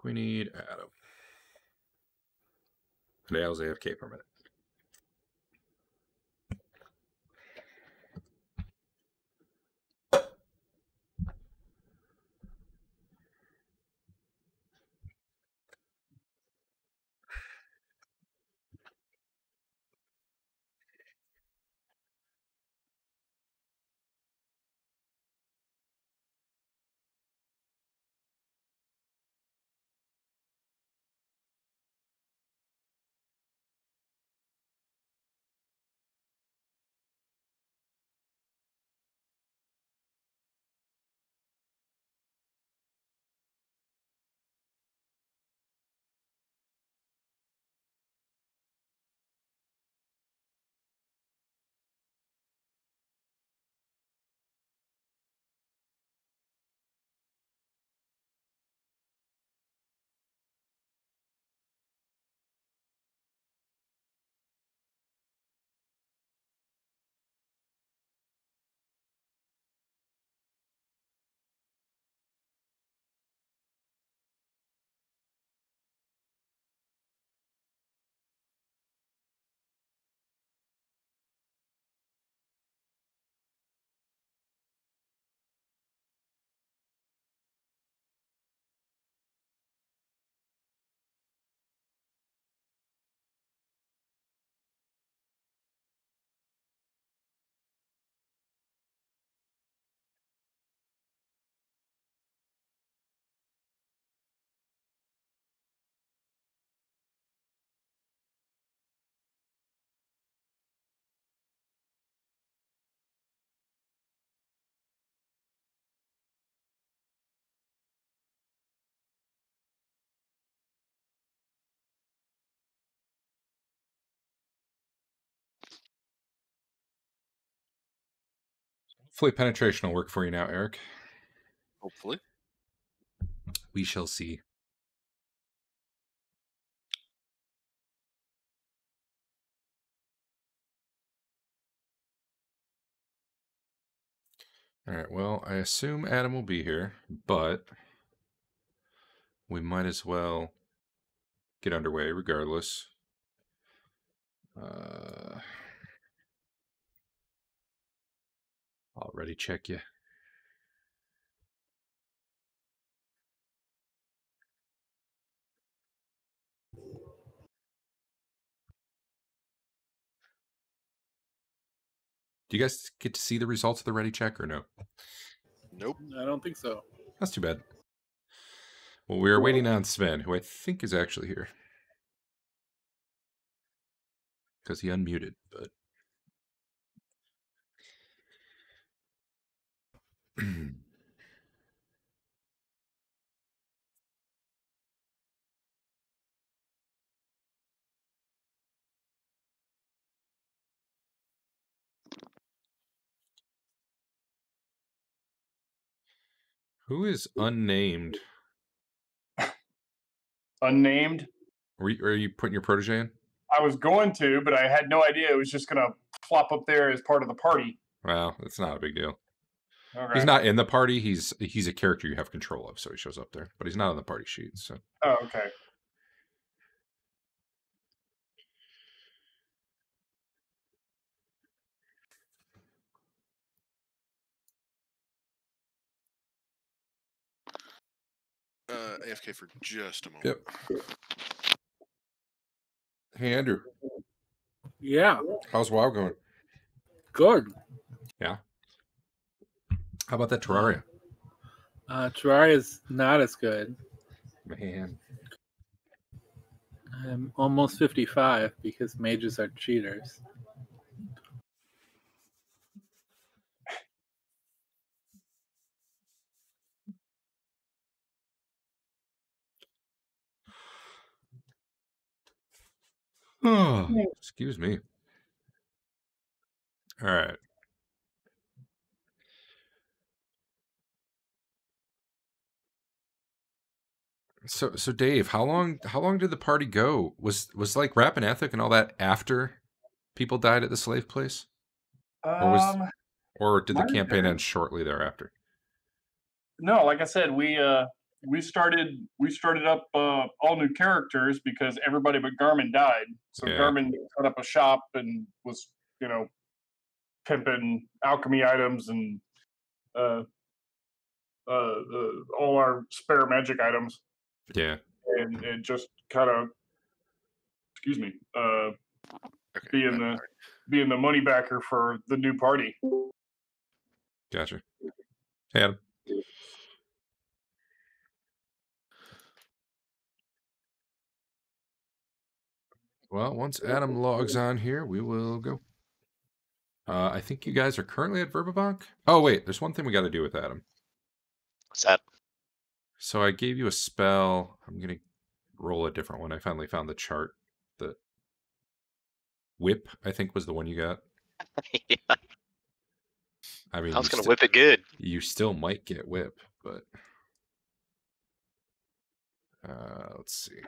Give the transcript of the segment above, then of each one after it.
We need Adam. Nails AFK for a minute. Hopefully penetration will work for you now, Eric. Hopefully. We shall see. All right, well, I assume Adam will be here, but we might as well get underway regardless. I'll ready check you. Do you guys get to see the results of the ready check or no? Nope. I don't think so. That's too bad. Well, we are waiting on Sven, who I think is actually here. Because he unmuted, but... Who is unnamed? Unnamed? Are you putting your protege in? I was going to, but I had no idea it was just going to plop up there as part of the party. Well, it's not a big deal. Okay. He's not in the party. He's a character you have control of, so he shows up there. But he's not on the party sheet. So. Oh, okay. AFK for just a moment. Yep. Hey, Andrew. Yeah. How's WoW going? Good. Yeah. How about that Terraria? Terraria's not as good. Man. I'm almost 55 because mages are cheaters. Oh, excuse me. All right. So Dave, how long did the party go? Was like Rap and Ethic and all that after people died at the slave place? Or did the campaign end shortly thereafter? No, like I said, we we started up all new characters because everybody but Garmin died. So Yeah. Garmin set up a shop and was, pimping alchemy items and uh, all our spare magic items, Yeah. and it just kind of, excuse me, Okay. being the money backer for the new party. Gotcha. Hey, Adam. Well, once Adam logs on here, we will go. I think you guys are currently at Verbabank. Oh, wait. There's one thing we got to do with Adam. What's that? So I gave you a spell. I'm going to roll a different one. I finally found the chart. The whip, I think, was the one you got. Yeah, I mean, I was gonna whip it good. you still might get whip, but let's see.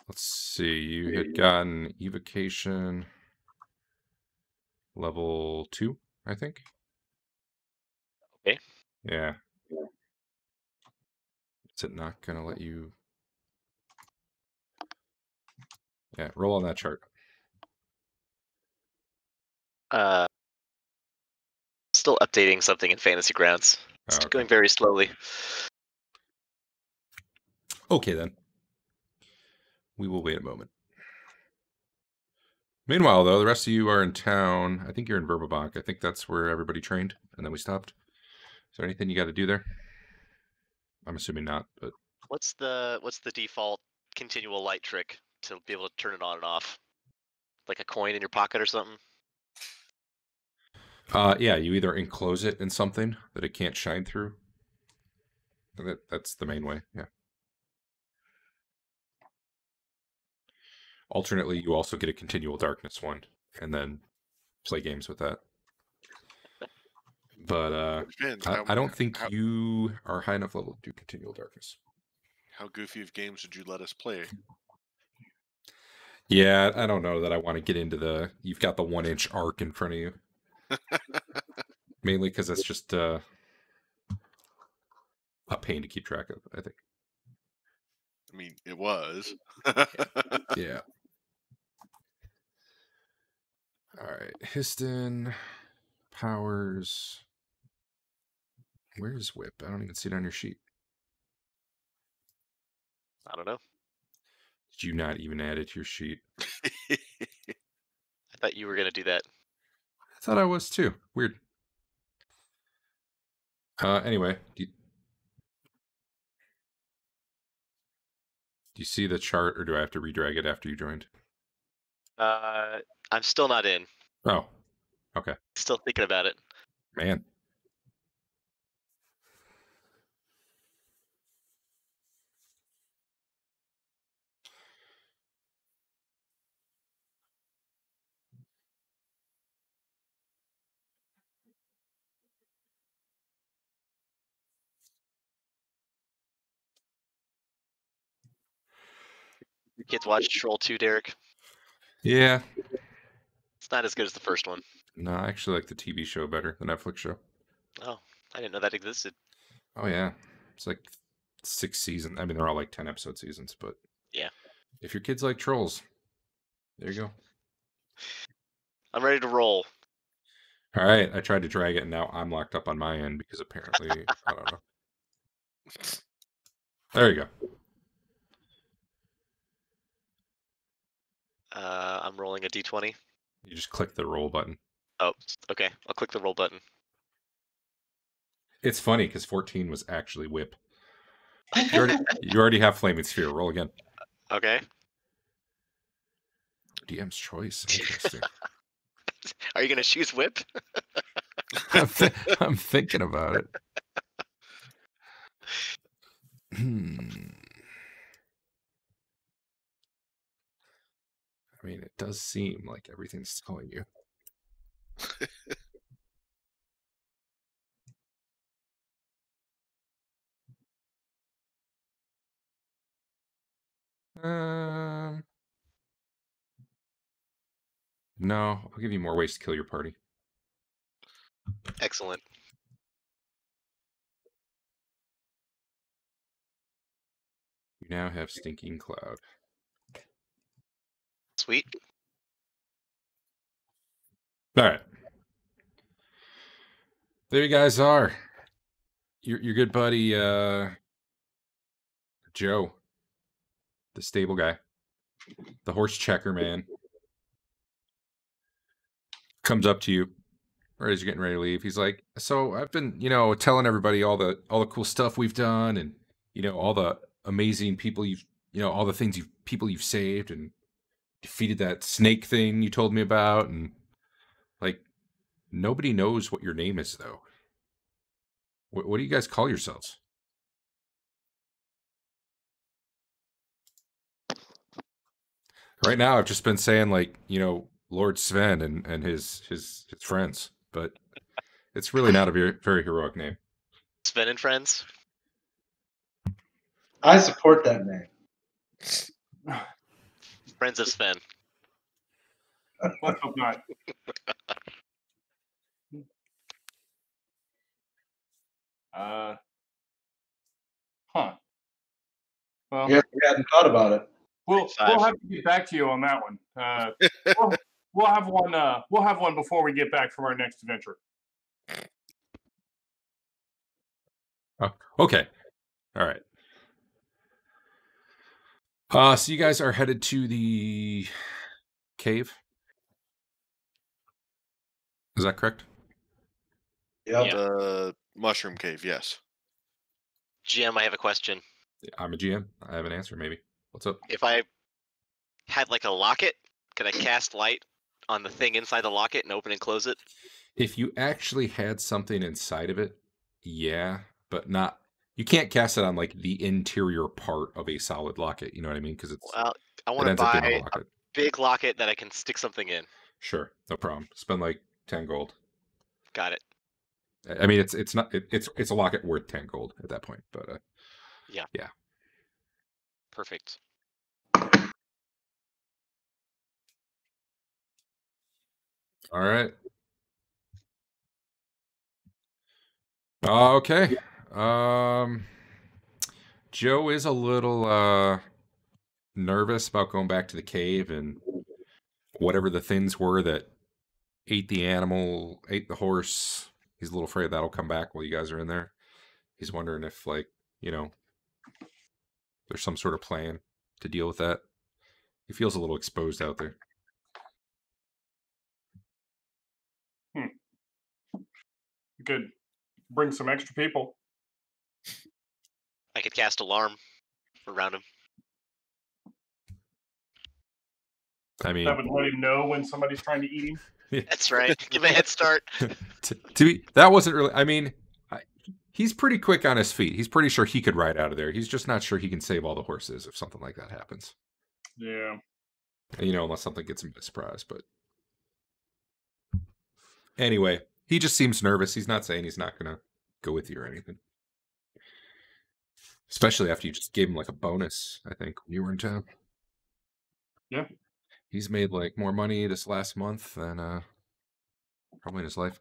Let's see. You had gotten evocation level 2, I think. Okay. Yeah. Is it not going to let you? Yeah, roll on that chart. Still updating something in Fantasy Grounds. It's Oh, okay. going very slowly. Okay, then. We will wait a moment. Meanwhile, though, the rest of you are in town. I think you're in Verbabank. I think that's where everybody trained, and then we stopped. Is there anything you got to do there? I'm assuming not, but What's the default continual light trick to be able to turn it on and off? Like a coin in your pocket or something? yeah, you either enclose it in something that it can't shine through. That's the main way, yeah. Alternately, you also get a continual darkness one, and then play games with that. But Depends. I don't think you are high enough level to do continual darkness. How goofy of games would you let us play? Yeah, I don't know that I want to get into you've got the 1-inch arc in front of you. Mainly because it's just a pain to keep track of, I think. I mean, it was. Yeah. All right. Histon, powers. Where's whip? I don't even see it on your sheet. I don't know. Did you not even add it to your sheet? I thought you were gonna do that. I thought I was too. Weird. Anyway, do you see the chart, or do I have to redrag it after you joined? I'm still not in. Oh, okay. Still thinking about it. Man. Your kids watch Troll 2, Derek? Yeah. It's not as good as the first one. No, I actually like the TV show better, the Netflix show. Oh, I didn't know that existed. Oh, yeah. It's like 6 seasons. I mean, they're all like 10-episode seasons, but yeah. If your kids like trolls, there you go. I'm ready to roll. All right. I tried to drag it, and now I'm locked up on my end because apparently, I don't know. There you go. I'm rolling a d20. You just click the roll button. Oh, okay. I'll click the roll button. It's funny because 14 was actually whip. You already have Flaming Sphere. Roll again. Okay. DM's choice. Interesting. Are you gonna choose whip? I'm thinking about it. I mean, it does seem like everything's telling you. No, I'll give you more ways to kill your party. Excellent. You now have Stinking Cloud. Sweet. All right. There you guys are. Your good buddy Joe, the stable guy, the horse checker man, comes up to you right as you're getting ready to leave. He's like, "So I've been, telling everybody all the cool stuff we've done, and all the amazing people all the things people you've saved, and defeated that snake thing you told me about, and like nobody knows what your name is though. What do you guys call yourselves?" Right now, I've just been saying Lord Sven and his friends, but it's really not a very heroic name. Sven and friends. I support that name. Friends of Sven. Let's hope not. Huh. Well, I guess we hadn't thought about it. we'll have to get back to you on that one. We'll have one. We'll have one before we get back from our next adventure. Oh, okay. All right. So you guys are headed to the cave. Is that correct? Yep. Yeah. The mushroom cave, yes. GM, I have a question. I'm a GM. I have an answer, maybe. What's up? If I had like a locket, could I cast light on the thing inside the locket and open and close it? If you actually had something inside of it, yeah, but not. You can't cast it on like the interior part of a solid locket. You know what I mean? Because it's Well, I it want to ends up being buy a a locket. big locket that I can stick something in. Sure, no problem. Spend like 10 gold. Got it. I mean, it's not it's a locket worth 10 gold at that point, but Yeah. Yeah. Perfect. All right. Okay. Joe is a little nervous about going back to the cave and whatever the things were that ate the animal, ate the horse. He's a little afraid that'll come back while you guys are in there. He's wondering if there's some sort of plan to deal with that. He feels a little exposed out there. We could bring some extra people. I could cast alarm around him. I mean, That would let him know when somebody's trying to eat him. That's right. Give him a head start. that wasn't really. I mean, he's pretty quick on his feet. He's pretty sure he could ride out of there. He's just not sure he can save all the horses if something like that happens. Yeah. Unless something gets him by surprise. But anyway, he just seems nervous. He's not saying he's not going to go with you or anything. Especially after you just gave him like a bonus, I think, when you were in town. Yeah. He's made like more money this last month than probably in his life.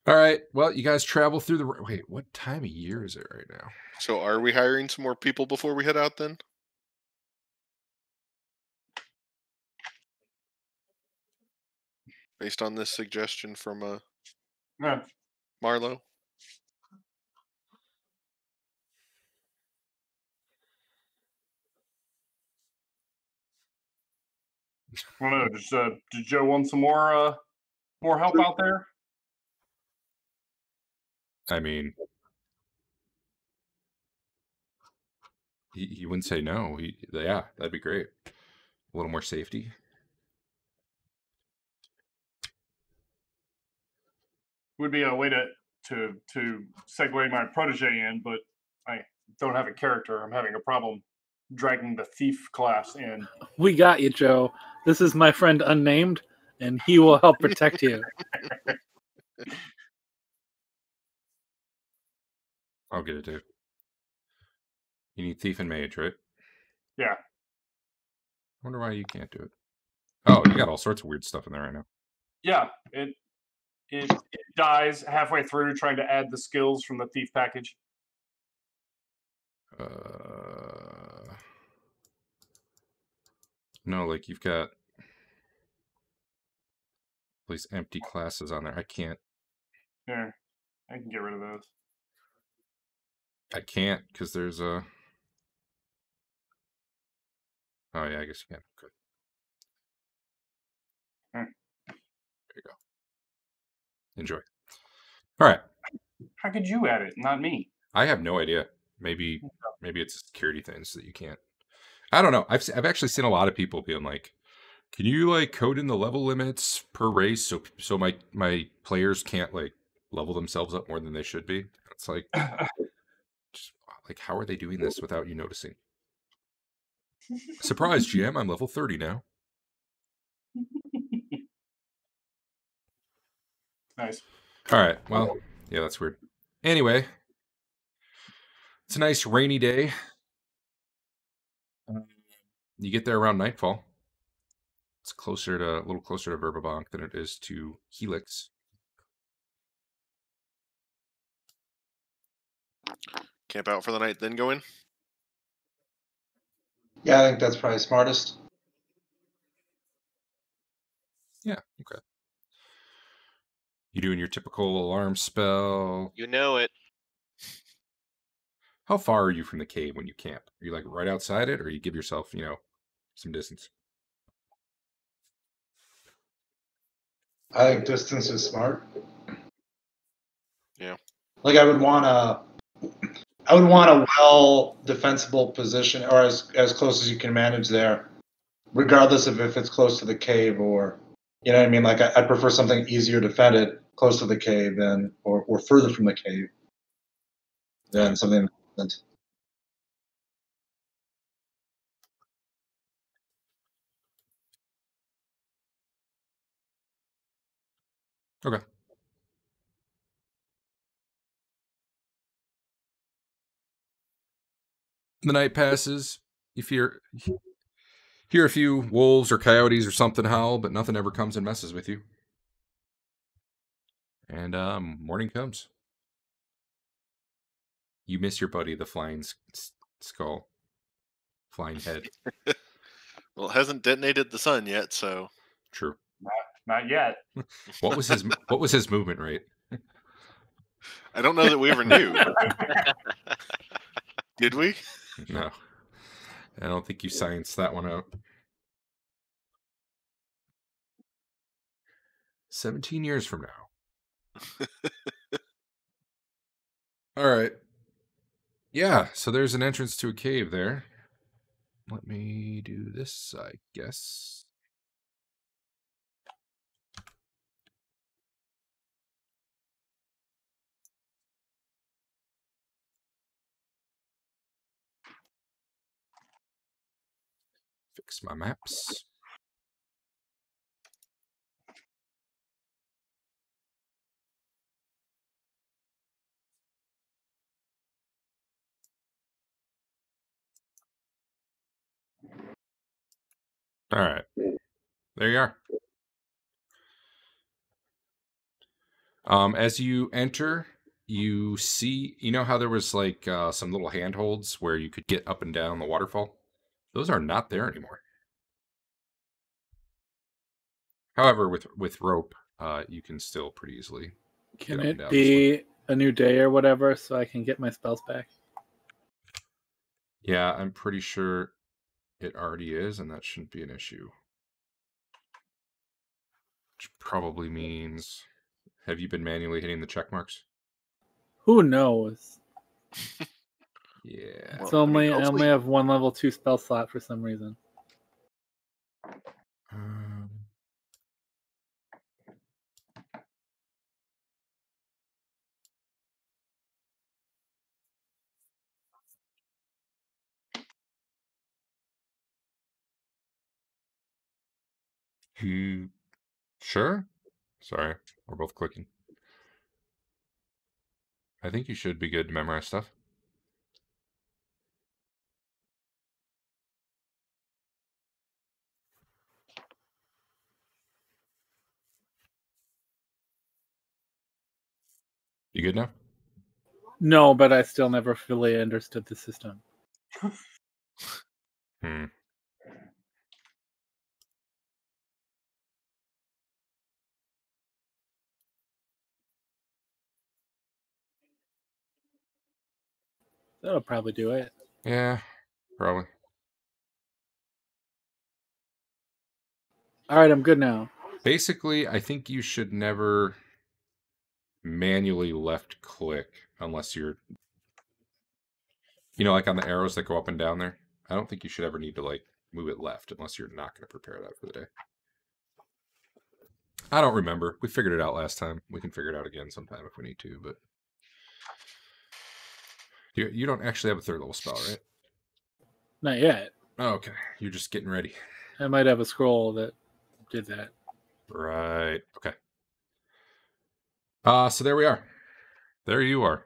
All right. Well, you guys travel through the... Wait, what time of year is it right now? So are we hiring some more people before we head out then? Based on this suggestion from Yeah. Marlo? I don't know. Does Joe want some more help out there? I mean, he wouldn't say no. Yeah, that'd be great. A little more safety. Would be a way to segue my protege in, but I don't have a character. I'm having a problem dragging the thief class in. We got you, Joe. This is my friend Unnamed, and he will help protect you. I'll get it, dude. You need thief and mage, right? Yeah. I wonder why you can't do it. Oh, you got all sorts of weird stuff in there right now. Yeah. It dies halfway through trying to add the skills from the thief package. No, like you've got these empty classes on there. I can't. Here, I can get rid of those. I can't because there's a. Oh yeah, I guess you can. Good. There you go. Enjoy. All right. How could you add it, not me? I have no idea. Maybe it's a security things that you can't. I don't know. I've actually seen a lot of people being like, "Can you like code in the level limits per race so my players can't like level themselves up more than they should be?" It's like, just, like how are they doing this without you noticing? Surprise, GM! I'm level 30 now. Nice. All right. Well, yeah, that's weird. Anyway, it's a nice rainy day. You get there around nightfall. It's a little closer to Verbabank than it is to Helix. Camp out for the night, then go in. Yeah, I think that's probably smartest. Yeah. Okay. You doing your typical alarm spell? You know it. How far are you from the cave when you camp? Are you like right outside it, or you give yourself, some distance? I think distance is smart. Yeah. Like I would want a well defensible position, or as close as you can manage there, regardless of if it's close to the cave or, you know what I mean. Like I prefer something easier defended close to the cave than or further from the cave than something that. Okay. The night passes. You hear a few wolves or coyotes or something howl, but nothing ever comes and messes with you. And morning comes. You miss your buddy, the flying skull, flying head. Well, it hasn't detonated the sun yet, so True. Not yet. What was his movement rate? I don't know that we ever knew. Did we? No. I don't think you scienced that one out. 17 years from now. All right. Yeah, so there's an entrance to a cave there. Let me do this, I guess. Fix my maps. All right. There you are. As you enter, you see, how there was like some little handholds where you could get up and down the waterfall? Those are not there anymore. However, with rope, you can still pretty easily Can get up and it down. be a new day or whatever so I can get my spells back? Yeah, I'm pretty sure it already is, and that shouldn't be an issue. Which probably means, have you been manually hitting the check marks? Who knows? Yeah. It's Well, I mean, I only hopefully- have one level 2 spell slot for some reason. You sure? Sorry, we're both clicking. I think you should be good to memorize stuff. You good now? No, but I still never fully understood the system. Hmm. That'll probably do it. Yeah, probably. All right, I'm good now. Basically, I think you should never manually left click unless you're, like on the arrows that go up and down there. I don't think you should ever need to like move it left unless you're not going to prepare that for the day. I don't remember. We figured it out last time. We can figure it out again sometime if we need to, but you don't actually have a third level spell, right? Not yet. Oh, okay. You're just getting ready. I might have a scroll that did that. Right. Okay. So there we are. There you are.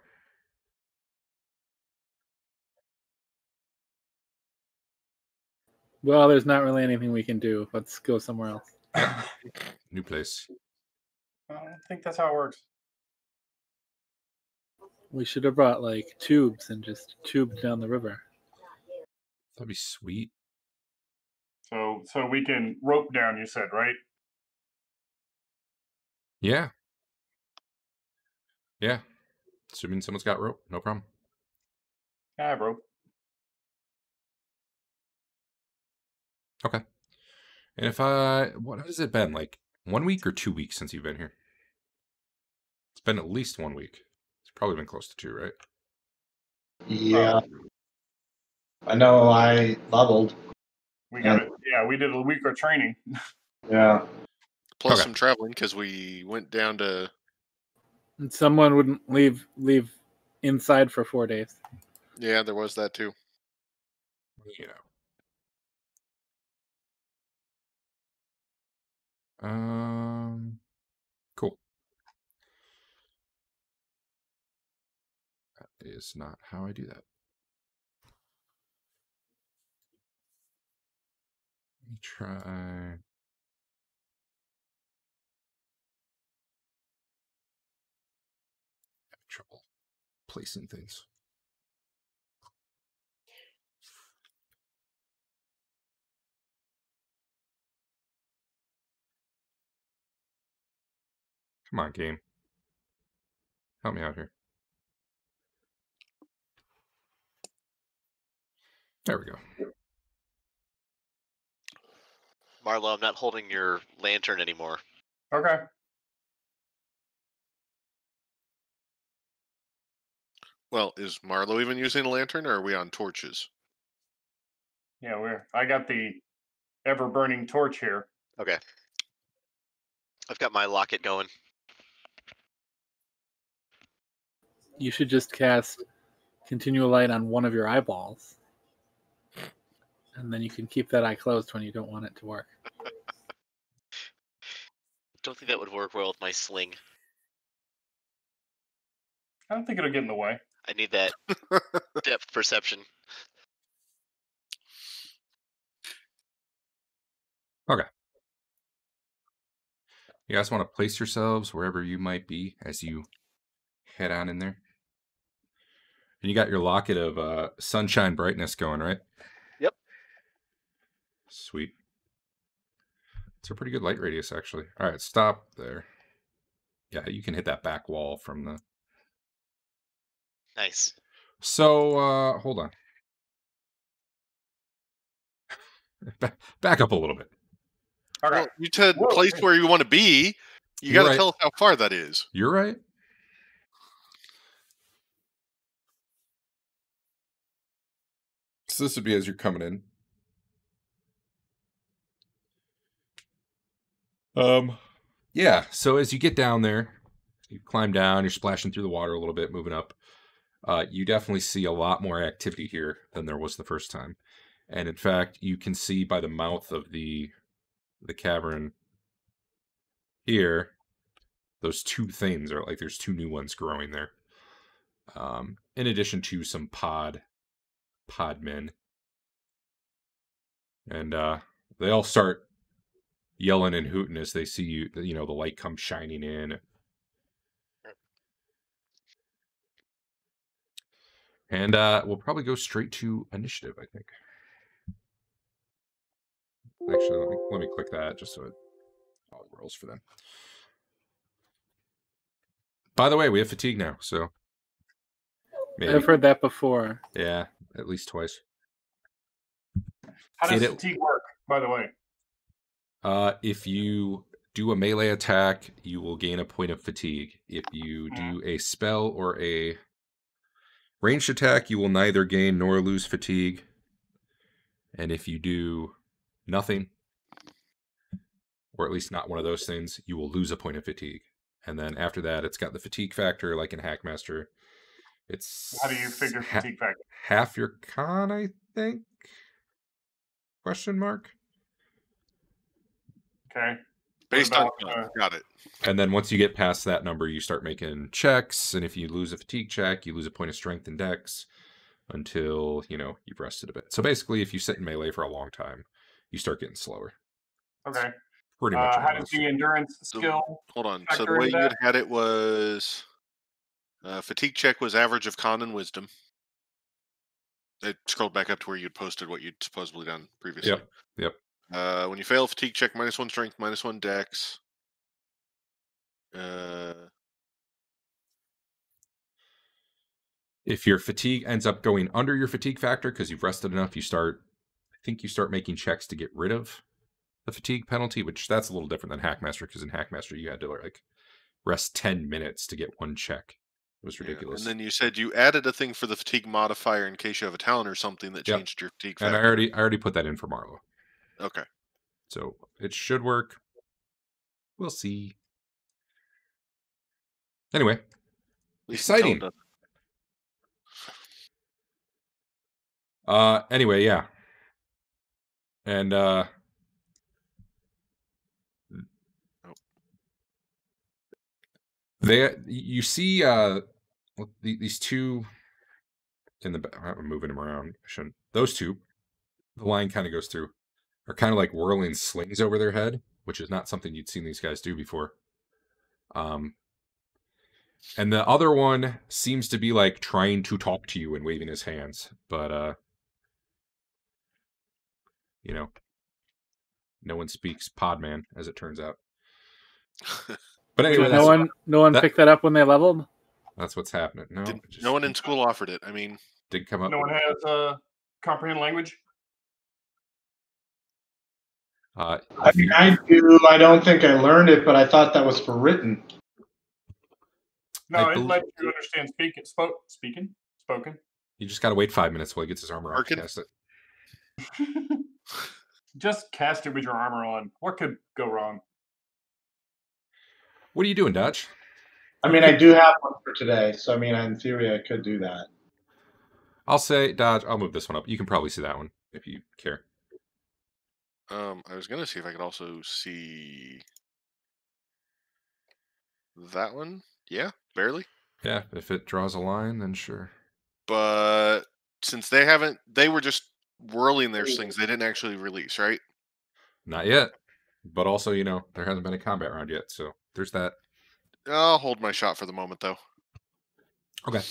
Well, there's not really anything we can do. Let's go somewhere else. New place. I don't think that's how it works. We should have brought like tubes and just tubed down the river. That'd be sweet. So we can rope down. You said, right? Yeah. Yeah. Assuming someone's got rope, no problem. I have rope. Okay. And if what has it been, like 1 week or 2 weeks since you've been here? It's been at least 1 week. It's probably been close to 2, right? Yeah. I know I leveled. We got it. Yeah, we did a week of training. Yeah. Plus Okay. some traveling because we went down to. And someone wouldn't leave inside for 4 days. Yeah, there was that too. You know. Cool. That is not how I do that. Let me try. Having trouble placing things. Come on, game. Help me out here. There we go. Marlo, I'm not holding your lantern anymore. Okay. Well, is Marlo even using a lantern, or are we on torches? Yeah, I got the ever burning torch here. Okay. I've got my locket going. You should just cast continual light on one of your eyeballs. And then you can keep that eye closed when you don't want it to work. Don't think that would work well with my sling. I don't think it'll get in the way. I need that depth perception. Okay. You guys want to place yourselves wherever you might be as you head on in there? And you got your locket of sunshine brightness going, right? Yep. Sweet. It's a pretty good light radius, actually. All right, stop there. Yeah, you can hit that back wall from the... Nice. So, hold on. Back up a little bit. Okay. Well, you said Whoa, place hey. where you want to be. You You're got to right. tell us how far that is. You're right. So this would be as you're coming in. Yeah, so as you get down there, you climb down, you're splashing through the water a little bit, moving up. You definitely see a lot more activity here than there was the first time. And in fact, you can see by the mouth of the cavern here, those two things are like there's two new ones growing there. In addition to some pod men. And they all start yelling and hooting as they see you, the light comes shining in. And we'll probably go straight to initiative, I think. Actually, let me click that just so it all rolls for them. By the way, we have fatigue now, so maybe. I've heard that before. Yeah, at least twice. How does fatigue work, by the way? If you do a melee attack, you will gain a point of fatigue. If you do a spell or a ranged attack, you will neither gain nor lose fatigue. And if you do nothing, or at least not one of those things, you will lose a point of fatigue. And then after that, it's got the fatigue factor, like in Hackmaster. It's how do you figure fatigue factor? Half your con, I think? Question mark. Okay. Based on got it. And then once you get past that number, you start making checks. And if you lose a fatigue check, you lose a point of strength and dex until, you've rested a bit. So basically, if you sit in melee for a long time, you start getting slower. Okay. Pretty much. How does the endurance skill? Hold on. So the way you had it was fatigue check was average of con and wisdom. It scrolled back up to where you'd posted what you'd supposedly done previously. Yep. When you fail fatigue check, -1 strength, -1 dex. If your fatigue ends up going under your fatigue factor because you've rested enough, you start making checks to get rid of the fatigue penalty, which that's a little different than Hackmaster, because in Hackmaster you had to rest 10 minutes to get one check. It was ridiculous. And then you said you added a thing for the fatigue modifier in case you have a talent or something that changed your fatigue factor. And I already put that in for Marlo. Okay. So it should work. We'll see. Anyway, exciting. Anyway, yeah. And you see these two in the back. I'm moving them around. I shouldn't. Those two, the line kind of goes through, are kind of like whirling slings over their head, which is not something you'd seen these guys do before. And the other one seems to be like trying to talk to you and waving his hands, but no one speaks Podman, as it turns out. But anyway, no one picked that up when they leveled. That's what's happening. No one in school offered it. I mean, did come up. No one has comprehend language. I mean, I do. I don't think I learned it, but I thought that was for written. No, it lets you understand spoken. You just gotta wait 5 minutes while he gets his armor on to cast it. Just cast it with your armor on. What could go wrong? What are you doing, Dutch? I mean, I do have one for today, so I mean, in theory, I could do that. I'll say, Dodge, I'll move this one up. You can probably see that one if you care. I was gonna see if I could also see that one. Yeah, barely. Yeah, if it draws a line, then sure. But since they were just whirling their slings. They didn't actually release, right? Not yet. But also, there hasn't been a combat round yet, so there's that. I'll hold my shot for the moment, though. Okay.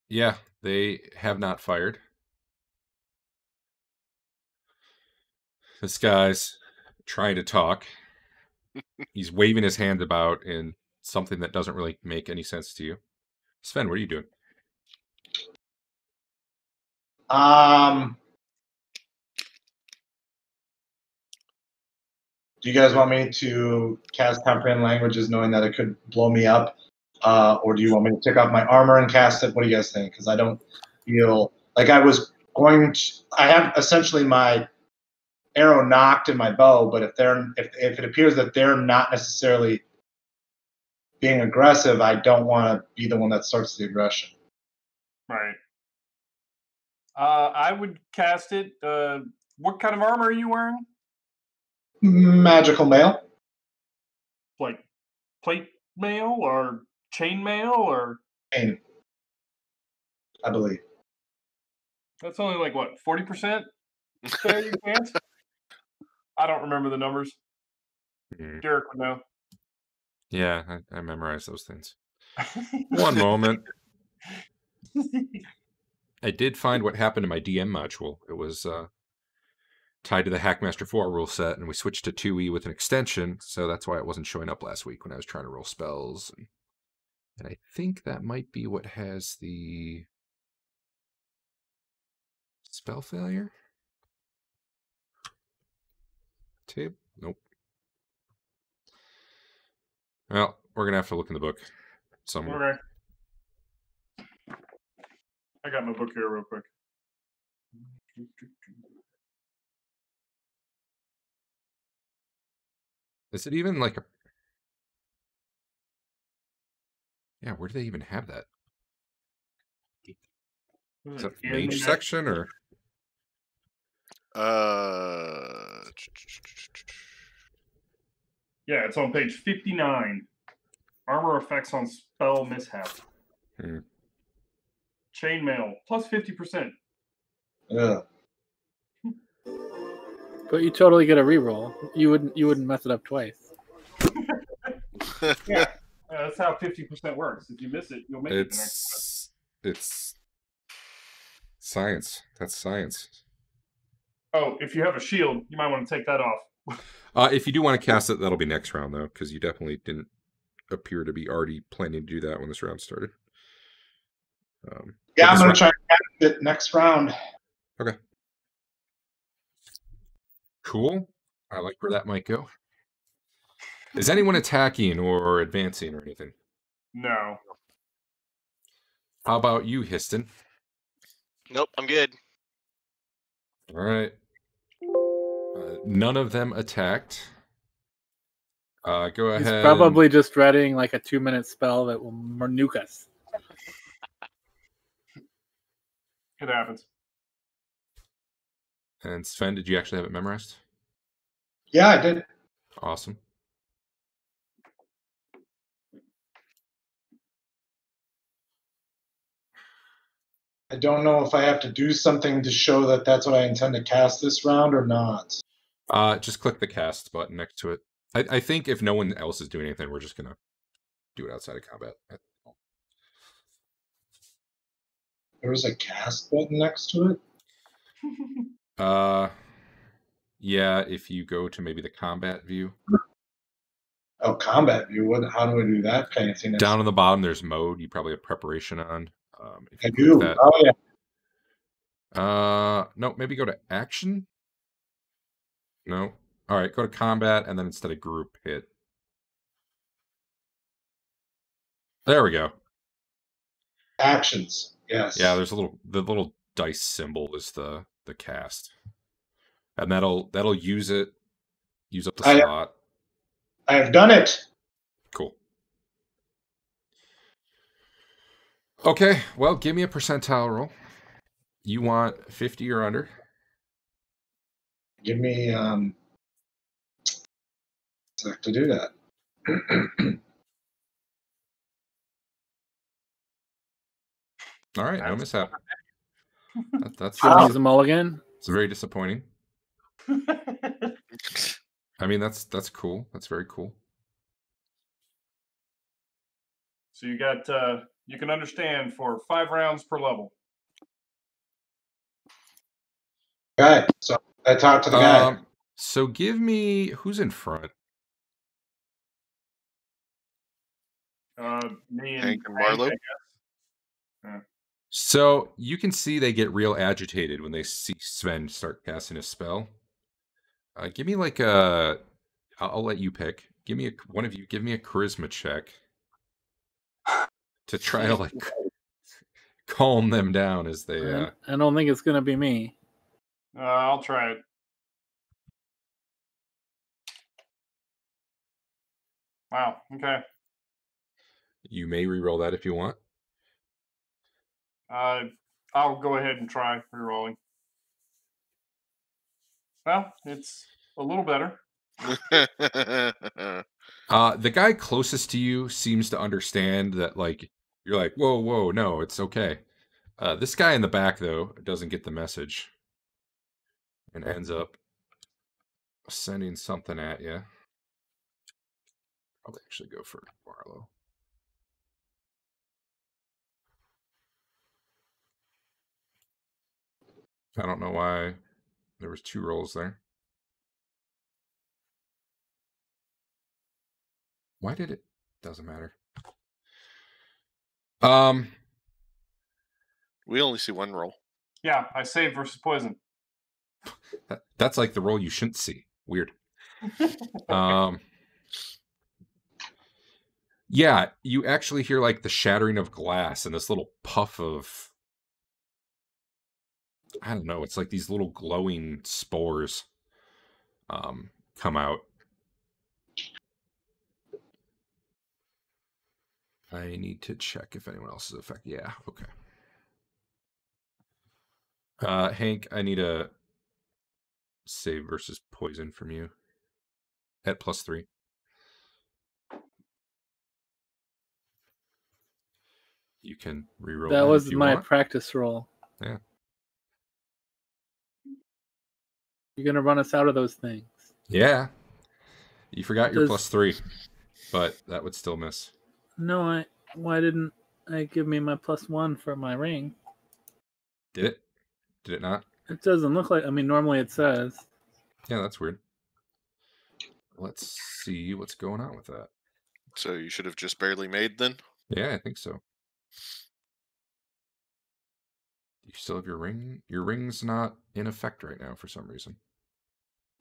Yeah, they have not fired. This guy's trying to talk. He's waving his hands about in something that doesn't really make any sense to you. Sven, what are you doing? Do you guys want me to cast comprehend languages knowing that it could blow me up? Or do you want me to take off my armor and cast it? What do you guys think? Because I don't feel like I was going to. I have essentially my arrow knocked in my bow, but if it appears that they're not necessarily being aggressive, I don't want to be the one that starts the aggression. Right. I would cast it. What kind of armor are you wearing? Magical mail. Like plate mail or chain mail or? Chain, I believe. That's only like what, 40%? Fair chance? I don't remember the numbers. Mhm. Derek would know. Yeah, I memorized those things. One moment. I did find what happened to my DM module. It was tied to the Hackmaster 4 rule set, and we switched to 2E with an extension, so that's why it wasn't showing up last week when I was trying to roll spells. And I think that might be what has the spell failure table. Nope. Well, we're gonna have to look in the book somewhere. Okay. I got my book here real quick. Is it even like a... Yeah, where do they even have that? Is that mage section or... Yeah, it's on page 59. Armor effects on spell mishap. Chainmail plus 50%. Yeah. But you totally get a reroll. You wouldn't mess it up twice. Yeah, that's how 50% works. If you miss it, you'll make it the next It's science. That's science. Oh, if you have a shield, you might want to take that off. If you do want to cast it, that'll be next round, though, because you definitely didn't appear to be already planning to do that when this round started. Yeah, I'm going to try and cast it next round. Okay. Cool. I like where that might go. Is anyone attacking or advancing or anything? No. How about you, Histon? Nope, I'm good. All right. None of them attacked. Go ahead. He's probably just readying like a 2-minute spell that will nuke us. It happens. And Sven, did you actually have it memorized? Yeah, I did. Awesome. I don't know if I have to do something to show that that's what I intend to cast this round or not. Just click the cast button next to it. I think if no one else is doing anything, we're just going to do it outside of combat. There was a cast button next to it? Yeah, if you go to maybe the combat view. Oh, combat view. How do I do that kind of thing? Down on the bottom, there's mode. You probably have preparation on. I do. That, oh, yeah. No, maybe go to action. No. All right, go to combat, and then instead of group, hit. There we go. Actions. Yes. Yeah, there's the little dice symbol is the cast, and that'll use up the slot. I have done it. Cool. Okay, well, give me a percentile roll. You want 50 or under? Give me a sec to do that. All right, no mishap. That's use them all again. It's very disappointing. I mean, that's cool. That's very cool. So you got you can understand for 5 rounds per level. Okay, so I talked to the guy. So give me who's in front. Me and Hank and Marlowe. Yeah. So you can see they get real agitated when they see Sven start casting a spell. Give me like a. I'll let you pick. Give me one of you. Give me a charisma check to try to like calm them down as they. I don't think it's gonna be me. I'll try it. Wow. Okay. You may re-roll that if you want. I'll go ahead and try re-rolling. Well, it's a little better. The guy closest to you seems to understand that, like, you're like, whoa, no, it's okay. This guy in the back, though, doesn't get the message and ends up sending something at you. I'll actually go for Barlow. I don't know why there was 2 rolls there. Why did it? Doesn't matter. We only see one roll. Yeah, I save versus poison. That's like the roll you shouldn't see. Weird. Yeah, you actually hear like the shattering of glass and this little puff of, I don't know, it's like these little glowing spores come out. I need to check if anyone else is affected. Yeah, okay. Hank, I need a save versus poison from you at +3. You can reroll That was if you my want. practice roll. Yeah. You're gonna run us out of those things. Yeah. You forgot your Does- +3, but that would still miss. No, why didn't I give me my +1 for my ring? Did it? Did it not? It doesn't look like. I mean, normally it says. Yeah, that's weird. Let's see what's going on with that. So you should have just barely made then? Yeah, I think so. You still have your ring? Your ring's not in effect right now for some reason.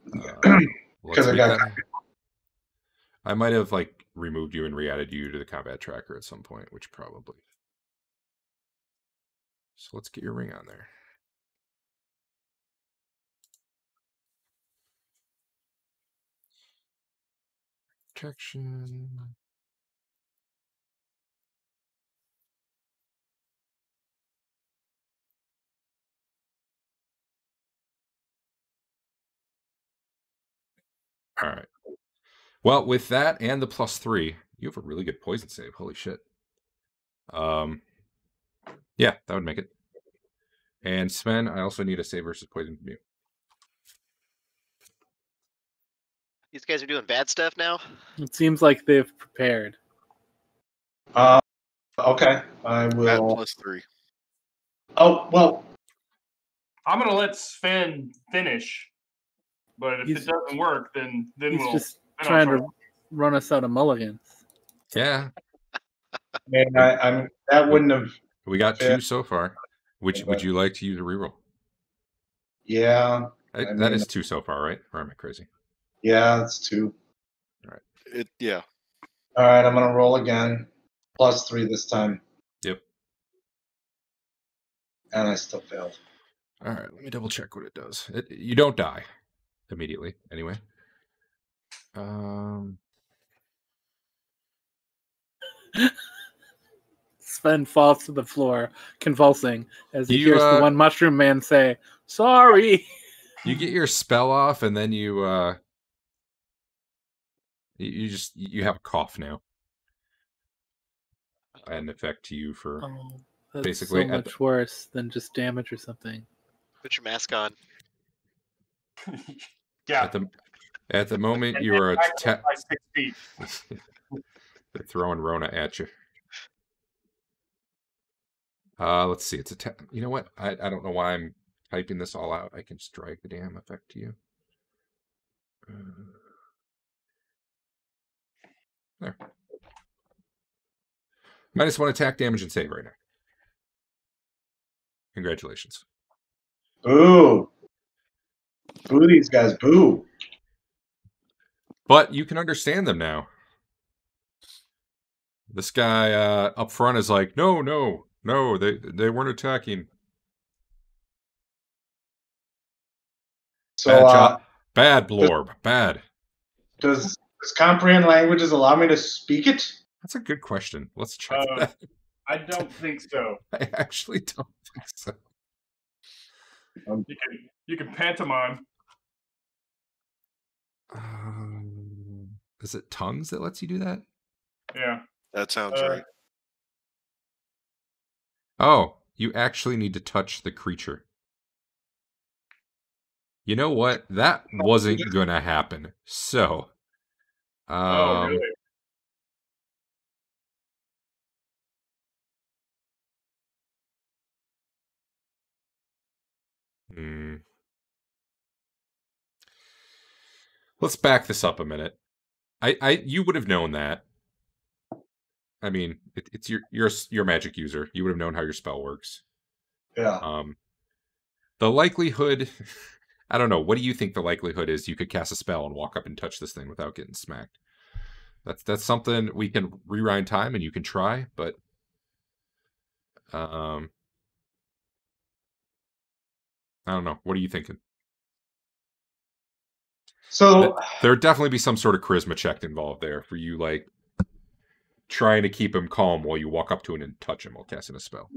Because I got I might have like removed you and re-added you to the combat tracker at some point, which probably. So let's get your ring on there. Protection. All right. Well, with that and the +3, you have a really good poison save. Holy shit. Yeah, that would make it. And Sven, I also need a save versus poison from you. These guys are doing bad stuff now. It seems like they've prepared. Okay, I At will. +3. Oh well, I'm gonna let Sven finish, but if He's- it doesn't work, then He's we'll. just then I'll trying try. to run us out of mulligans. Yeah, man, I'm that wouldn't have. we got Yeah. 2 so far. Which would you like to use a reroll? Yeah, That mean- is 2 so far, right? Or am I crazy? yeah, that's 2. Yeah. All right, I'm gonna roll again. +3 this time, Yep. and I still failed. All right, let me double check what it does. You don't die immediately, anyway. Sven falls to the floor, convulsing, as he You, hears the one mushroom man say, "Sorry." You get your spell off, and then you have a cough now. And affect you for Oh, that's basically so much worse than just damage or something. Put your mask on. Yeah. at the moment you are By 6 feet. they're throwing Rona at you. Let's see. It's a you know what? I don't know why I'm typing this all out. I can just drag the damn effect to you. There. -1 attack damage and save right now. Congratulations. Boo! Boo these guys! Boo! But you can understand them now. This guy up front is like, no, they weren't attacking. So, Bad job. Bad Blorb. Bad. Does comprehend languages allow me to speak it? That's a good question. Let's check that. I don't think so. I actually don't think so. You can pantomime. Is it tongues that lets you do that? Yeah. That sounds right. Oh, you actually need to touch the creature. You know what? That wasn't gonna happen. So, Oh, really? Let's back this up a minute. You would have known that. I mean, it's you're a magic user. You would have known how your spell works. Yeah. The likelihood, I don't know. What do you think the likelihood is you could cast a spell and walk up and touch this thing without getting smacked? That's something we can rewind time and you can try, but I don't know. What are you thinking? So there'd definitely be some sort of charisma check involved there for you, like trying to keep him calm while you walk up to him and touch him while casting a spell.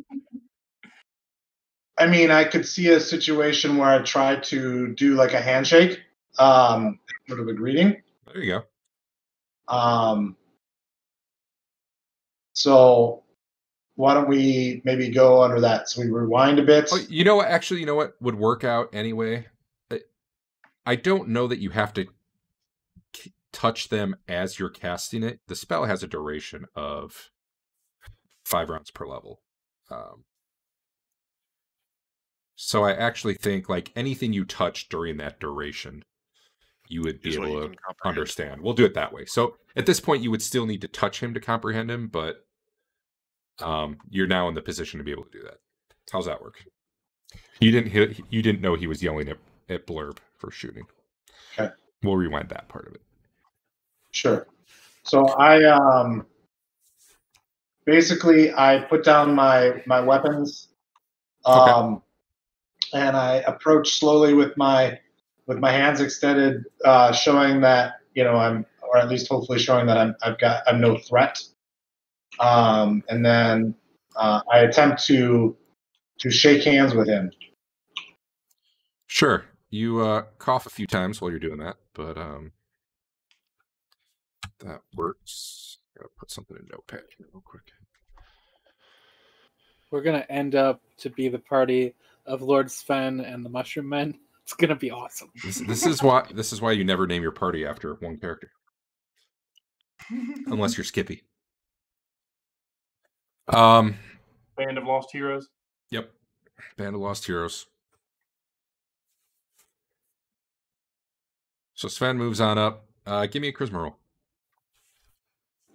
I mean, I could see a situation where I try to do like a handshake, sort of a greeting. There you go. So why don't we maybe go under that? So we rewind a bit. Oh, you know what? Actually, you know what would work out anyway? I don't know that you have to touch them as you're casting it. The spell has a duration of 5 rounds per level. So I actually think like anything you touch during that duration, you would be able to understand. We'll do it that way. So at this point, you would still need to touch him to comprehend him, but you're now in the position to be able to do that. How's that work? You didn't know he was yelling at Blurb for shooting. Okay. We'll rewind that part of it. Sure. So I basically I put down my weapons, and I approach slowly with my hands extended, showing that or at least hopefully showing that I'm no threat. And then I attempt to shake hands with him. Sure. You cough a few times while you're doing that, but that works. Gotta put something in Notepad here real quick. We're gonna end up to be the party of Lord Sven and the Mushroom Men. It's gonna be awesome. This is why you never name your party after one character, unless you're Skippy. Band of Lost Heroes. Yep, Band of Lost Heroes. So Sven moves on up. Give me a charisma roll.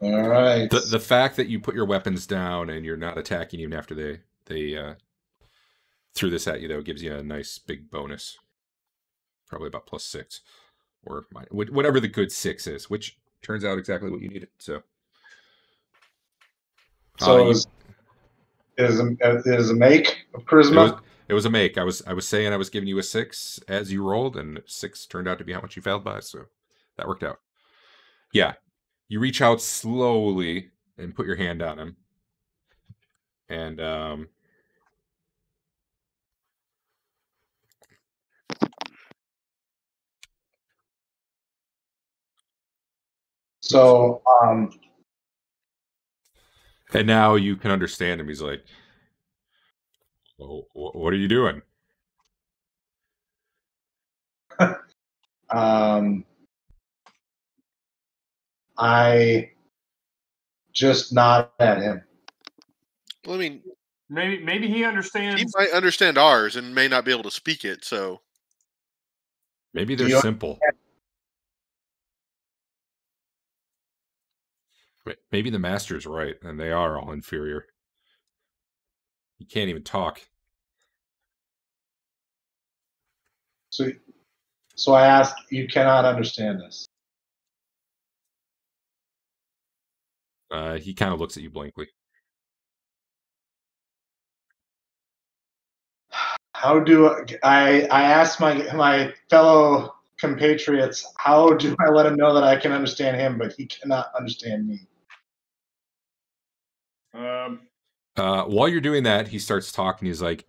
All right. The fact that you put your weapons down and you're not attacking even after they threw this at you, though, gives you a nice big bonus. Probably about +6, or whatever the good 6 is, which turns out exactly what you needed. So it is a make of charisma. It was a make. I was saying I was giving you a 6 as you rolled, and 6 turned out to be how much you failed by, so that worked out. Yeah. You reach out slowly and put your hand on him. And so and now you can understand him. He's like, "Oh, what are you doing?" I just nod at him. Well, I mean, maybe he understands. He might understand ours and may not be able to speak it. So maybe they're simple. Maybe the master's right, and they are all inferior. You can't even talk. So I asked, you cannot understand this. He kind of looks at you blankly. How do I asked my fellow compatriots, how do I let him know that I can understand him, but he cannot understand me? While you're doing that, he starts talking. He's like,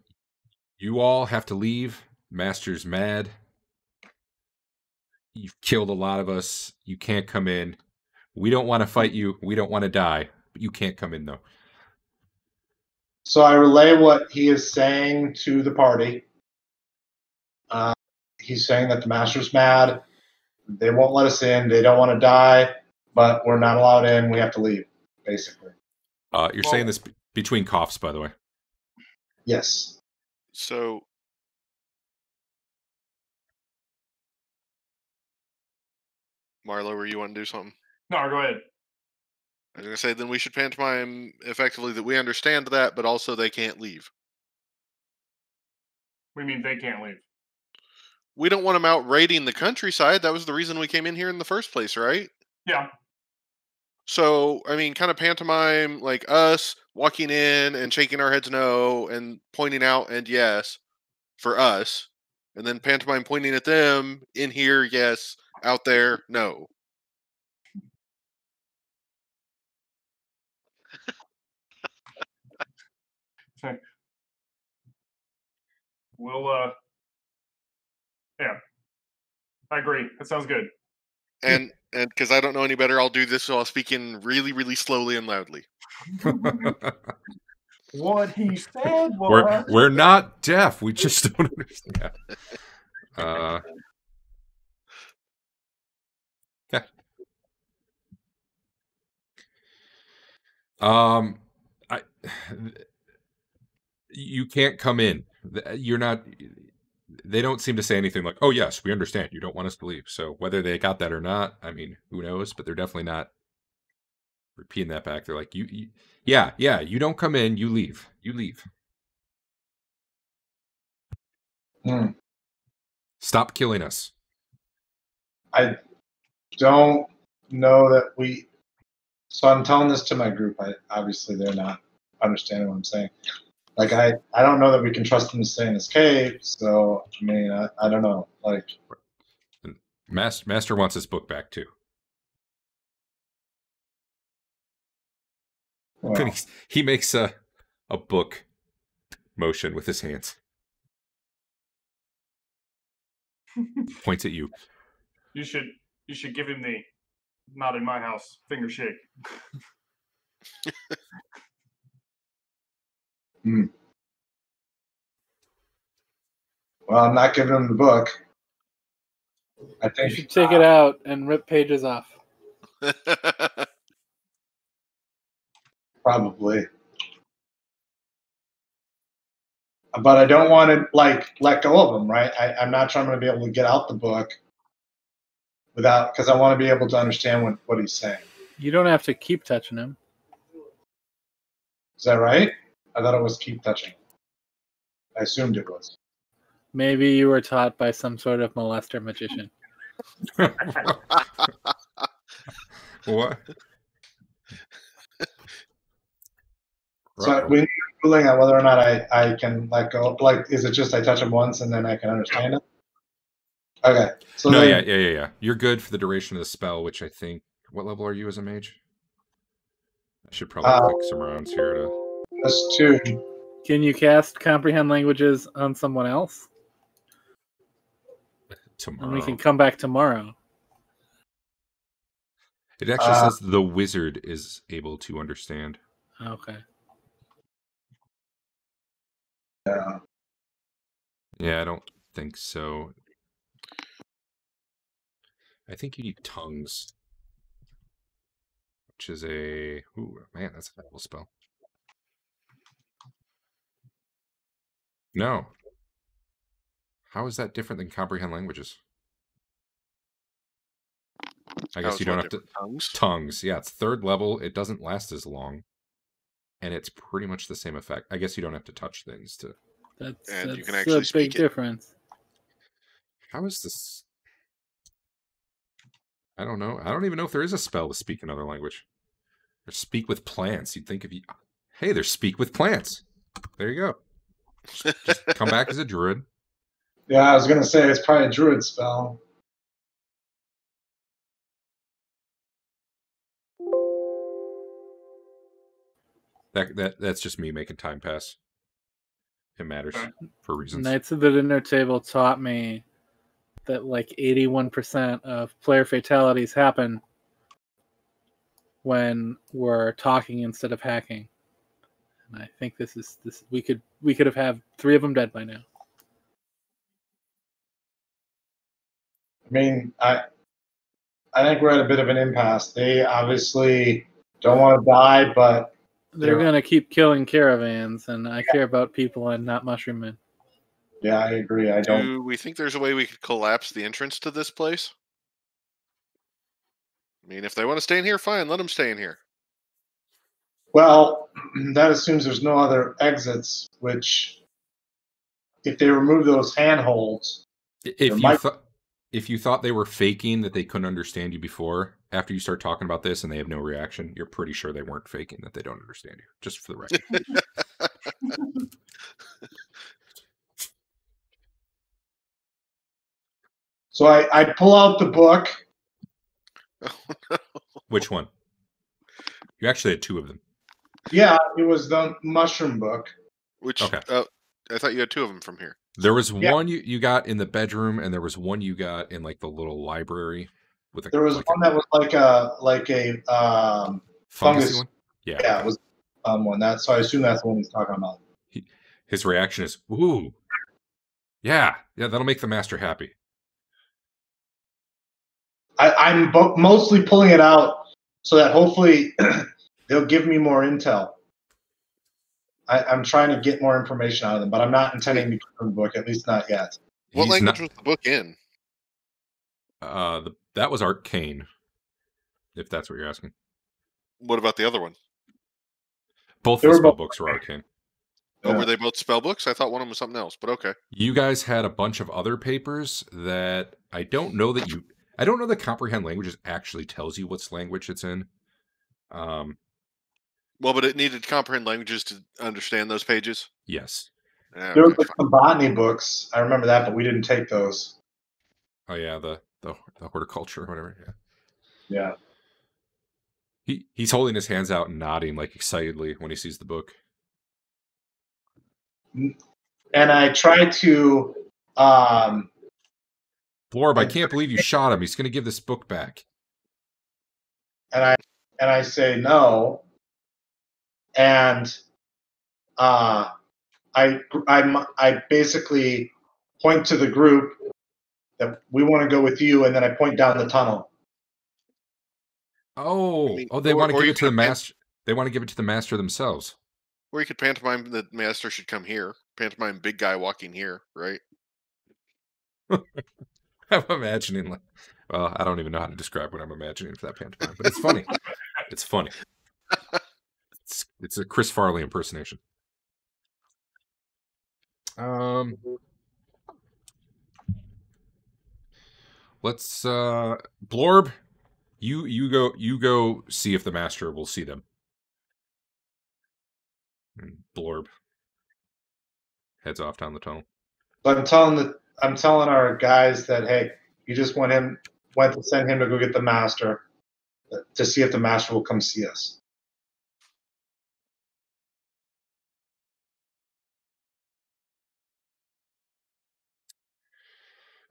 "You all have to leave. Master's mad. You've killed a lot of us. You can't come in. We don't want to fight you. We don't want to die. But you can't come in, though." So I relay what he is saying to the party. he's saying that the master's mad. They won't let us in. They don't want to die, but we're not allowed in. We have to leave, basically. You're saying this between coughs, by the way. Yes. So Marlo, were you want to do something? No, go ahead. I was gonna say then we should pantomime effectively that we understand that, but also they can't leave. We mean they can't leave. We don't want them out raiding the countryside. That was the reason we came in here in the first place, right? Yeah. So, I mean, kind of pantomime like us walking in and shaking our heads no and pointing out and yes for us. And then pantomime pointing at them in here, yes, out there, no. We'll yeah. I agree. That sounds good. And because I don't know any better, I'll do this while speaking really, really slowly and loudly. What he said was We're not deaf. We just don't understand. Yeah. You can't come in. You're not. They don't seem to say anything like, "Oh yes, we understand. You don't want us to leave." So whether they got that or not, I mean, who knows? But they're definitely not repeating that back. They're like, yeah, you don't come in. You leave. You leave. Stop killing us. I don't know that we. So I'm telling this to my group. Obviously they're not understanding what I'm saying. Like I don't know that we can trust him to stay in his cave. So I mean, I don't know. Like Master wants his book back too. well, He makes a book motion with his hands. Points at you. you should give him the not in my house finger shake. Well, I'm not giving him the book. I You think should take it out and rip pages off. probably. But I don't want to like let go of him, right? I'm not trying to be able to get out the book without, because I want to be able to understand what he's saying. You don't have to keep touching him. Is that right? I thought it was keep touching. I assumed it was. Maybe you were taught by some sort of molester magician. What? So we need a ruling on whether or not I can let go. Like, is it just I touch him once and then I can understand it? Okay. So No, then, yeah. You're good for the duration of the spell, which I think. What level are you as a mage? I should probably click some rounds here to. that's 2. Can you cast comprehend languages on someone else? Tomorrow. And we can come back tomorrow. It actually says the wizard is able to understand. Okay. Yeah. Yeah, I don't think so. I think you need tongues, which is a. Ooh, man, that's a valuable spell. No. How is that different than comprehend languages? I guess you don't have to. Tongues. Yeah, it's 3rd level. It doesn't last as long. And it's pretty much the same effect. I guess you don't have to touch things to. That's you can actually a speak big it. difference. How is this? I don't know. I don't even know if there is a spell to speak another language. Or speak with plants. You'd think if you. Hey, there's speak with plants. There you go. Just come back as a druid. Yeah, I was gonna say it's probably a druid spell. That's just me making time pass. It matters for reasons. Knights of the Dinner Table taught me that like 81% of player fatalities happen when we're talking instead of hacking. And I think this we could have had 3 of them dead by now. mean, I think we're at a bit of an impasse. They obviously don't want to die, but They're going to keep killing caravans, and I care about people and not mushroom men. yeah, I agree. I don't. Do we think there's a way we could collapse the entrance to this place? I mean, if they want to stay in here, fine. Let them stay in here. Well, that assumes there's no other exits, which, if they remove those handholds, if you thought they were faking that they couldn't understand you before, after you start talking about this and they have no reaction, you're pretty sure they weren't faking that they don't understand you. Just for the record. So I pull out the book. Which one? You actually had two of them. Yeah, it was the mushroom book. Which, Okay. I thought you had two of them from here. There was one you got in the bedroom, and there was one you got in like the little library. There was one that was like a fungus one. Yeah, yeah, it was one that. So I assume that's the one he's talking about. His reaction is, "Ooh, yeah, that'll make the master happy." I'm mostly pulling it out so that hopefully they'll give me more intel. I'm trying to get more information out of them, but I'm not intending to give them the book, at least not yet. What language was the book in? That was arcane, if that's what you're asking. What about the other one? Both the spell books were arcane. Oh, were they both spell books? I thought one of them was something else, but okay. You guys had a bunch of other papers that I don't know that comprehend languages actually tells you what's language it's in. Well, but it needed comprehend languages to understand those pages? Yes. Yeah, there were some botany books. I remember that, but we didn't take those. Oh yeah, the horticulture or whatever. Yeah. He's holding his hands out and nodding like excitedly when he sees the book. And I try to Blorb, I can't believe you shot him. He's going to give this book back. And I say no. And I basically point to the group that we want to go with you, and then I point down the tunnel. They want to give it to the master. They want to give it to the master themselves. Or you could pantomime the master should come here. Pantomime big guy walking here, right? I'm imagining, well, I don't even know how to describe what I'm imagining for that pantomime, but it's funny. It's funny. It's a Chris Farley impersonation. Let's Blorb, you go see if the master will see them. And Blorb heads off down the tunnel. But I'm telling our guys that, hey, you just went to send him to go get the master to see if the master will come see us.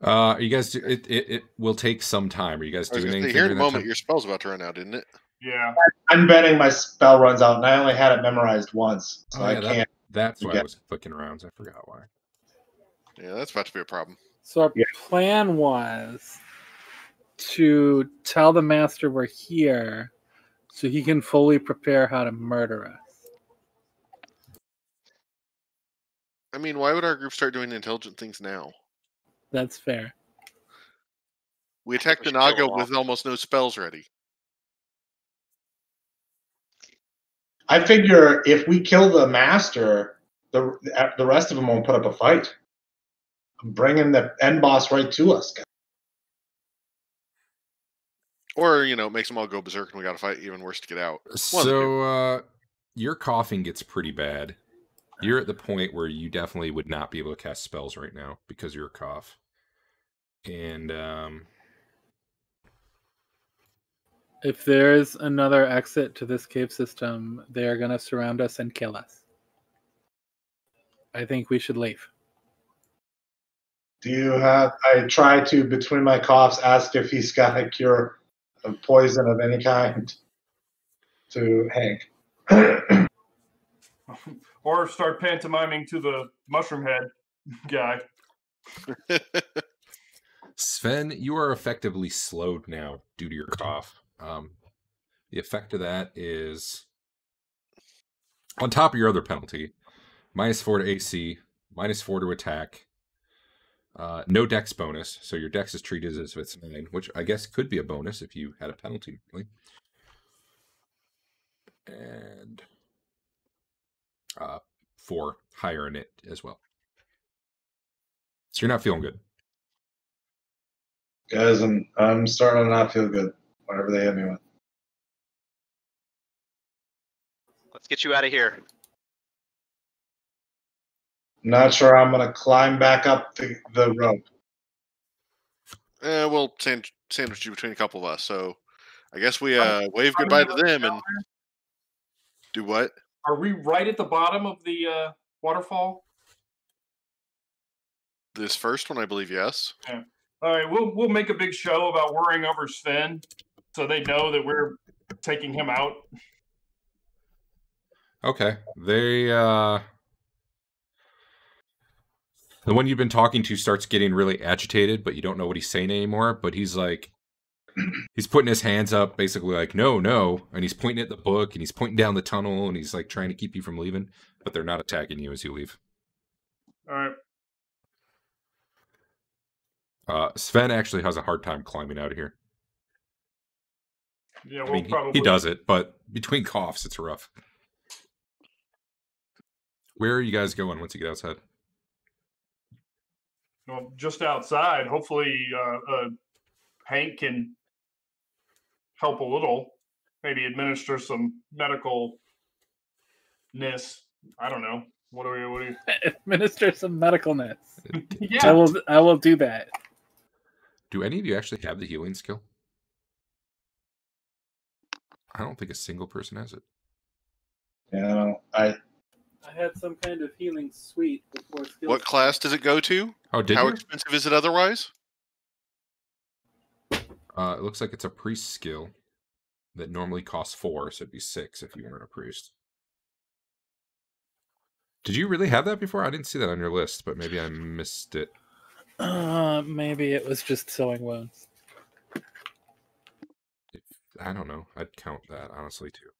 You guys, it will take some time. Are you guys doing anything? Here in a moment, your spell's about to run out, isn't it? Yeah. I'm betting my spell runs out, and I only had it memorized once, so I can't. That's why I was clicking around. I forgot why. Yeah, that's about to be a problem. So our plan was to tell the master we're here so he can fully prepare how to murder us. I mean, why would our group start doing intelligent things now? That's fair. We attacked the Naga with almost no spells ready. I figure if we kill the master, the rest of them won't put up a fight. I'm bringing the end boss right to us. Or, it makes them all go berserk and we got to fight even worse to get out. So, your coughing gets pretty bad. You're at the point where you definitely would not be able to cast spells right now because of your cough. And, if there's another exit to this cave system, they are going to surround us and kill us. I think we should leave. I try to, between my coughs, ask if he's got a cure of poison of any kind to Hank. Or start pantomiming to the mushroom head guy. Sven, you are effectively slowed now due to your cough. The effect of that is on top of your other penalty, -4 to AC, -4 to attack, no dex bonus, so your dex is treated as if it's 9, which I guess could be a bonus if you had a penalty. Really. And 4 higher in it as well. So you're not feeling good. Guys, I'm starting to not feel good. Whatever they hit me with. Let's get you out of here. Not sure I'm gonna climb back up the rope. We'll sandwich you between a couple of us. So I guess we wave goodbye to them and do what? Are we right at the bottom of the waterfall? This first one, I believe, yes. Yeah. All right, we'll make a big show about worrying over Sven, so they know that we're taking him out. Okay. They the one you've been talking to starts getting really agitated, but you don't know what he's saying anymore. But he's like, he's putting his hands up, basically like, no, and he's pointing at the book, and he's pointing down the tunnel, and he's like trying to keep you from leaving, but they're not attacking you as you leave. All right. Sven actually has a hard time climbing out of here. Yeah, I mean, he does it, but between coughs, it's rough. Where are you guys going once you get outside? Well, just outside. Hopefully, Hank can help a little. Maybe administer some medicalness. I don't know. What do you? Administer some medicalness. Yeah. I will do that. Do any of you actually have the healing skill? I don't think a single person has it. Yeah, I had some kind of healing suite before skills. What class does it go to? Oh, did How you? expensive is it otherwise? It looks like it's a priest skill that normally costs 4, so it'd be 6 if you weren't a priest. Did you really have that before? I didn't see that on your list, but maybe I missed it. Maybe it was just sewing wounds. I don't know. I'd count that, honestly, too.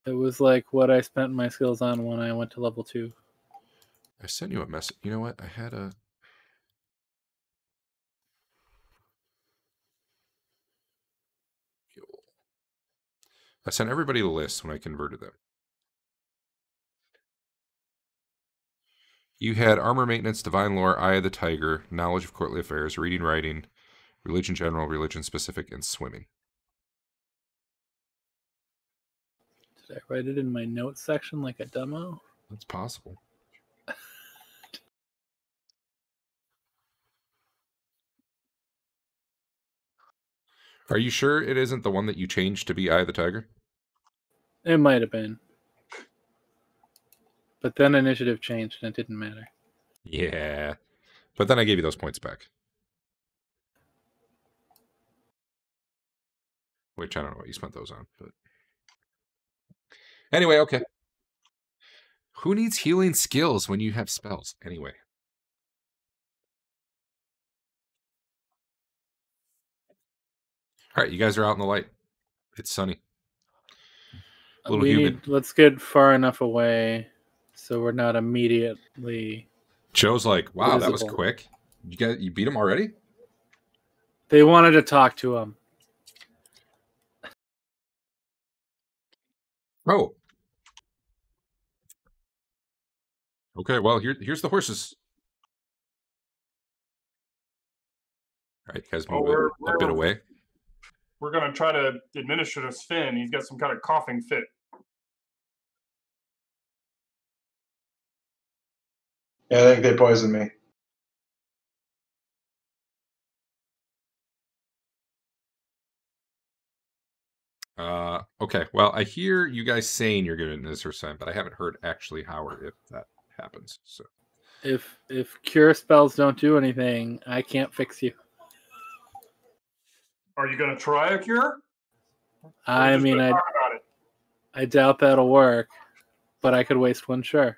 It was like what I spent my skills on when I went to level 2. I sent you a message. You know what? I had a... I sent everybody the list when I converted them. You had armor maintenance, divine lore, eye of the tiger, knowledge of courtly affairs, reading, writing, religion general, religion specific, and swimming. Did I write it in my notes section like a demo? That's possible. Are you sure it isn't the one that you changed to be Eye of the Tiger? It might have been. But then initiative changed and it didn't matter. Yeah. But then I gave you those points back. Which I don't know what you spent those on, but anyway, okay. Who needs healing skills when you have spells? Anyway. All right, you guys are out in the light. It's sunny. A little humid. Let's get far enough away so we're not immediately. Joe's like, wow, that was visible. quick. You beat him already? They wanted to talk to him. Oh. Okay, well, here's the horses. All right, you guys move a bit away. We're going to try to administer to Sven. He's got some kind of coughing fit. Yeah, I think they poisoned me. Okay, well, I hear you guys saying you're going to administer Sven, but I haven't heard actually how or if that happens. So, If cure spells don't do anything, I can't fix you. Are you going to try a cure? I mean, I doubt that'll work, but I could waste one, sure.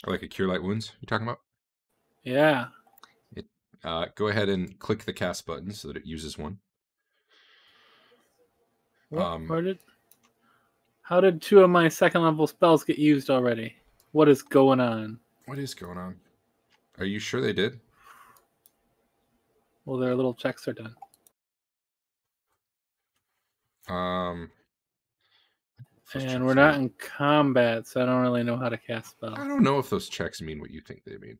Like a cure light wounds you're talking about? Yeah. Go ahead and click the cast button so that it uses one. How did 2 of my 2nd level spells get used already? What is going on? What is going on? Are you sure they did? Well, their little checks are done. And we're not in combat, so I don't really know how to cast spells. I don't know if those checks mean what you think they mean.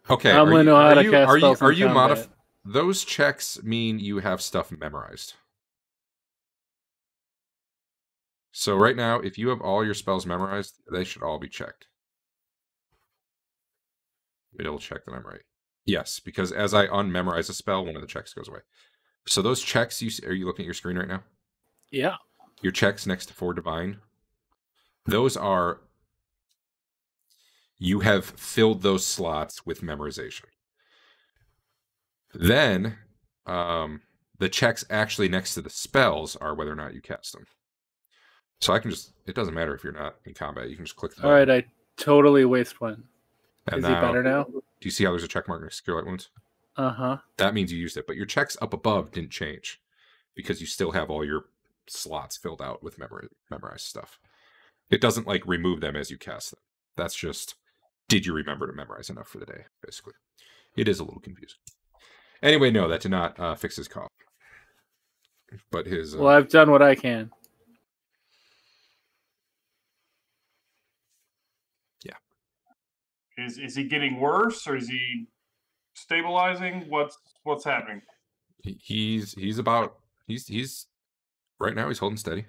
Okay. I only know how to cast spells in combat. Those checks mean you have stuff memorized. So right now, if you have all your spells memorized, they should all be checked. Let me double check that I'm right. Yes, because as I unmemorize a spell, one of the checks goes away. So those checks, are you looking at your screen right now? Yeah. Your checks next to 4 Divine, those are, you have filled those slots with memorization. Then, the checks actually next to the spells are whether or not you cast them. So I can just, it doesn't matter if you're not in combat, you can just click the button. All right, I totally waste one. And is he better now? Do you see how there's a check mark next to Cure Light Wounds? Uh-huh. That means you used it, but your checks up above didn't change because you still have all your slots filled out with memorized stuff. It doesn't like remove them as you cast them. That's just, did you remember to memorize enough for the day, basically. It is a little confusing. Anyway, no, that did not fix his cough. But his... well, I've done what I can. Yeah. Is he getting worse, or is he stabilizing? What's happening? He's right now he's holding steady.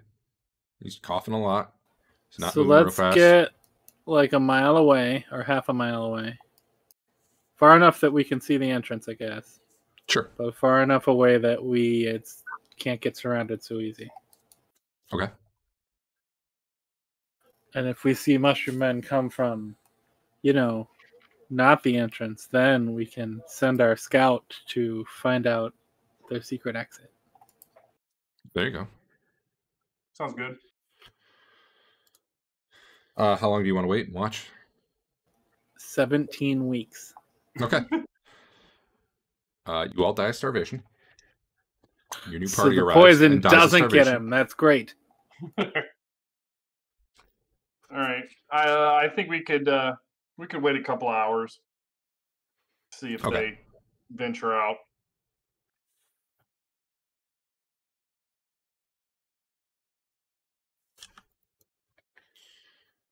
He's coughing a lot. He's not moving real fast. So let's get like a mile away or half a mile away. Far enough that we can see the entrance, I guess. Sure. But far enough away that we can't get surrounded so easy. Okay. And if we see mushroom men come from, not the entrance, then we can send our scout to find out their secret exit. There you go. Sounds good. How long do you want to wait and watch? 17 weeks. Okay. You all die of starvation. Your new party arrives. So the poison doesn't get him. That's great. All right. I think we could wait a couple hours. See if they venture out.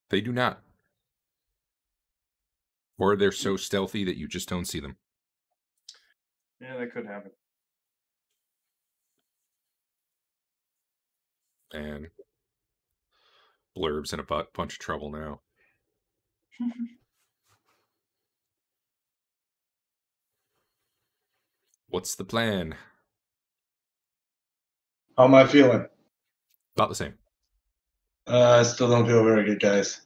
They do not. Or they're so stealthy that you just don't see them. Yeah, that could happen. And Blurb's in a bunch of trouble now. What's the plan? How am I feeling? About the same. I still don't feel very good, guys.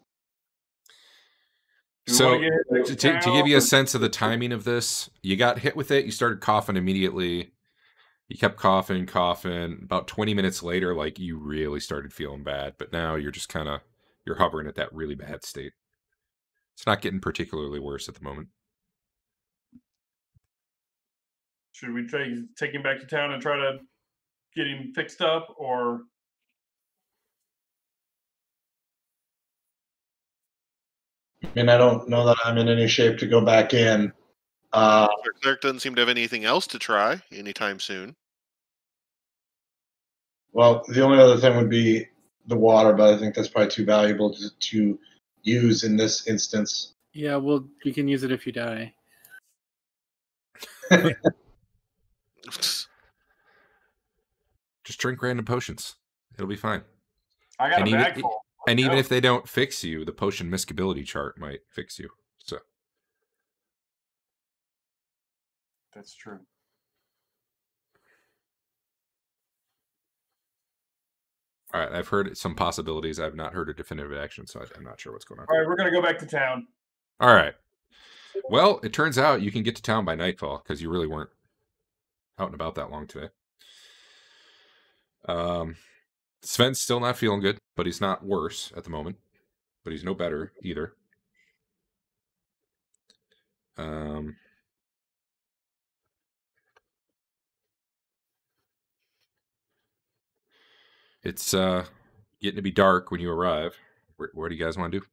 So, to give you a sense of the timing of this, you got hit with it, you started coughing immediately. You kept coughing. About 20 minutes later, like, you really started feeling bad. But now you're just you're hovering at that really bad state. It's not getting particularly worse at the moment. Should we take him back to town and try to get him fixed up, or... I mean, I don't know that I'm in any shape to go back in. Our cleric doesn't seem to have anything else to try anytime soon. Well, the only other thing would be the water, but I think that's probably too valuable to use in this instance. Yeah, well, you can use it if you die. Just drink random potions. It'll be fine. I got a bag full. And even if they don't fix you, the potion miscability chart might fix you. So that's true. All right, I've heard some possibilities. I've not heard a definitive action, so I'm not sure what's going on. All right, we're going to go back to town. All right. Well, it turns out you can get to town by nightfall because you really weren't out and about that long today. Sven's still not feeling good, but he's not worse at the moment. But he's no better either. It's getting to be dark when you arrive. What do you guys want to do?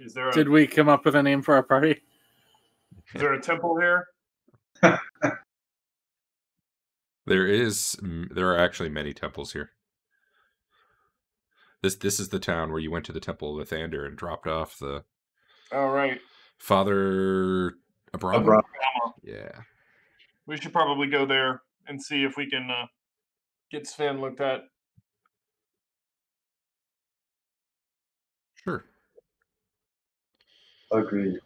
Is there Did we come up with a name for our party? is there a temple here? There are actually many temples here. This is the town where you went to the Temple of Lathander and dropped off the All right. Father Abraham. Abraham. Yeah. We should probably go there and see if we can get Sven looked at. Sure. Agreed.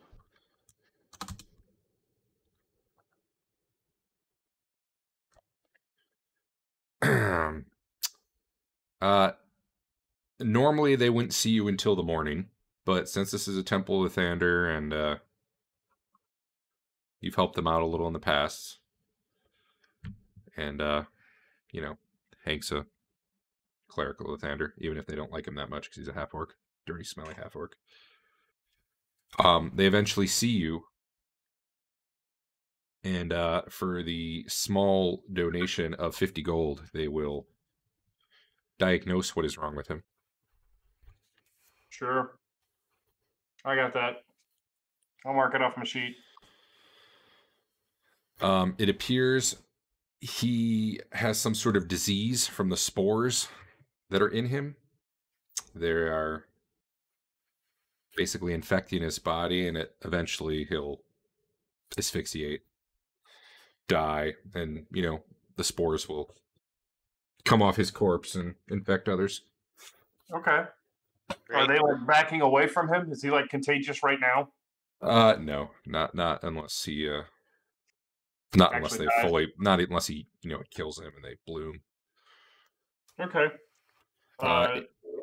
Normally they wouldn't see you until the morning, but since this is a Temple of Lathander and you've helped them out a little in the past, and Hank's a cleric of Lathander, even if they don't like him that much because he's a half orc, dirty, smelly half orc. They eventually see you, and for the small donation of 50 gold, they will diagnose what is wrong with him. Sure. I got that. I'll mark it off my sheet. It appears he has some sort of disease from the spores that are in him. They are basically infecting his body, and eventually he'll asphyxiate, die, and the spores will come off his corpse and infect others. Okay. Great. Are they like backing away from him? Is he like contagious right now? No, not unless he not unless Actually they dies. fully, not unless he it kills them and they bloom. Okay.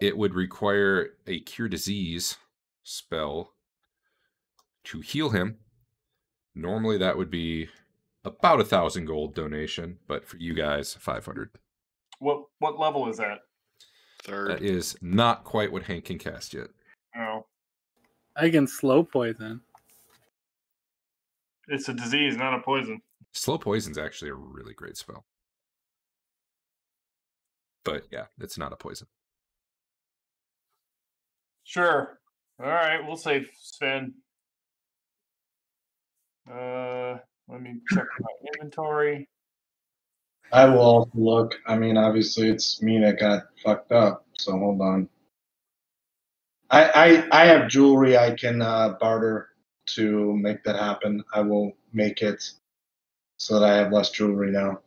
It would require a cure disease spell to heal him. Normally that would be about 1,000 gold donation, but for you guys, 500. What level is that? Third. That is not quite what Hank can cast yet. Oh, I can slow poison. it's a disease, not a poison. Slow poison's actually a really great spell. But yeah, it's not a poison. Sure. All right, we'll save Sven. Let me check my inventory. I will also look. I mean, obviously, it's me that got fucked up. So hold on. I have jewelry I can barter to make that happen. I will make it so that I have less jewelry now.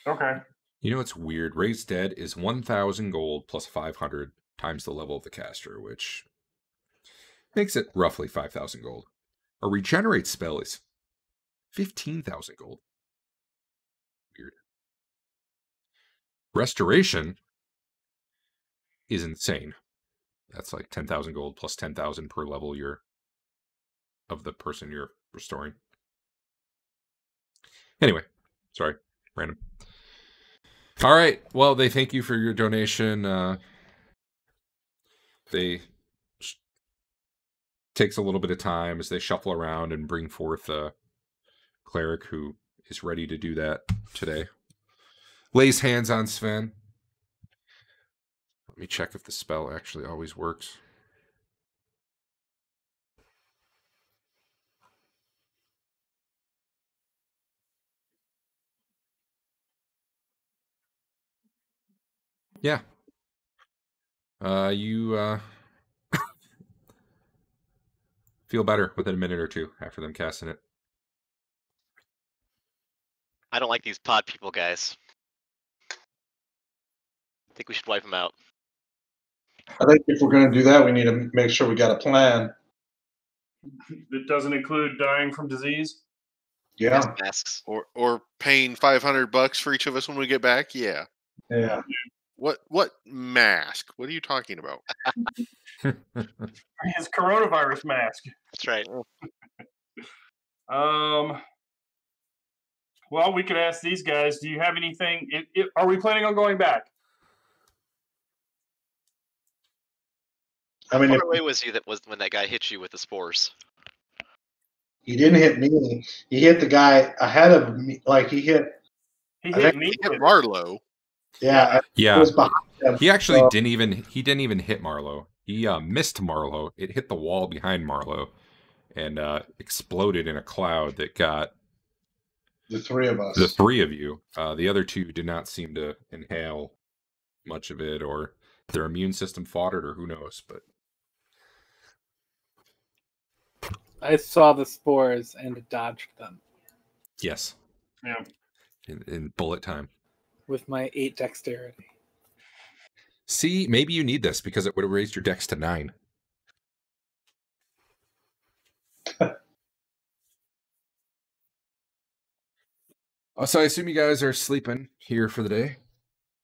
Okay. You know what's weird? Raised Dead is 1,000 gold plus 500 times the level of the caster, which makes it roughly 5,000 gold. A regenerate spell is 15,000 gold. Weird. Restoration is insane. That's like 10,000 gold plus 10,000 per level of the person you're restoring. Anyway, sorry, random. All right. Well, they thank you for your donation. Takes a little bit of time as they shuffle around and bring forth a cleric who is ready to do that today. Lays hands on Sven. Let me check if the spell actually always works. Yeah. You feel better within a minute or two after them casting it. I don't like these pod people, guys. I think we should wipe them out. I think if we're going to do that, we need to make sure we got a plan. It doesn't include dying from disease. Yeah. Masks. Or paying $500 for each of us when we get back. Yeah. Yeah. What mask? What are you talking about? His coronavirus mask. That's right. Well, we could ask these guys. Do you have anything? Are we planning on going back? How I mean, far if away was he that was when that guy hit you with the spores? he didn't hit me. He hit the guy ahead of me. Like he hit. He I hit think- me. He hit Marlowe. Yeah, it Yeah, was behind him. he actually so- didn't even hit Marlowe. He missed Marlowe. It hit the wall behind Marlowe and exploded in a cloud that got the three of us. the three of you. The other two did not seem to inhale much of it, or their immune system fought it, or who knows. But I saw the spores and dodged them yes, Yeah. in bullet time. with my 8 dexterity. See, maybe you need this because it would have raised your dex to 9. So I assume you guys are sleeping here for the day.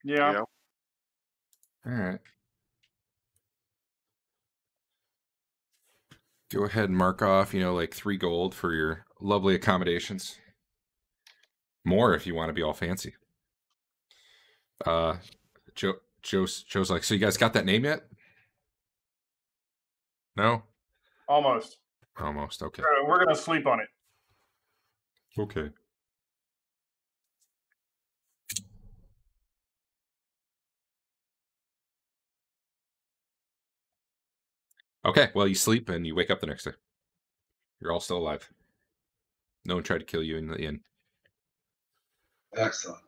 Yeah. Yeah. All right. Go ahead and mark off, like 3 gold for your lovely accommodations. More if you want to be all fancy. Joe's like, so you guys got that name yet? No? Almost. Almost. Okay. We're gonna sleep on it. Okay. Okay, well, you sleep and you wake up the next day. You're all still alive. No one tried to kill you in the inn. Excellent.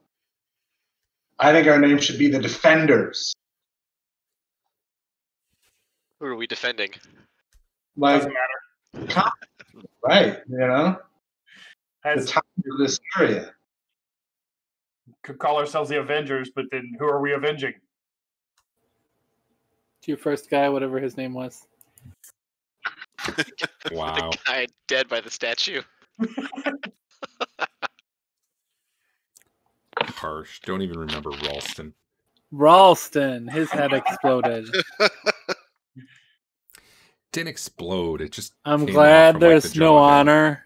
I think our name should be the Defenders. Who are we defending? Like, Doesn't matter. right, the Has, top of this area. could call ourselves the Avengers, but then who are we avenging? To your first guy, whatever his name was. Wow. The guy dead by the statue. Harsh. Don't even remember Ralston. Ralston, his head exploded. Didn't explode. It just I'm came off glad from, like, there's the no jaw down. honor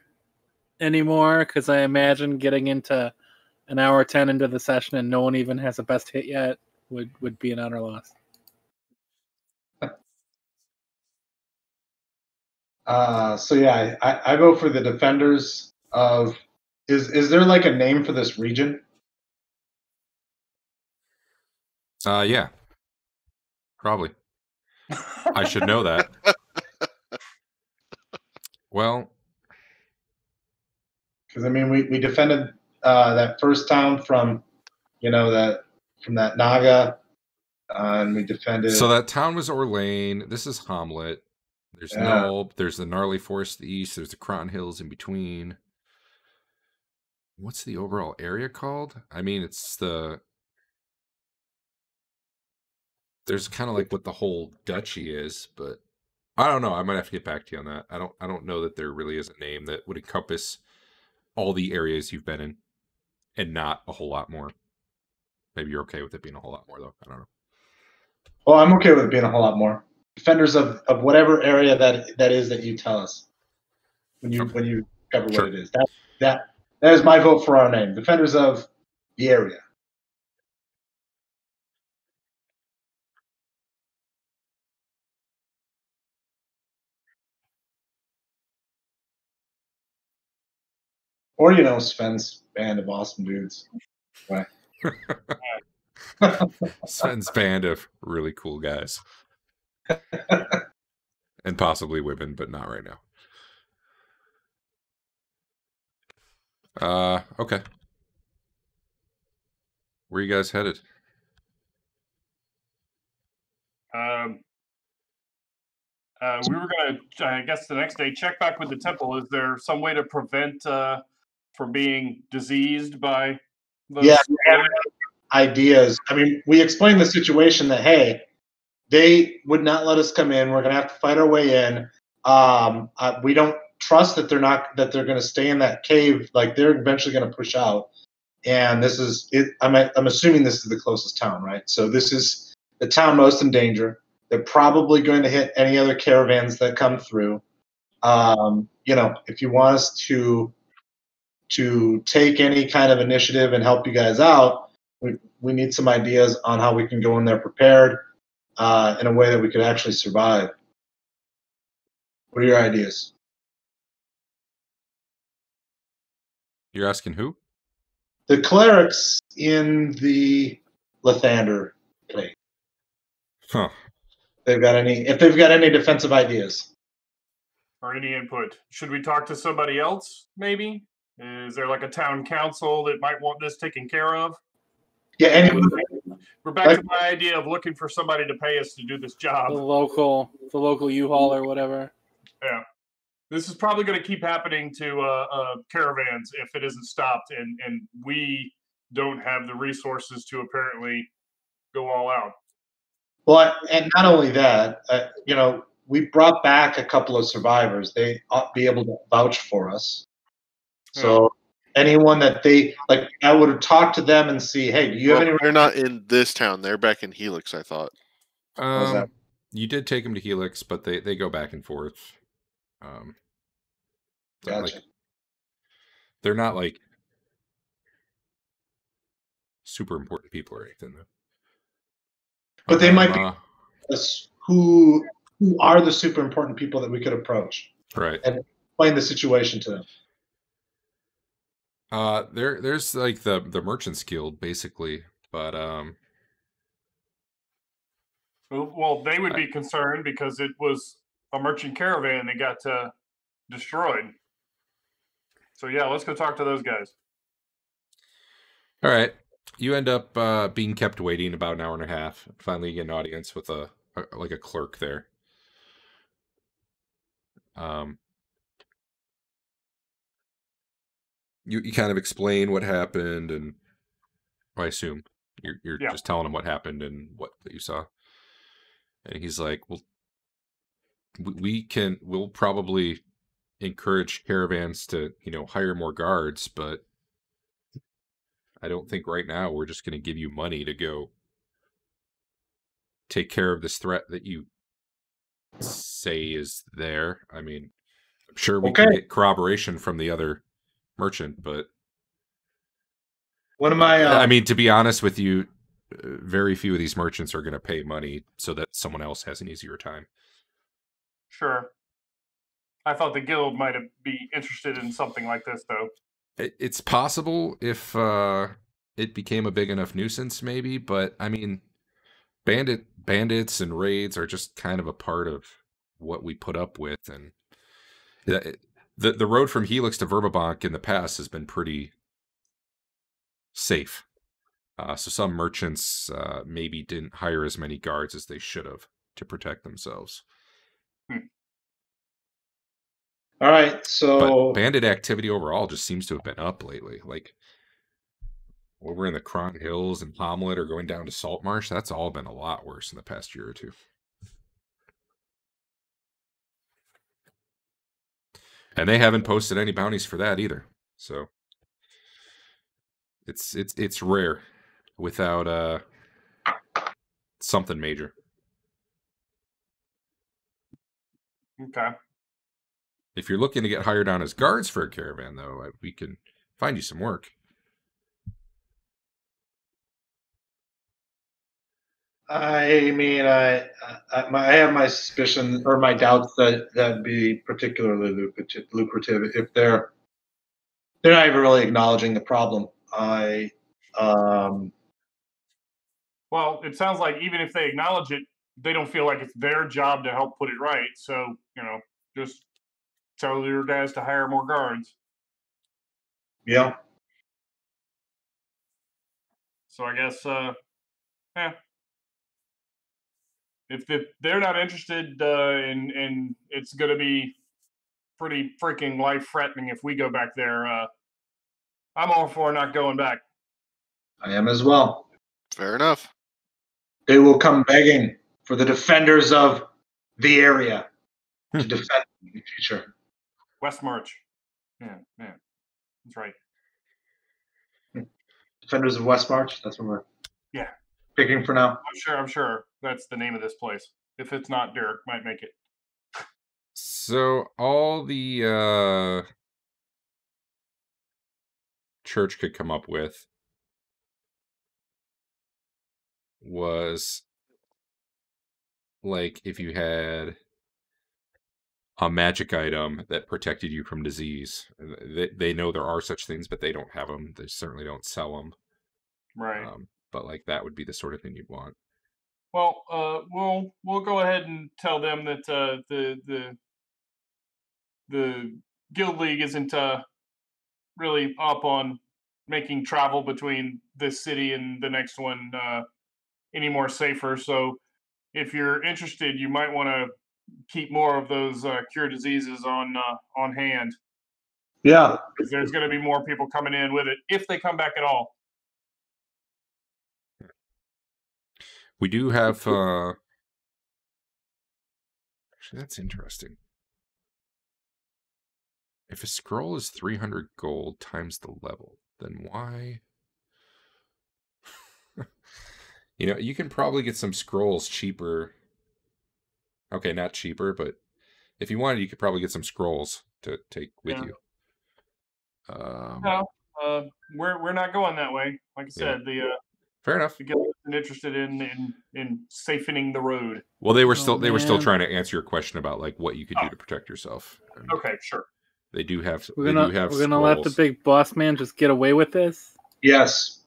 anymore, because I imagine getting into an hour 10 into the session and no one even has a best hit yet would be an honor loss. So yeah, I vote for the Defenders of. Is there like a name for this region? Yeah. Probably. I should know that. Well, Because I mean, we defended that first town from, that Naga, and we defended. so that town was Orlane. This is Hamlet. There's Yeah. Nulb. There's the gnarly forest to the east. There's the Crown Hills in between. What's the overall area called? I mean, there's kind of like what the whole duchy is, but I don't know. I might have to get back to you on that. I don't know that there really is a name that would encompass all the areas you've been in and not a whole lot more. Maybe you're okay with it being a whole lot more, though. I don't know. Well, I'm okay with it being a whole lot more. Defenders of whatever area that is that you tell us when you cover Sure. what it is. That is my vote for our name. Defenders of the area. Or Sven's band of awesome dudes. Right. Sven's band of really cool guys. And possibly women, but not right now. Okay. Where you guys headed? We were gonna, I guess, the next day check back with the temple. Is there some way to prevent from being diseased by those? Yeah, we have ideas. I mean, we explained the situation that, hey, they would not let us come in. We're going to have to fight our way in. We don't trust that they're going to stay in that cave. Like, they're eventually going to push out. And this is it. I'm assuming this is the closest town, right? So this is the town most in danger. They're probably going to hit any other caravans that come through. If you want us to to take any kind of initiative and help you guys out, we need some ideas on how we can go in there prepared in a way that we could actually survive. What are your ideas? You're asking who? The clerics in the Lathander play. Huh. If they've got any defensive ideas. Or any input. Should we talk to somebody else, maybe? Is there like a town council that might want this taken care of? Yeah, anyone. We're back to my idea of looking for somebody to pay us to do this job. The local U-Haul or whatever. Yeah. This is probably going to keep happening to caravans if it isn't stopped, and we don't have the resources to apparently go all out. Well, and not only that, we brought back a couple of survivors. They ought to be able to vouch for us. So anyone that they like, I would have talked to them and see, hey, do you have any? They're not in this town. They're back in Helix, I thought. was that? You did take them to Helix, but they go back and forth. Gotcha. They're not like super important people or anything, though. But they might be us who are the super important people that we could approach, right, and explain the situation to them. There's like the Merchants Guild, basically, but Well, they would be concerned because it was a merchant caravan that got destroyed. So yeah, let's go talk to those guys. All right. You end up being kept waiting about an hour and a half. Finally, you get an audience with a clerk there. You kind of explain what happened, and I assume you're just telling him what happened and what that you saw. And he's like, "Well, we'll probably encourage caravans to hire more guards, but I don't think right now we're just going to give you money to go take care of this threat that you say is there. I mean, I'm sure we can get corroboration from the other merchant, but one of my I mean, to be honest with you, very few of these merchants are going to pay money so that someone else has an easier time. Sure. I thought the guild might be interested in something like this, though. It's possible if it became a big enough nuisance, maybe, but I mean, bandits and raids are just kind of a part of what we put up with, and the road from Helix to Verbabank in the past has been pretty safe. So some merchants maybe didn't hire as many guards as they should have to protect themselves. All right, so but bandit activity overall just seems to have been up lately. Like over in the Cron Hills and Pomlet or going down to Saltmarsh, that's all been a lot worse in the past year or two. And they haven't posted any bounties for that either. So it's rare without something major. Okay. If you're looking to get hired on as guards for a caravan, though, we can find you some work. I mean, I have my suspicion or my doubts that that'd be particularly lucrative if they're not even really acknowledging the problem. Well, it sounds like even if they acknowledge it, they don't feel like it's their job to help put it right. So, just tell your guys to hire more guards. Yeah. So I guess, if they're not interested, and it's going to be pretty freaking life-threatening if we go back there, I'm all for not going back. I am as well. Fair enough. They will come begging for the defenders of the area to defend in the future. West March. Yeah, that's right. Defenders of West March. That's what we're picking for now. I'm sure that's the name of this place. If it's not, Derek might make it. So all the church could come up with was like if you had a magic item that protected you from disease. They know there are such things, but they don't have them. They certainly don't sell them. Right. But like that would be the sort of thing you'd want. Well, we'll go ahead and tell them that the Guild League isn't really up on making travel between this city and the next one any more safer. So if you're interested, you might want to keep more of those cure diseases on hand. Yeah. Because there's going to be more people coming in with it if they come back at all. We do have. Actually, that's interesting. If a scroll is 300 gold times the level, then why? You can probably get some scrolls cheaper. Okay, not cheaper, but if you wanted, you could probably get some scrolls to take with you. No, we're not going that way. Like I said, fair enough. The guild isn't interested in safening the road. Well, they were still trying to answer your question about like what you could do to protect yourself. And okay, sure. They do have. We're gonna let the big boss man just get away with this. Yes.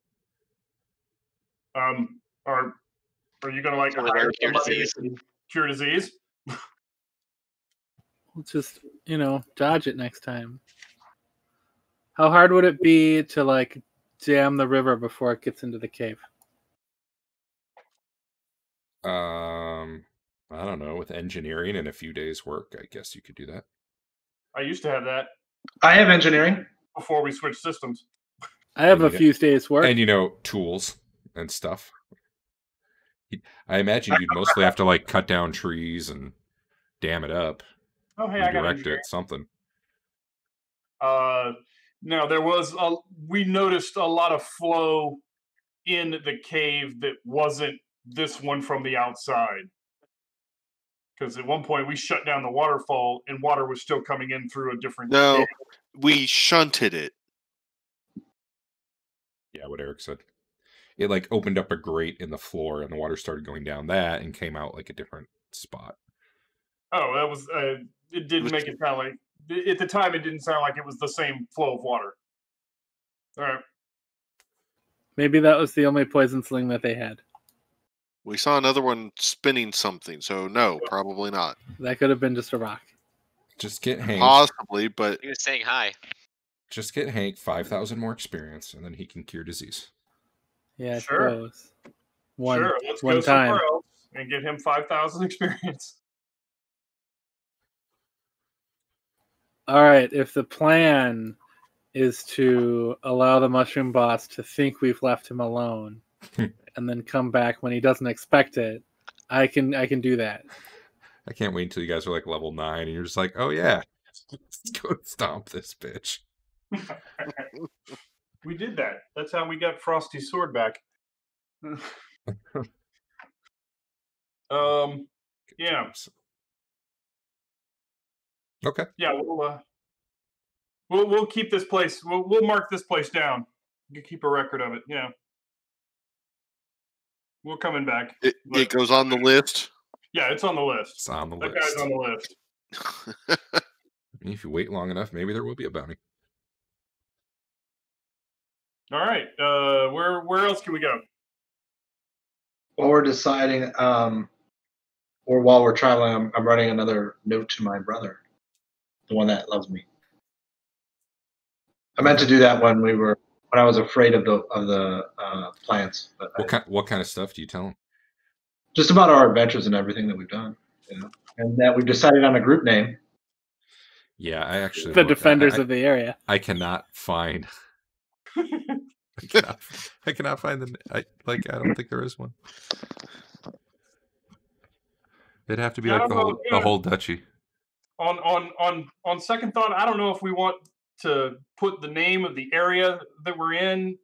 Are you gonna like hire cure disease? Cure disease? We'll just dodge it next time. How hard would it be to like jam the river before it gets into the cave? I don't know. With engineering and a few days' work, I guess you could do that. I used to have that. I have engineering before we switched systems. I have a few days' work, and tools and stuff. I imagine you'd mostly have to like cut down trees and dam it up. Oh, hey, I got it. Something. No, there was we noticed a lot of flow in the cave that wasn't this one from the outside. Because at one point we shut down the waterfall and water was still coming in through a different cave. We shunted it. Yeah, what Eric said. It like opened up a grate in the floor and the water started going down that and came out like a different spot. Oh, that was it didn't make it sound like at the time it didn't sound like it was the same flow of water. All right. Maybe that was the only poison sling that they had. We saw another one spinning something, so no, probably not. That could have been just a rock. Just get Hank. Possibly, but he was saying hi. Just get Hank 5,000 more experience, and then he can cure disease. Yeah, I suppose. Let's one go time somewhere else and get him 5,000 experience. All right. If the plan is to allow the mushroom boss to think we've left him alone, and then come back when he doesn't expect it, I can do that. I can't wait until you guys are like level 9 and you're just like, oh yeah, let's go stomp this bitch. We did that. That's how we got Frosty's sword back. Yeah. Okay. Yeah, we'll keep this place. We'll mark this place down. You keep a record of it. Yeah. We're coming back. It goes on the list. Yeah, it's on the list. It's on the that list. Guy's on the list. If you wait long enough, maybe there will be a bounty. All right. Where else can we go? While we're deciding, or while we're traveling, I'm writing another note to my brother, the one that loves me. I meant to do that when I was afraid of the plants. But what kind of stuff do you tell him? Just about our adventures and everything that we've done, and that we've decided on a group name. Yeah, I actually the defenders of the area. I cannot find. I cannot find the. I don't think there is one. It'd have to be like the whole duchy. On second thought, I don't know if we want to put the name of the area that we're in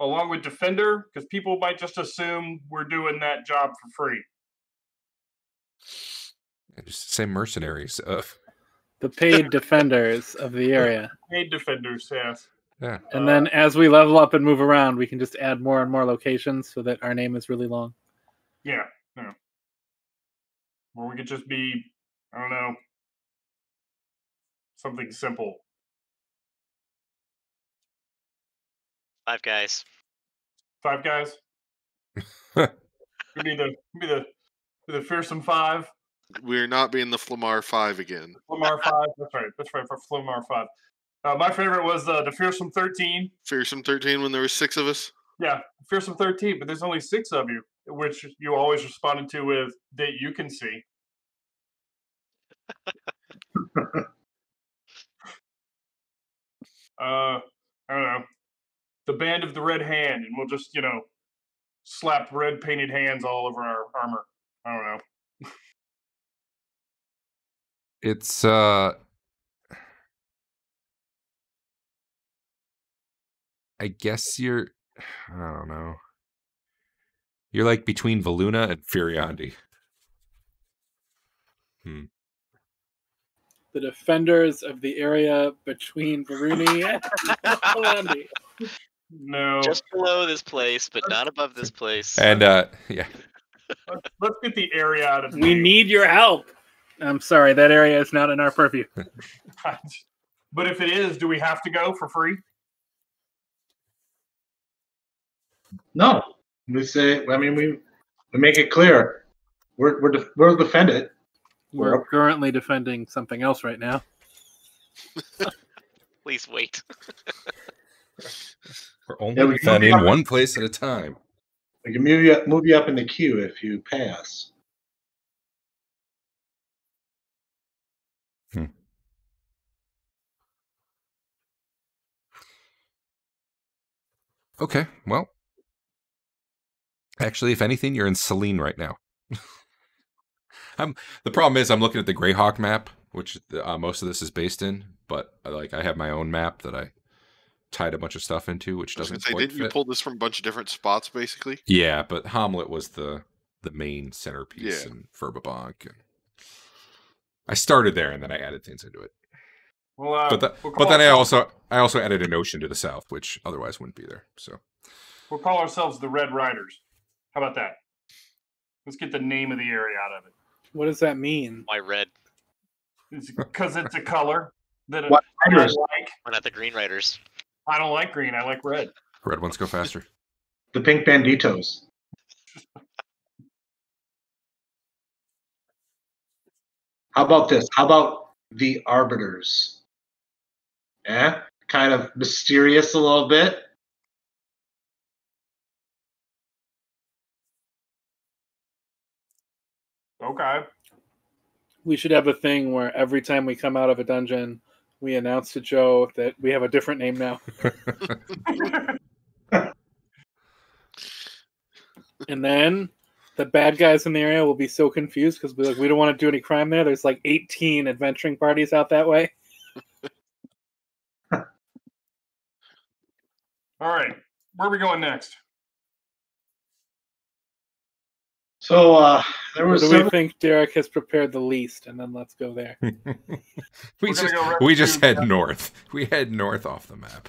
along with defender, because people might just assume we're doing that job for free. Just say mercenaries. The paid defenders of the area. Paid defenders, yes. Yeah. And then as we level up and move around, we can just add more and more locations so that our name is really long. Yeah. Or we could just be, I don't know, something simple. 5 guys. 5 guys. Could be the fearsome 5. We're not being the Flamar 5 again. Flamar 5. That's right. For Flamar 5. My favorite was the fearsome 13. Fearsome 13 when there were 6 of us. Yeah, fearsome 13, but there's only 6 of you, which you always responded to with that you can see. I don't know. The Band of the Red Hand, and we'll just, slap red painted hands all over our armor. I don't know. It's I guess you're, I don't know. You're like between Valuna and Furiandi. The defenders of the area between Varuni and Valandi. No. Just below this place, but not above this place. And yeah. Let's get the area out of the We need your help. I'm sorry, that area is not in our purview. But if it is, do we have to go for free? No, we say. I mean, we make it clear. We'll defend it. We're currently defending something else right now. Please wait. We're only defending one place at a time. We can move you up in the queue if you pass. Okay, well, actually, if anything, you're in Selene right now. The problem is I'm looking at the Greyhawk map, which most of this is based in, but I have my own map that I tied a bunch of stuff into, which doesn't quite didn't fit. you pull this from a bunch of different spots, basically? Yeah, but Hamlet was the main centerpiece in Furbabank. And I started there, and then I added things into it. Well, but then I also added an ocean to the south, which otherwise wouldn't be there. So we'll call ourselves the Red Riders. How about that? Let's get the name of the area out of it. What does that mean? Why red? Because it's a color that I Riders? like. Why not the Green Riders? I don't like green. I like red. Red ones go faster. The Pink Banditos. How about this? How about the Arbiters? Kind of mysterious a little bit. Okay. We should have a thing where every time we come out of a dungeon, we announce to Joe that we have a different name now. And then the bad guys in the area will be so confused because we don't want to do any crime there. There's like 18 adventuring parties out that way. All right. Where are we going next? So there was. We think Derek has prepared the least, and then let's go there. we just head north. We head north off the map.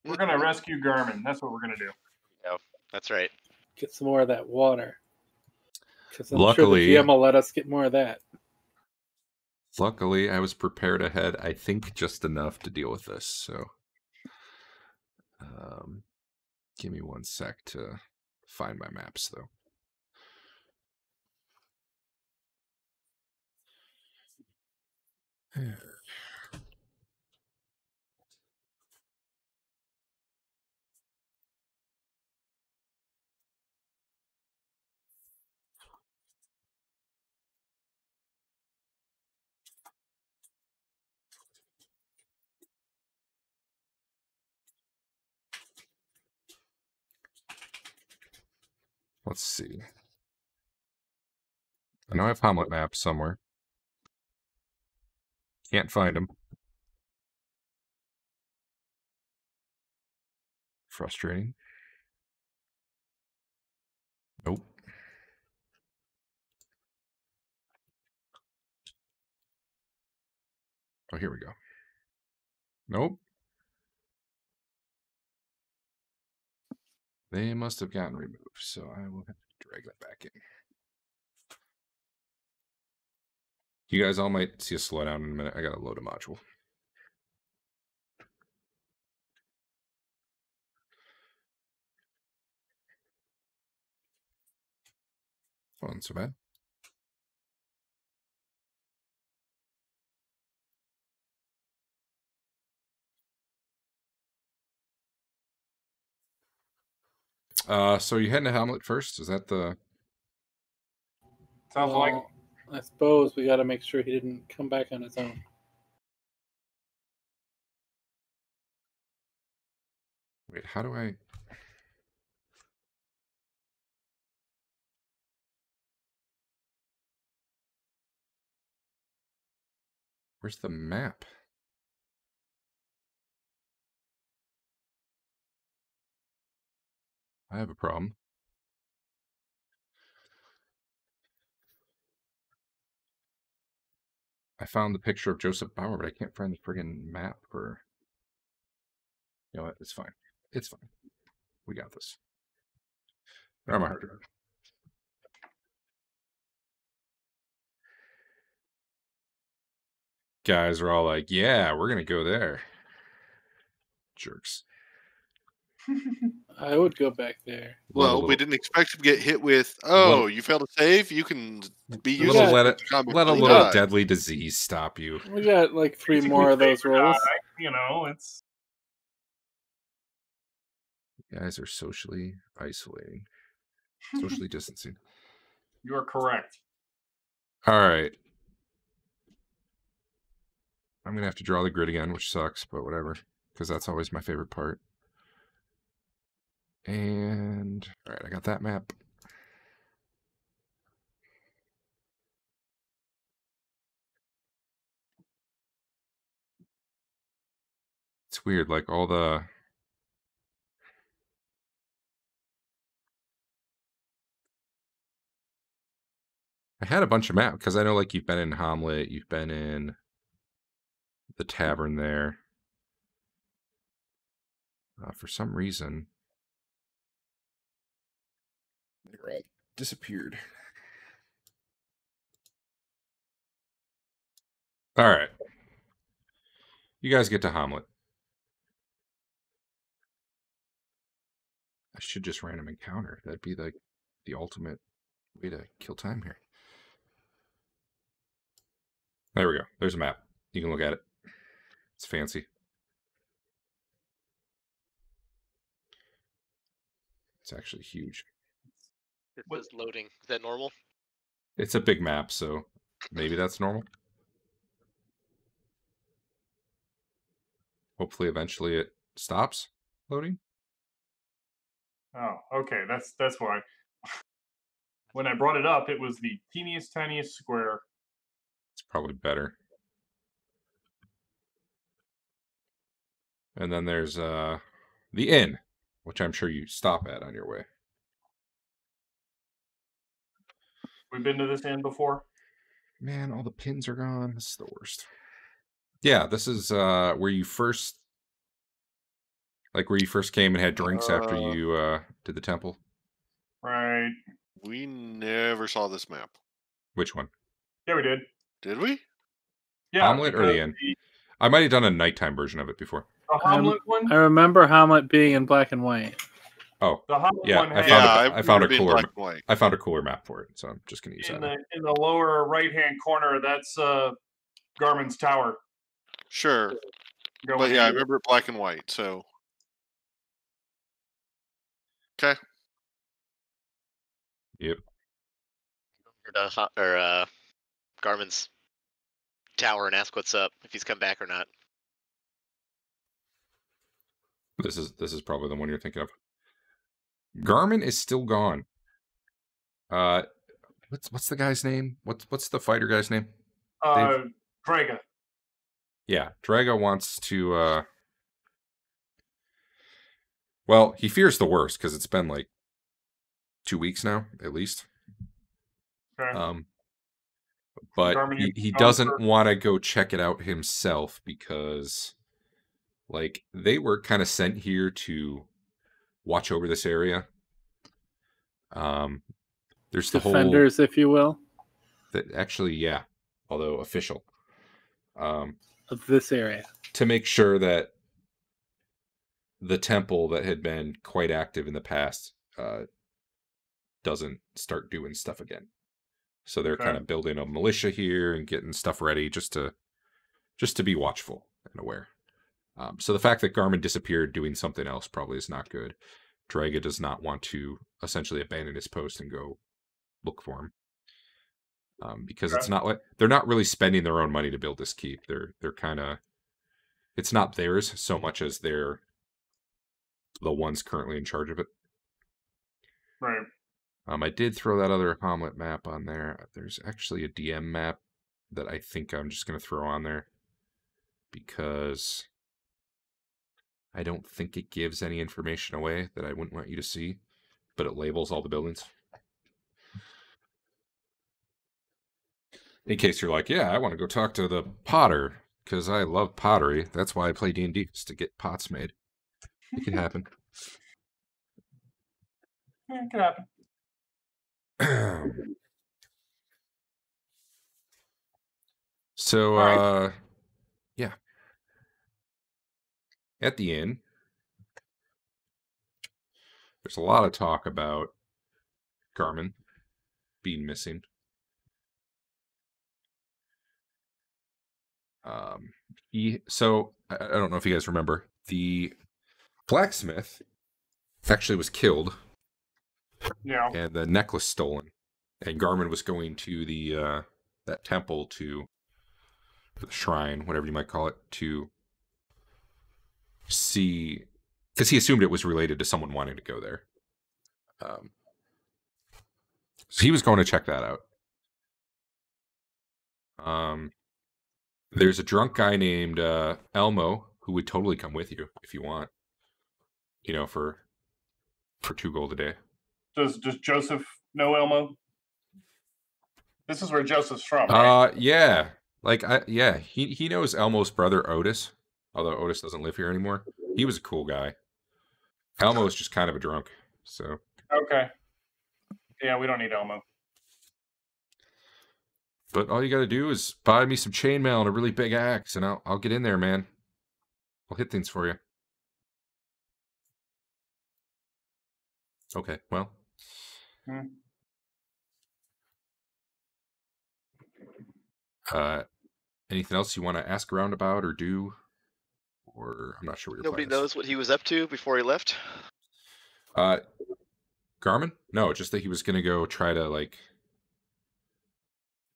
We're gonna rescue Garmin. That's what we're gonna do. Yeah, that's right. Get some more of that water. Because I'm Luckily, sure the GM will let us get more of that. Luckily, I was prepared ahead. I think just enough to deal with this. So, give me 1 sec to find my maps, though. Let's see. I know I have Hamlet maps somewhere. Can't find them. Frustrating. Nope. Oh, here we go. Nope. They must have gotten removed, so I will have to drag that back in. You guys all might see a slowdown in a minute. I gotta load a module. Wasn't so bad. So you heading to Hamlet first? Is that the... Sounds like. I suppose we got to make sure he didn't come back on his own. Wait, how do I... Where's the map? I have a problem. I found the picture of Joseph Bauer, but I can't find the friggin' map for... You know what? It's fine. It's fine. We got this. Where am I? Guys are all like, yeah, we're going to go there. Jerks. I would go back there. Well, we didn't expect to get hit with, you failed to save? You can be used little as let a little deadly disease stop you. We got like 3 more of those rolls. You know, it's... You guys are socially isolating. Socially distancing. You are correct. All right. I'm going to have to draw the grid again, which sucks, but whatever, because that's always my favorite part. And, all right, I got that map. It's weird, like all the... I had a bunch of maps, because I know, like, you've been in Hamlet, you've been in the tavern there. For some reason, they're all disappeared. All right. You guys get to Hamlet. I should just random encounter. That'd be like the ultimate way to kill time here. There we go. There's a map. You can look at it. It's fancy. It's actually huge. It was loading. Is that normal? It's a big map, so maybe that's normal. Hopefully eventually it stops loading. Oh, okay. That's why. When I brought it up, it was the teeniest, tiniest square. It's probably better. And then there's the inn, which I'm sure you stop at on your way. We've been to this inn before? Man, all the pins are gone. This is the worst. Yeah, this is where you first... Like where you first came and had drinks after you did the temple. Right. We never saw this map. Which one? Yeah, we did. Did we? Yeah. Hamlet or the inn? I might have done a nighttime version of it before. The Hamlet one? I remember Hamlet being in black and white. Oh, The Hamlet yeah, one had I found a being cooler. black and white. I found a cooler map for it, so I'm just gonna use that. in the lower right-hand corner. That's Garmin's Tower. Sure. Go But in yeah, I there. remember it black and white, so. Okay. Yep. Or Garmin's tower and ask what's up, if he's come back or not. This is probably the one you're thinking of. Garmin is still gone. What's the guy's name? What's the fighter guy's name? Draga. Yeah, Draga wants to. Well, he fears the worst because it's been like 2 weeks now, at least. Okay. But Garmin, he doesn't want to go check it out himself because, like, they were kind of sent here to watch over this area. There's the Defenders, if you will, that actually, yeah, although official, of this area. to make sure that the temple that had been quite active in the past doesn't start doing stuff again. So they're kind of building a militia here and getting stuff ready just to be watchful and aware. So the fact that Garmin disappeared doing something else probably is not good. Draga does not want to essentially abandon his post and go look for him. Because it's not like they're not really spending their own money to build this keep. They're kind of, it's not theirs so much as they're the ones currently in charge of it. Right. I did throw that other Hamlet map on there. There's actually a DM map that I think I'm just going to throw on there because I don't think it gives any information away that I wouldn't want you to see, but it labels all the buildings. In case you're like, yeah, I want to go talk to the potter because I love pottery. That's why I play D&D, is to get pots made. It can happen. Yeah, it could happen. So, Right. yeah. At the inn, there's a lot of talk about Garmin being missing. So I don't know if you guys remember, the blacksmith actually was killed. Yeah. And the necklace stolen. And Garmin was going to the that temple to the shrine, whatever you might call it, to see, because he assumed it was related to someone wanting to go there. So he was going to check that out. There's a drunk guy named Elmo who would totally come with you if you want. You know, for 2 gold a day. Does Joseph know Elmo? This is where Joseph's from, right? Yeah. He knows Elmo's brother Otis, although Otis doesn't live here anymore. He was a cool guy. Elmo is just kind of a drunk, so. Okay. Yeah, we don't need Elmo. But all you got to do is buy me some chainmail and a really big axe, and I'll get in there, man. I'll hit things for you. Okay, well. Anything else you want to ask around about or do? Or I'm not sure what your Nobody plan is. knows what he was up to before he left. Garmin? No, just that he was gonna go try to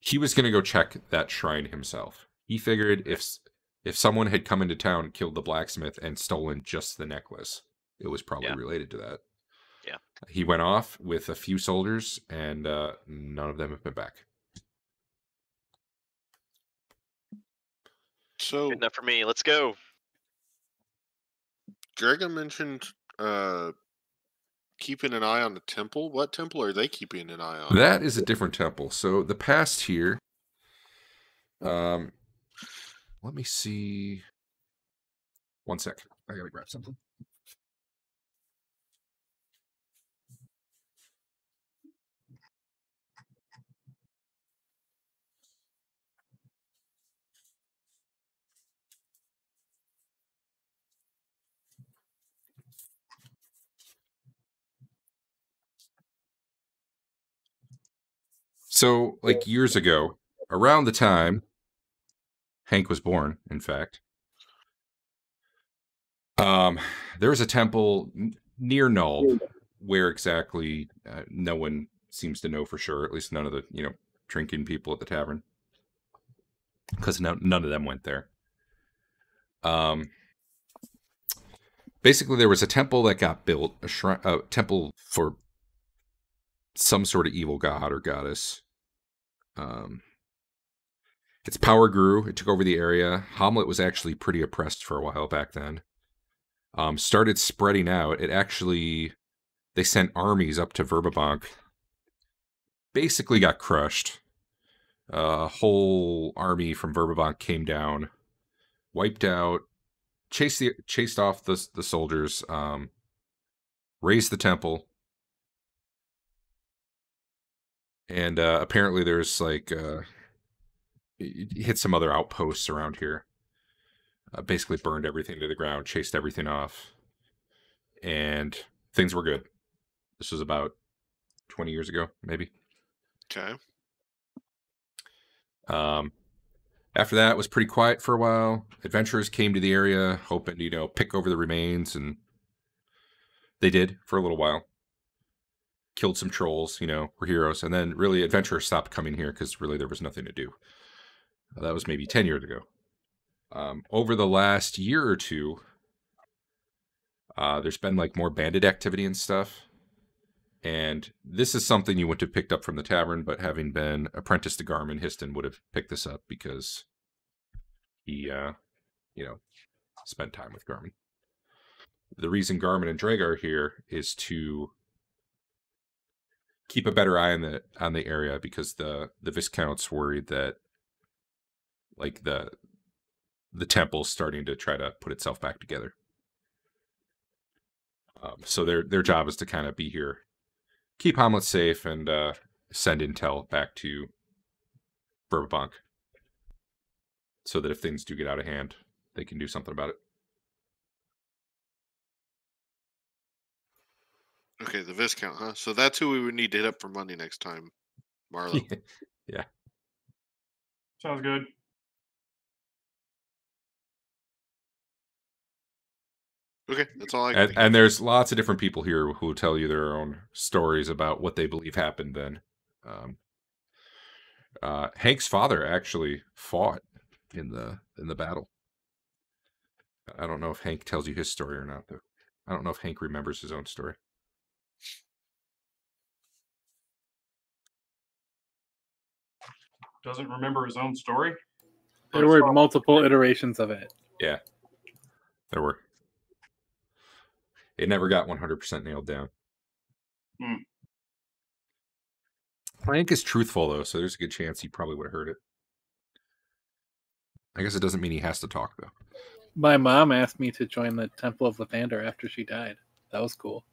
he was gonna go check that shrine himself. He figured if someone had come into town and killed the blacksmith and stolen just the necklace, it was probably related to that. Yeah. He went off with a few soldiers, and none of them have been back. So Good enough for me. Let's go. Draga mentioned keeping an eye on the temple. What temple are they keeping an eye on? That is a different temple. So the past here, let me see. 1 sec. I gotta grab something. So, years ago, around the time Hank was born, in fact, there was a temple near Null. Where exactly, no one seems to know for sure. At least none of the drinking people at the tavern, because none of them went there. Basically, there was a temple that got built, a temple for some sort of evil god or goddess. Its power grew. It took over the area. Hamlet was actually pretty oppressed for a while back then. Started spreading out. They sent armies up to Verbabank. Basically got crushed. A whole army from Verbabank came down, wiped out, chased off the soldiers. raise the temple, and apparently there's like hit some other outposts around here. Basically burned everything to the ground, chased everything off, and things were good. This was about 20 years ago, maybe. Okay. After that, it was pretty quiet for a while. Adventurers came to the area, hoping to, pick over the remains, and they did for a little while. Killed some trolls, were heroes, and then really adventurers stopped coming here because really there was nothing to do. That was maybe 10 years ago. Over the last year or two, there's been like more bandit activity and stuff. And this is something you wouldn't have picked up from the tavern, but having been apprenticed to Garmin, Histon would have picked this up because he, spent time with Garmin. The reason Garmin and Dreg are here is to keep a better eye on the area because the Viscount's worried that like the temple's starting to try to put itself back together. So their job is to kind of be here, keep Hamlet safe, and send intel back to Burbank so that if things do get out of hand, they can do something about it. Okay, the Viscount, huh? So that's who we would need to hit up for money next time, Marlo. Yeah. Sounds good. Okay, that's all I can think And there's lots of different people here who will tell you their own stories about what they believe happened then. Hank's father actually fought in the battle. I don't know if Hank tells you his story or not, though. I don't know if Hank remembers his own story. Doesn't remember his own story. There were multiple iterations of it. Yeah, there were. It never got 100% nailed down. Hank is truthful, though, so there's a good chance he probably would have heard it. I guess it doesn't mean he has to talk, though. My mom asked me to join the Temple of Lathander after she died. That was cool.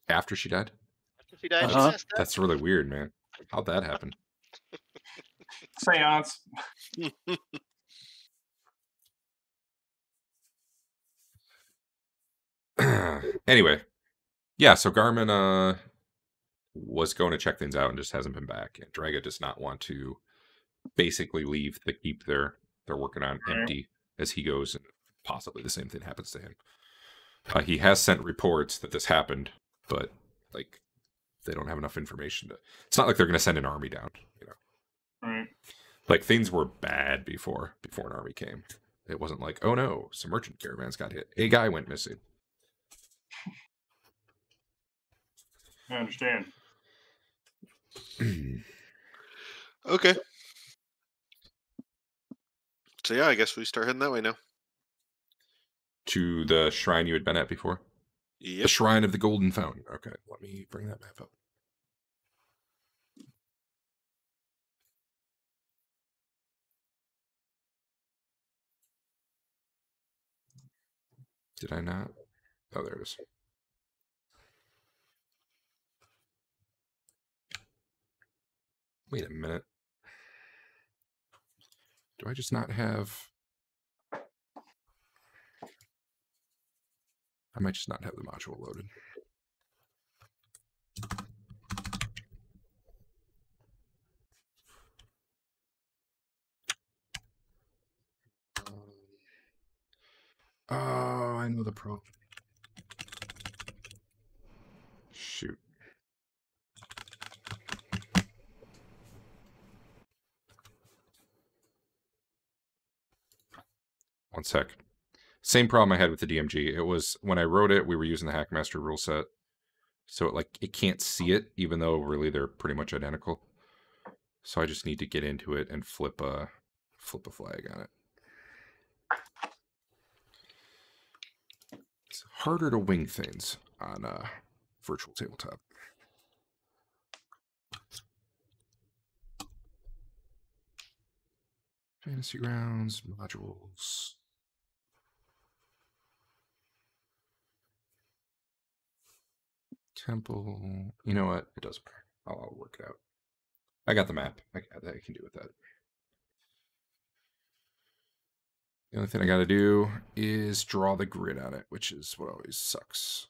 After she died? After she died, Uh-huh. she asked that? That's really weird, man. How'd that happen? Seance. Anyway, yeah, so Garmin was going to check things out and just hasn't been back. And Draga does not want to basically leave the keep they're working on empty as he goes, and possibly the same thing happens to him. He has sent reports that this happened, but like they don't have enough information to. It's not like they're going to send an army down, Right. Like things were bad before an army came. It wasn't like, oh no, some merchant caravans got hit. A guy went missing. I understand. Okay. So yeah, I guess we start heading that way now. To the shrine you had been at before? Yep. The Shrine of the Golden Fountain. Okay, let me bring that map up. Did I not? Oh, there it is. Wait a minute. Do I just not have... I might just not have the module loaded. Oh, I know the problem. Shoot. One sec. Same problem I had with the DMG. It was when I wrote it, we were using the Hackmaster rule set. So it can't see it, even though really they're pretty much identical. So I just need to get into it and flip a flag on it. It's harder to wing things on virtual tabletop. Fantasy Grounds, modules. Temple. You know what? It doesn't matter. I'll work it out. I got the map. I can do with that. The only thing I got to do is draw the grid on it, which is what always sucks.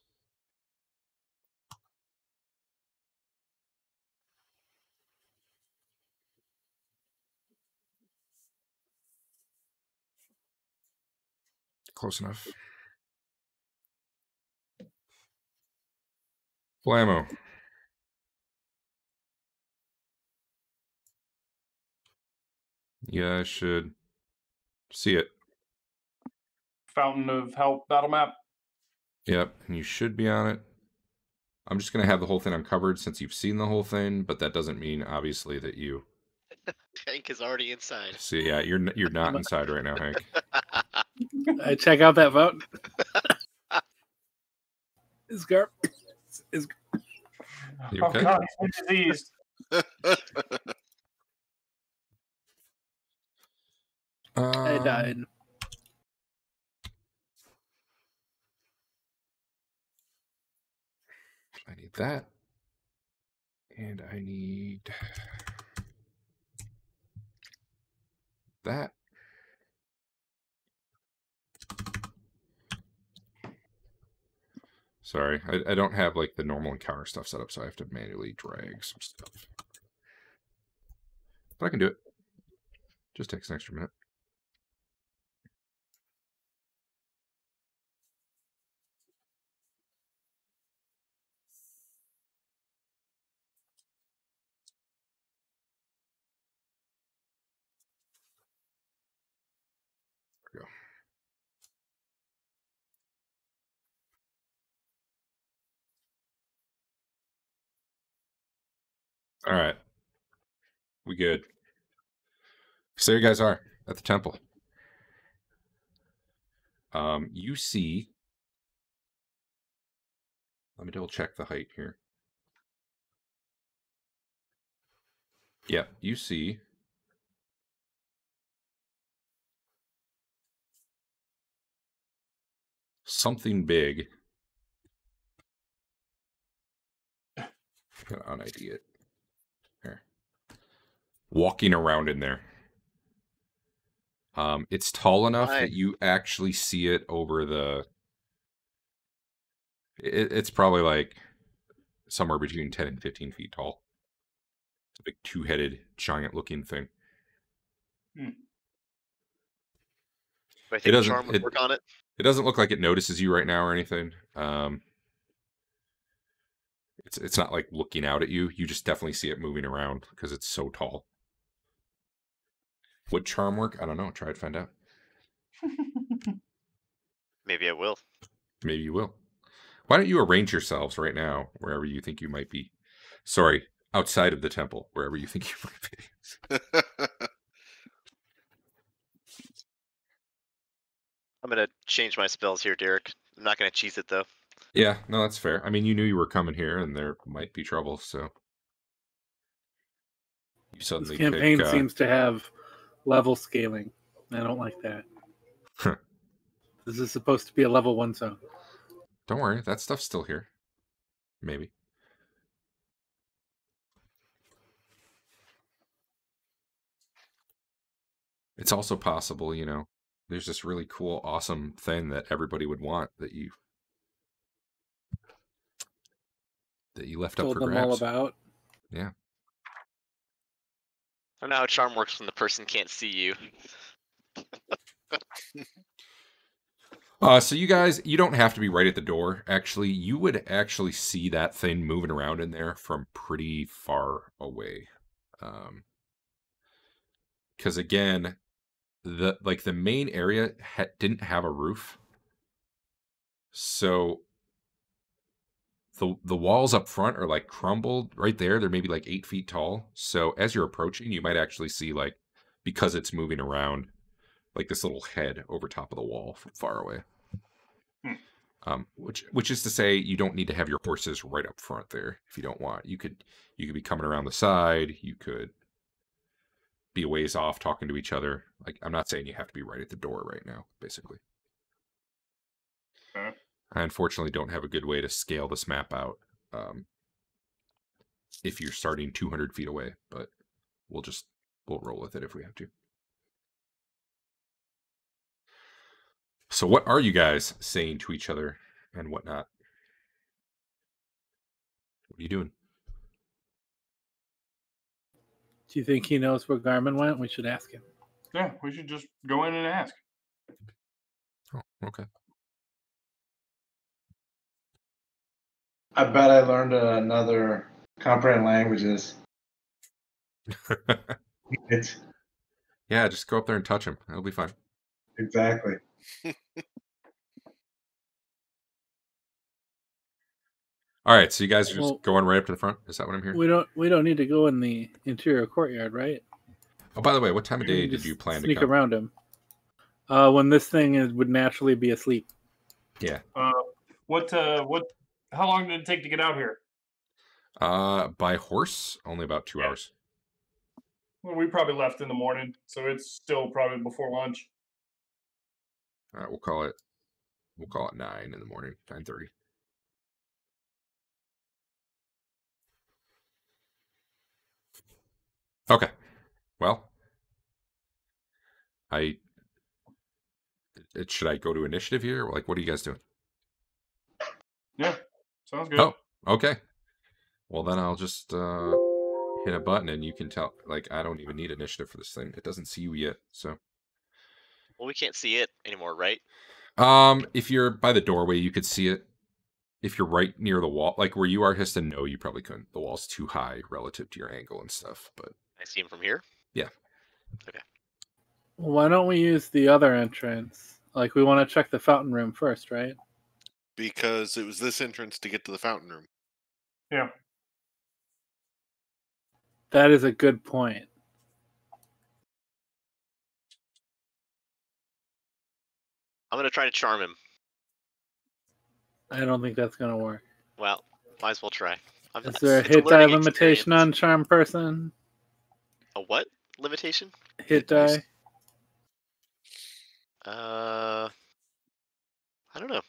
Close enough. Blammo. Yeah, I should see it. Fountain of Help battle map. Yep, and you should be on it. I'm just going to have the whole thing uncovered since you've seen the whole thing, but that doesn't mean, obviously, that you... Hank is already inside. See, yeah, you're not inside right now, Hank. I check out that vote. Is Garp? Is You Oh okay? god, he's been diseased. I died. I need that. And I need that. Sorry, I don't have like the normal encounter stuff set up, so I have to manually drag some stuff. But I can do it. Just takes an extra minute. There we go. All right. We good. So there you guys are at the temple. You see... Let me double check the height here. Yeah, you see... something big. I'm gonna un-ID it. Here. Walking around in there. It's tall enough that you actually see it over the... It's probably like somewhere between 10 and 15 feet tall. It's a big two-headed, giant-looking thing. Do I think doesn't- charm would work on it? It doesn't look like it notices you right now or anything. It's not like looking out at you. You just definitely see it moving around because it's so tall. Would charm work? I don't know. Try to find out. Maybe I will. Maybe you will. Why don't you arrange yourselves right now, wherever you think you might be? Sorry, outside of the temple, wherever you think you might be. I'm gonna change my spells here, Derek. I'm not gonna cheese it though. Yeah, no, that's fair. I mean, you knew you were coming here, and there might be trouble, so you this suddenly campaign pick, seems to have level scaling. I don't like that. This is supposed to be a level 1 zone. Don't worry, that stuff's still here. Maybe. It's also possible, you know, there's this really cool, awesome thing that everybody would want that you left up Told for them grabs. all about. Yeah. I don't know how charm works when the person can't see you. So you guys, you don't have to be right at the door. Actually, you would actually see that thing moving around in there from pretty far away. Because again, the main area didn't have a roof, so the walls up front are like crumbled right there. They're maybe like 8 feet tall. So as you're approaching, you might actually see, like, because it's moving around, like this little head over top of the wall from far away. Which is to say, you don't need to have your horses right up front there if you don't want. You could be coming around the side. You could be a ways off talking to each other. Like, I'm not saying you have to be right at the door right now, basically. Okay. I unfortunately don't have a good way to scale this map out. if you're starting 200 feet away, but we'll roll with it if we have to. So what are you guys saying to each other and whatnot? What are you doing? Do you think he knows where Garmin went? We should ask him. Yeah, we should just go in and ask. Oh, okay. I bet I learned another comprehend languages. It's Yeah, just go up there and touch him. It'll be fine. exactly. All right, so you guys are just Well- going right up to the front. Is that what I'm hearing? We don't need to go in the interior courtyard, right? Oh, by the way, what time of We day can did just you plan to sneak come? around him? When this thing would naturally be asleep. Yeah. How long did it take to get out here? By horse, only about 2 hours. Well, we probably left in the morning, so it's still probably before lunch. All right, we'll call it 9 in the morning, 9:30. Okay. Well, should I go to initiative here? Like, what are you guys doing? Yeah, sounds good. Oh, okay. Well, then I'll just hit a button and you can tell. Like, I don't even need initiative for this thing. It doesn't see you yet, so. Well, we can't see it anymore, right? If you're by the doorway, you could see it. If you're right near the wall, like where you are, Histon, no, you probably couldn't. The wall's too high relative to your angle and stuff. But I see him from here. yeah. Okay. Why don't we use the other entrance? Like, we want to check the fountain room first, right? Because it was this entrance to get to the fountain room. Yeah. That is a good point. I'm gonna try to charm him. I don't think that's going to work. Well, might as well try. Is there a it's hit die learning limitation experience. on charm person? A what limitation? Hit dice. die? I don't know.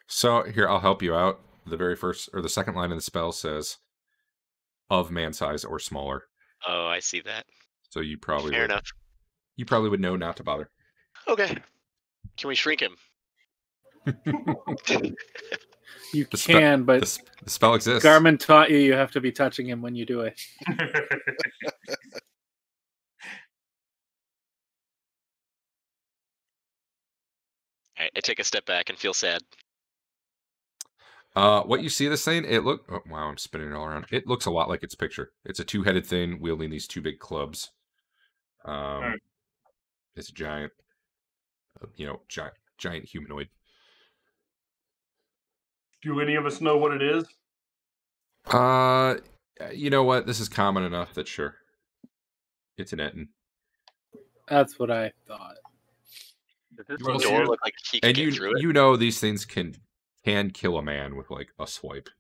So here, I'll help you out. The very first or the second line of the spell says of man size or smaller. Oh, I see that. So you probably Fair would, enough. You probably would know not to bother. Okay. Can we shrink him? You The spe- can, but The spell exists. Garmin taught you have to be touching him when you do it. I take a step back and feel sad. What you see this thing, oh, wow, I'm spinning it all around. It looks a lot like its picture. It's a two-headed thing wielding these two big clubs. Right. It's a giant, giant humanoid. Do any of us know what it is? You know what? This is common enough that sure. It's an Etten. That's what I thought. Does this Well, door see, look like he can And get through it? you know these things can kill a man with like a swipe.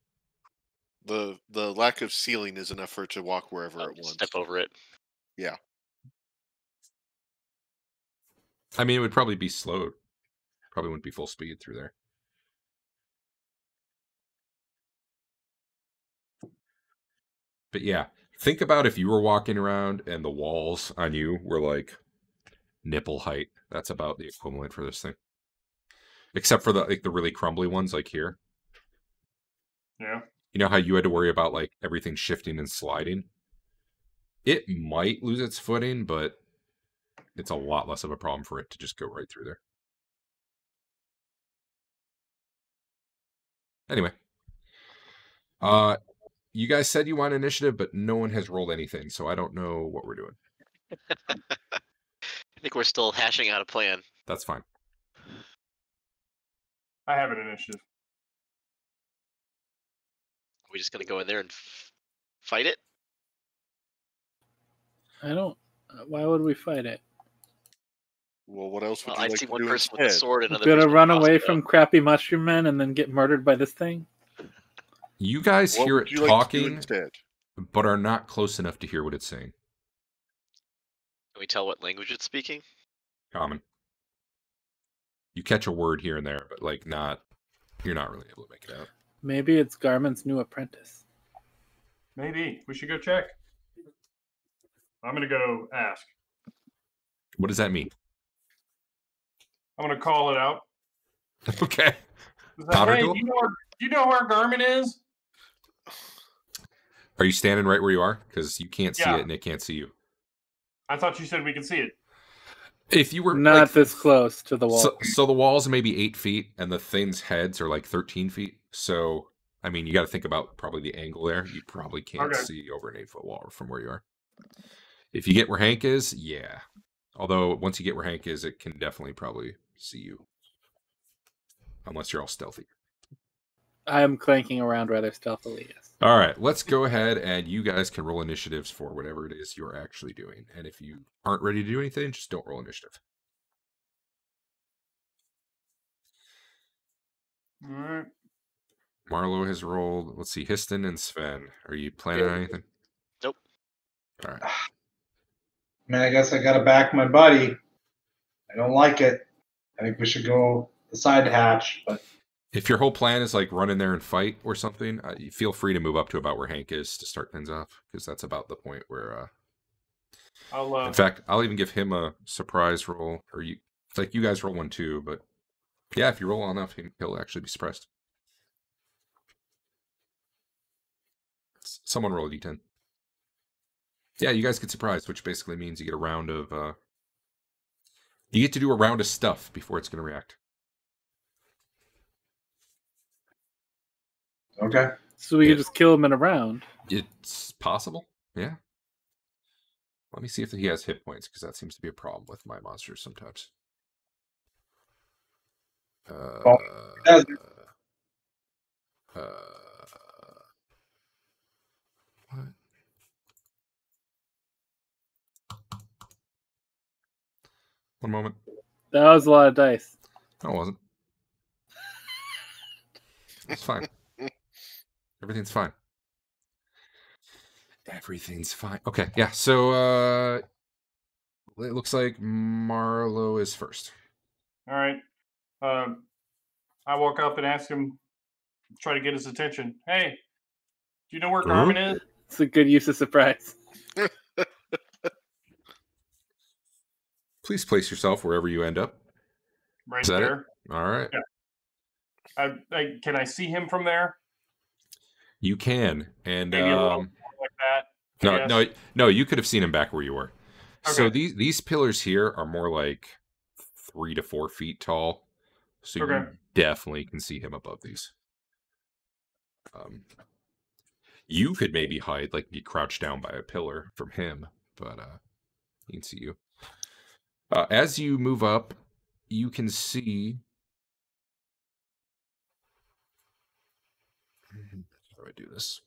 The lack of ceiling is enough for it to walk wherever Oh, it wants. step over it. Yeah. I mean, it would probably be slowed. Probably wouldn't be full speed through there. But yeah, think about if you were walking around and the walls on you were like nipple height. That's about the equivalent for this thing. Except for the really crumbly ones like here. Yeah. You know how you had to worry about like everything shifting and sliding? It might lose its footing, but it's a lot less of a problem for it to just go right through there. Anyway. You guys said you want initiative, but no one has rolled anything, so I don't know what we're doing. I think we're still hashing out a plan. That's fine. I have an initiative. Are we just gonna go in there and fight it? I don't. Why would we fight it? Well, what else would Well, you I like see to one do person with a instead? sword, another Gonna person with run a away crossbow. from crappy mushroom men and then get murdered by this thing? You guys What hear would it you like to do talking, instead? but are not close enough to hear what it's saying. Can we tell what language it's speaking? Common. You catch a word here and there, but like you're not really able to make it out. Maybe it's Garmin's new apprentice. Maybe we should go check. I'm gonna go ask. What does that mean? I'm gonna call it out. Okay. Is Powder hey, duel? do you know where Garmin is? Are you standing right where you are? Because you can't see Yeah. it and it can't see you. I thought you said we could see it. If you were Not like, this close to the wall. so the walls are maybe 8 feet and the thing's heads are like 13 feet. So, I mean, you got to think about probably the angle there. You probably can't Okay. see over an 8-foot wall from where you are. If you get where Hank is, yeah. Although once you get where Hank is, it can definitely probably see you. Unless you're all stealthy. I am clanking around rather stealthily, yes. All right, let's go ahead and you guys can roll initiatives for whatever it is you're actually doing. And if you aren't ready to do anything, just don't roll initiative. All right. Marlo has rolled. Let's see, Histon and Sven. Are you planning on anything? Nope. All right. Man, I guess I gotta back my buddy. I don't like it. I think we should go the side hatch, but If your whole plan is like run in there and fight or something, you feel free to move up to about where Hank is to start things off, because that's about the point where. I'll In fact, I'll even give him a surprise roll, or you. It's like you guys roll one too, but yeah, if you roll well enough, he'll actually be surprised. Someone roll a d10. Yeah, you guys get surprised, which basically means you get a round of. You get to do a round of stuff before it's going to react. okay. So we Yeah. could just kill him in a round. It's possible, yeah. Let me see if he has hit points, because that seems to be a problem with my monsters sometimes. Well, he doesn't. What? One moment. That was a lot of dice. No, it wasn't. It's fine. Everything's fine. Everything's fine. Okay, yeah. So it looks like Marlo is first. All right. I walk up and ask him, try to get his attention. Hey, do you know where Garmin is? It's a good use of surprise. Please place yourself wherever you end up. Right Is that it? there. All right. Yeah. Can I see him from there? You can. And Maybe a little more like that. I guess. no, you could have seen him back where you were. So Okay. these pillars here are more like 3 to 4 feet tall. So you Okay. definitely can see him above these. You could maybe hide, like be crouched down by a pillar from him, but he can see you. As you move up, you can see. How do I do this?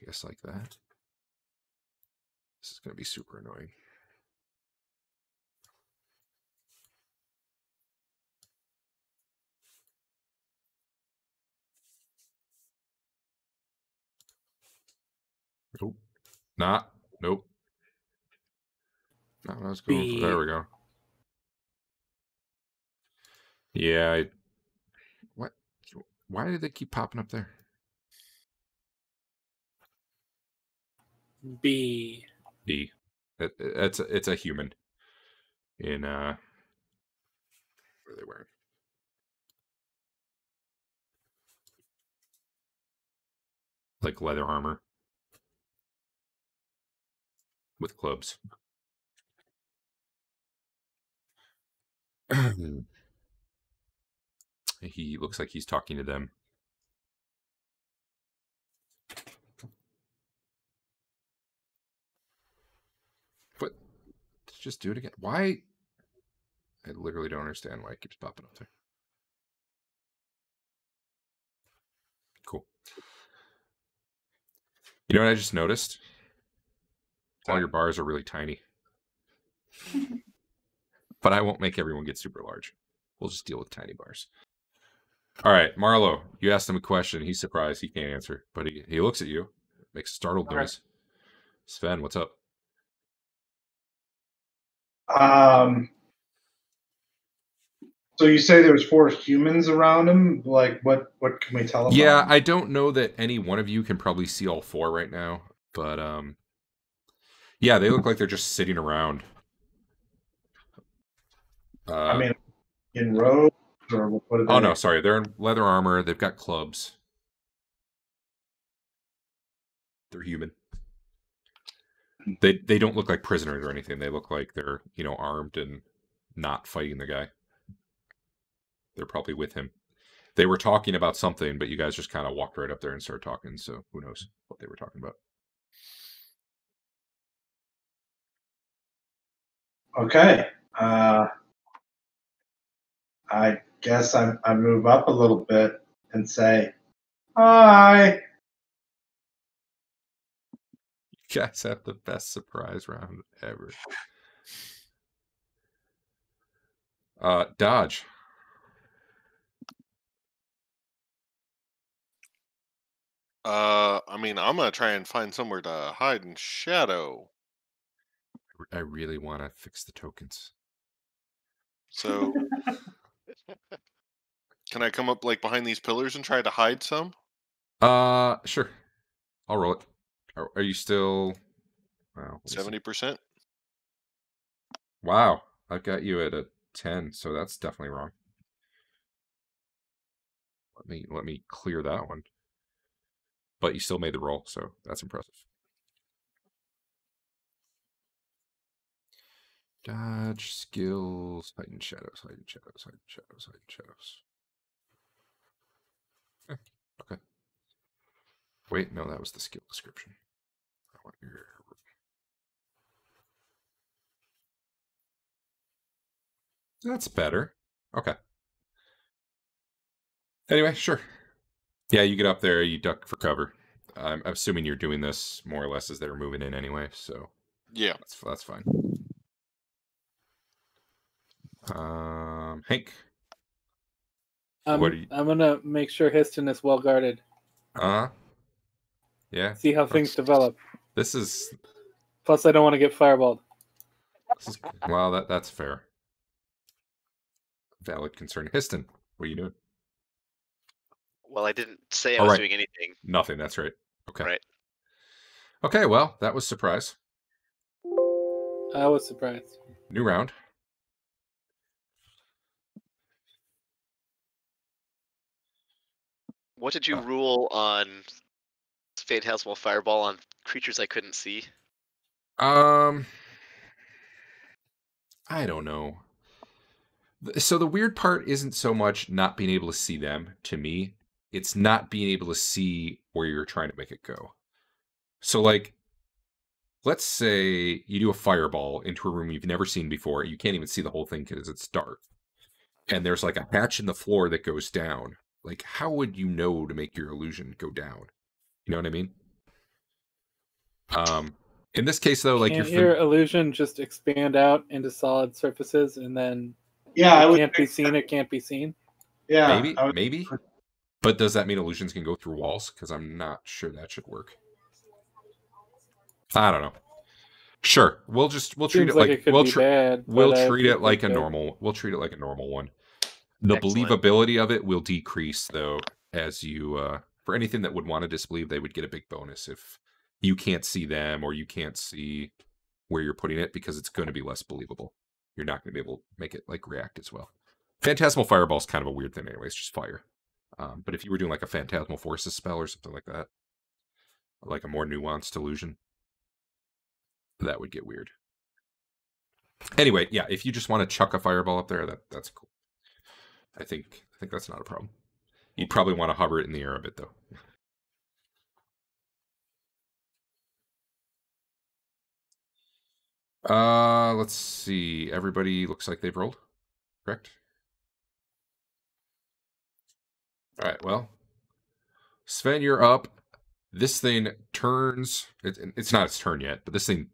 I guess like that. This is going to be super annoying. Nope. Nope. Not what I was going for. There we go. Yeah. What? Why did they keep popping up there? B. It's a human. In what are they wearing? Like leather armor with clubs. He looks like he's talking to them. What? Just do it again. Why? I literally don't understand why it keeps popping up there. Cool. You know what I just noticed? All your bars are really tiny. But I won't make everyone get super large. We'll just deal with tiny bars. All right, Marlo, you asked him a question. He's surprised. He can't answer. But he looks at you, makes a startled noise. Sven, what's up? So you say there's 4 humans around him? Like, what can we tell about Yeah, him? I don't know that any one of you can probably see all 4 right now, but yeah, they look like they're just sitting around. I mean, in robes or what are they? Oh no, sorry, they're in leather armor. They've got clubs. They're human. They don't look like prisoners or anything. They look like they're, you know, armed and not fighting the guy. They're probably with him. They were talking about something, but you guys just kind of walked right up there and started talking, so who knows what they were talking about. Okay. I guess I move up a little bit and say, hi. You guys have the best surprise round ever. Dodge. I mean, I'm gonna try and find somewhere to hide in shadow. I really want to fix the tokens. So, can I come up like behind these pillars and try to hide some? Sure. I'll roll it. Are you still? Wow, 70%. Wow, I've got you at a 10, so that's definitely wrong. Let me clear that one. But you still made the roll, so that's impressive. Dodge, skills, hide in shadows, hide in shadows, hide in shadows, hide in shadows. Okay. Wait, no, that was the skill description. I want your... That's better. Okay. Anyway, sure. Yeah, you get up there, you duck for cover. I'm assuming you're doing this more or less as they're moving in anyway, so Yeah. that's fine. Hank. I'm gonna make sure Histon is well guarded. Yeah. See how things develop. This is. Plus, I don't want to get fireballed. Well, that's fair. Valid concern. Histon, what are you doing? Well, I didn't say I was doing anything. Nothing. That's right. Okay. Right. Okay. Well, that was surprise. I was surprised. New round. What did you rule on Phantasmal Fireball on creatures I couldn't see? I don't know. So the weird part isn't so much not being able to see them, to me. It's not being able to see where you're trying to make it go. So, like, let's say you do a fireball into a room you've never seen before. You can't even see the whole thing because it's dark. And there's like a hatch in the floor that goes down. Like, how would you know to make your illusion go down? You know what I mean? In this case, though, like Can't your illusion just expand out into solid surfaces and then it can't be seen, it can't be seen? Yeah. Maybe. But does that mean illusions can go through walls? Because I'm not sure that should work. I don't know. Sure, we'll treat it like we'll treat it like a normal. We'll treat it like a normal one. The believability of it will decrease though, as you for anything that would want to disbelieve, they would get a big bonus if you can't see them or you can't see where you're putting it because it's going to be less believable. You're not going to be able to make it like react as well. Phantasmal Fireball is kind of a weird thing anyway. It's just fire. But if you were doing like a Phantasmal Forces spell or something like that, like a more nuanced illusion, that would get weird. Anyway, yeah, if you just want to chuck a fireball up there, that's cool. I think that's not a problem. You'd probably want to hover it in the air a bit though. Let's see. Everybody looks like they've rolled, correct? All right, well, Sven, you're up. This thing turns. It's not its turn yet, but this thing,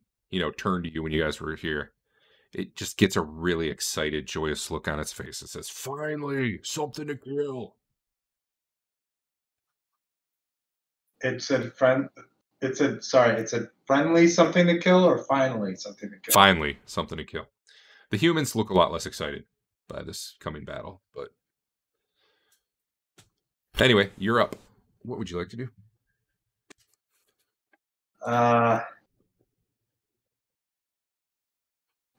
turned to you when you guys were here. It just gets a really excited, joyous look on its face. It says, "Finally, something to kill." It said friendly something to kill or finally something to kill? Finally, something to kill. The humans look a lot less excited. by this coming battle. But anyway, you're up. What would you like to do? Oh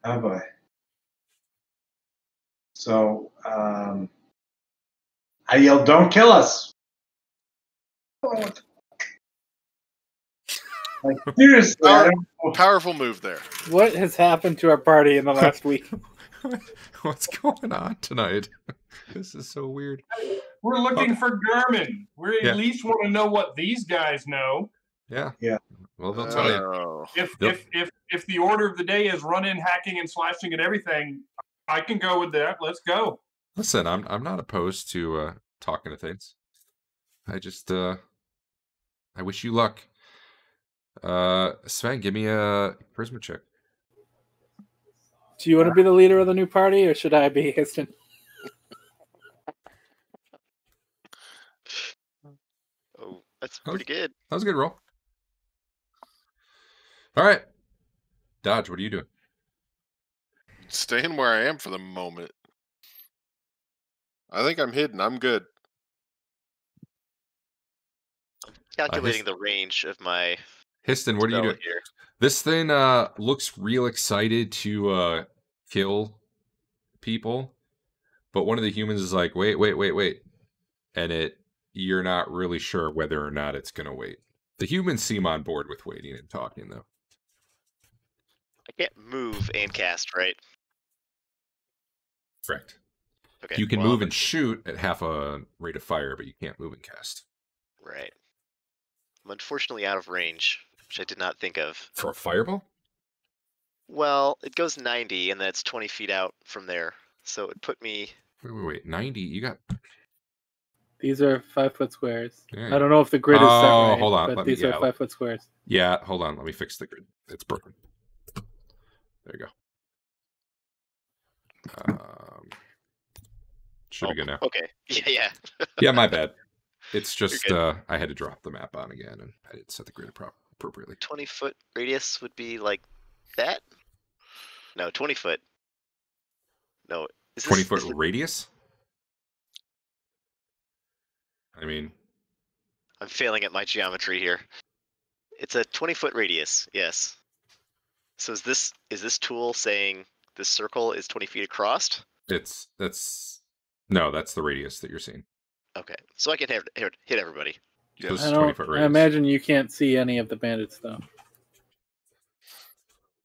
boy. So I yelled, "Don't kill us!" Like, seriously, I don't know. Powerful move there. What has happened to our party in the last week? What's going on tonight? This is so weird. We're looking for Garmin. We Yeah. at least want to know what these guys know. Yeah. Yeah. Well, they'll tell you. Oh. If the order of the day is run-in, hacking, and slashing and everything, I can go with that. Let's go. Listen, I'm not opposed to talking to things. I just I wish you luck. Sven, give me a charisma check. Do you want to be the leader of the new party, or should I be Histon? Oh, that's pretty good. That was a good roll. All right. Dodge, what are you doing? Staying where I am for the moment. I think I'm hidden. I'm good. Calculating the range of my Histon, what are you spell doing? here. This thing looks real excited to kill people, but one of the humans is like, wait, and you're not really sure whether or not it's gonna wait. The humans seem on board with waiting and talking, though. I can't move and cast, right? Correct. Okay. You can well, move and shoot at half a rate of fire, but you can't move and cast. Right. I'm unfortunately out of range, which I did not think of. For a fireball? Well, it goes 90, and then it's 20 feet out from there. So it put me... Wait. 90? You got... These are 5-foot squares. Yeah. I don't know if the grid is set right, hold on. but these are 5-foot squares. Yeah, hold on. Let me fix the grid. It's broken. There you go. Should be good now. Okay. Yeah. Yeah, my bad. It's just I had to drop the map on again, and I didn't set the grid appropriately. 20-foot radius would be like that? No, 20 foot. No. 20-foot radius? I mean... I'm failing at my geometry here. It's a 20-foot radius, yes. So is this tool saying this circle is 20 feet across? No, that's the radius that you're seeing. Okay, so I can hit everybody. So this Yes. is 20-foot I radius. imagine you can't see any of the bandits, though.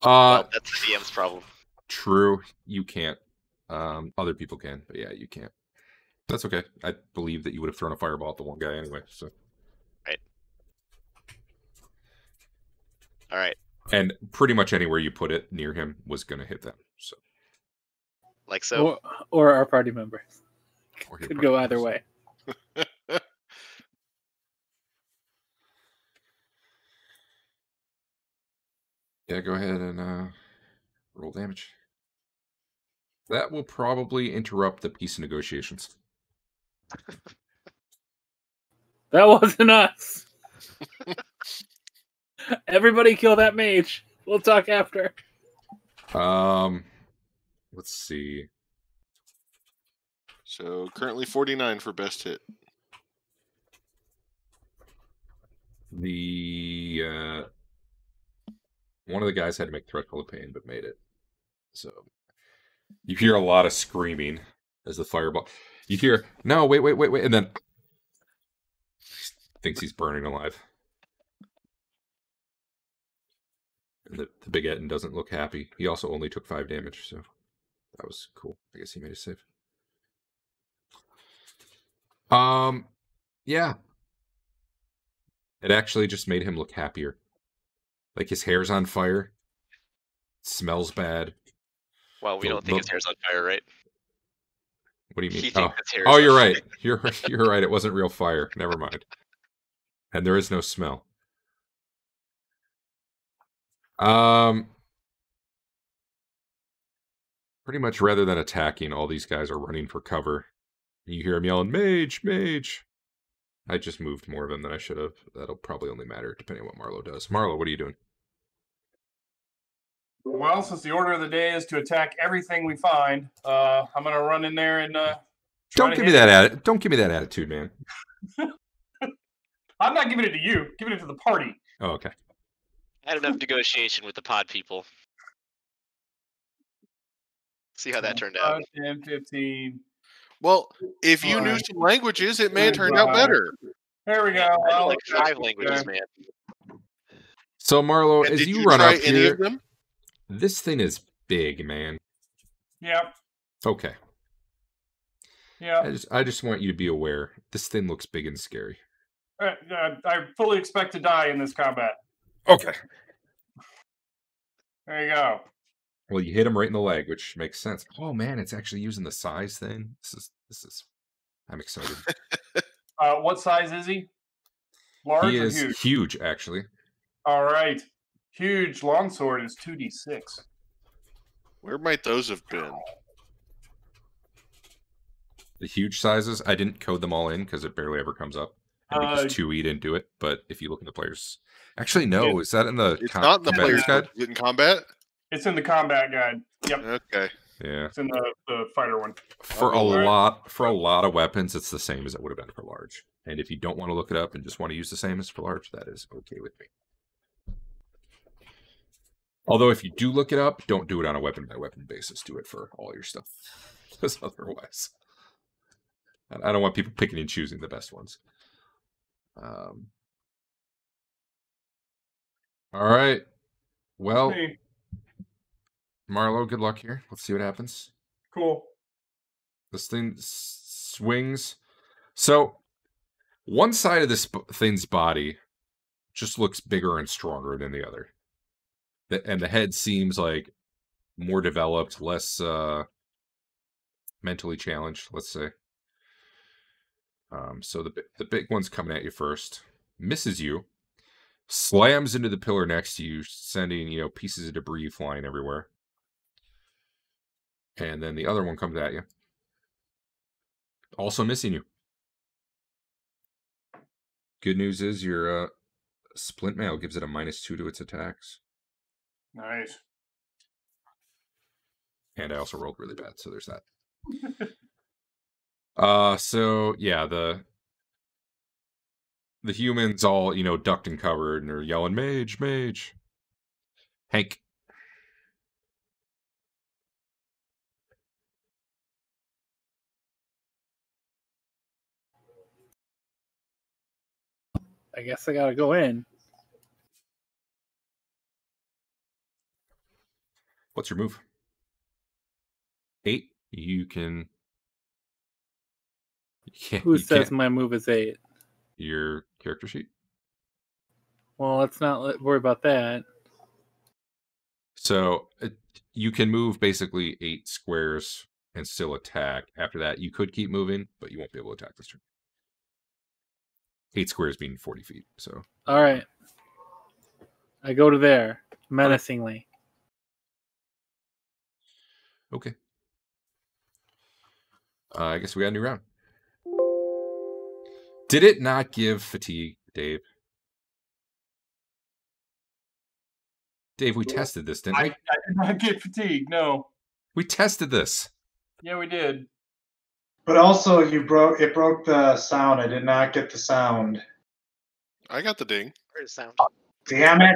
Well, that's the DM's problem. True, you can't. Other people can, but yeah, you can't. That's okay. I believe that you would have thrown a fireball at the one guy anyway. So. Right. All right. And pretty much anywhere you put it near him was going to hit them. So. Like so. Or our party members. Or your Could go partners. either way. Yeah, go ahead and roll damage. That will probably interrupt the peace negotiations. That wasn't us. Everybody kill that mage. We'll talk after. Let's see. So currently 49 for best hit. The one of the guys had to make threshold of pain, but made it. So you hear a lot of screaming as the fireball. You hear no, wait, and then thinks he's burning alive. And the big Etten doesn't look happy. He also only took 5 damage, so that was cool. I guess he made a save. Yeah. It actually just made him look happier. Like his hair's on fire. Smells bad. Well, we don't think his hair's on fire, right? What do you mean? He thinks his hair is Oh, on you're fire. right. You're right. It wasn't real fire. Never mind. And there is no smell. Pretty much rather than attacking, all these guys are running for cover. You hear him yelling, "Mage, mage!" I just moved more of them than I should have. That'll probably only matter depending on what Marlo does. Marlo, what are you doing? Well, since the order of the day is to attack everything we find, I'm gonna run in there and Don't give me that Don't give me that attitude, man. I'm not giving it to you. Giving it to the party. Oh, okay. I had enough negotiation with the pod people. See how that turned out. 10, 15. Well, if you knew Alright. some languages, it may have turned out better. There we go. I know I'll like attack 5 you languages, guys. man. So Marlo, And as did you you run try up any here, of them? this thing is big, man. Yep. Okay. Yeah. I just want you to be aware. This thing looks big and scary. I fully expect to die in this combat. Okay. There you go. Well, you hit him right in the leg, which makes sense. Oh man, it's actually using the size thing. This is. I'm excited. What size is he? Large He or is huge? huge, actually. All right. Huge longsword is 2d6. Where might those have been? The huge sizes, I didn't code them all in because it barely ever comes up. And because 2E didn't do it. But if you look in the players, actually no, is that in the? It's not in the combatant's player's guide? book. Is it in combat? It's in the combat guide. Yep. Okay. Yeah. It's in the fighter one. For a I'll go lot of weapons, it's the same as it would have been for large. And if you don't want to look it up and just want to use the same as for large, that is okay with me. Although if you do look it up, don't do it on a weapon by weapon basis. Do it for all your stuff, because otherwise, I don't want people picking and choosing the best ones. All right. Well, Hey, Marlo, good luck here. Let's see what happens. cool. This thing swings. So, one side of this thing's body just looks bigger and stronger than the other. And the head seems like more developed, less mentally challenged, let's say. So the big one's coming at you first. Misses you. Slams into the pillar next to you, sending, pieces of debris flying everywhere. And then the other one comes at you. Also missing you. Good news is your splint mail gives it a -2 to its attacks. Nice. And I also rolled really bad, so there's that. So yeah, the humans all, ducked and covered and are yelling, "Mage, mage." Hank. I guess I gotta go in. What's your move? 8. You can. Who says my move is 8? Your character sheet. Well, let's not worry about that. So you can move basically 8 squares and still attack. After that, you could keep moving, but you won't be able to attack this turn. 8 squares being 40 feet. So. All right. I go to there menacingly. Okay. I guess we got a new round. Did it not give fatigue, Dave? Dave, we tested this, didn't we? I did not get fatigued. No. We tested this. Yeah, we did. But also, it broke the sound. I did not get the sound. I got the ding. Where's the sound? Damn it!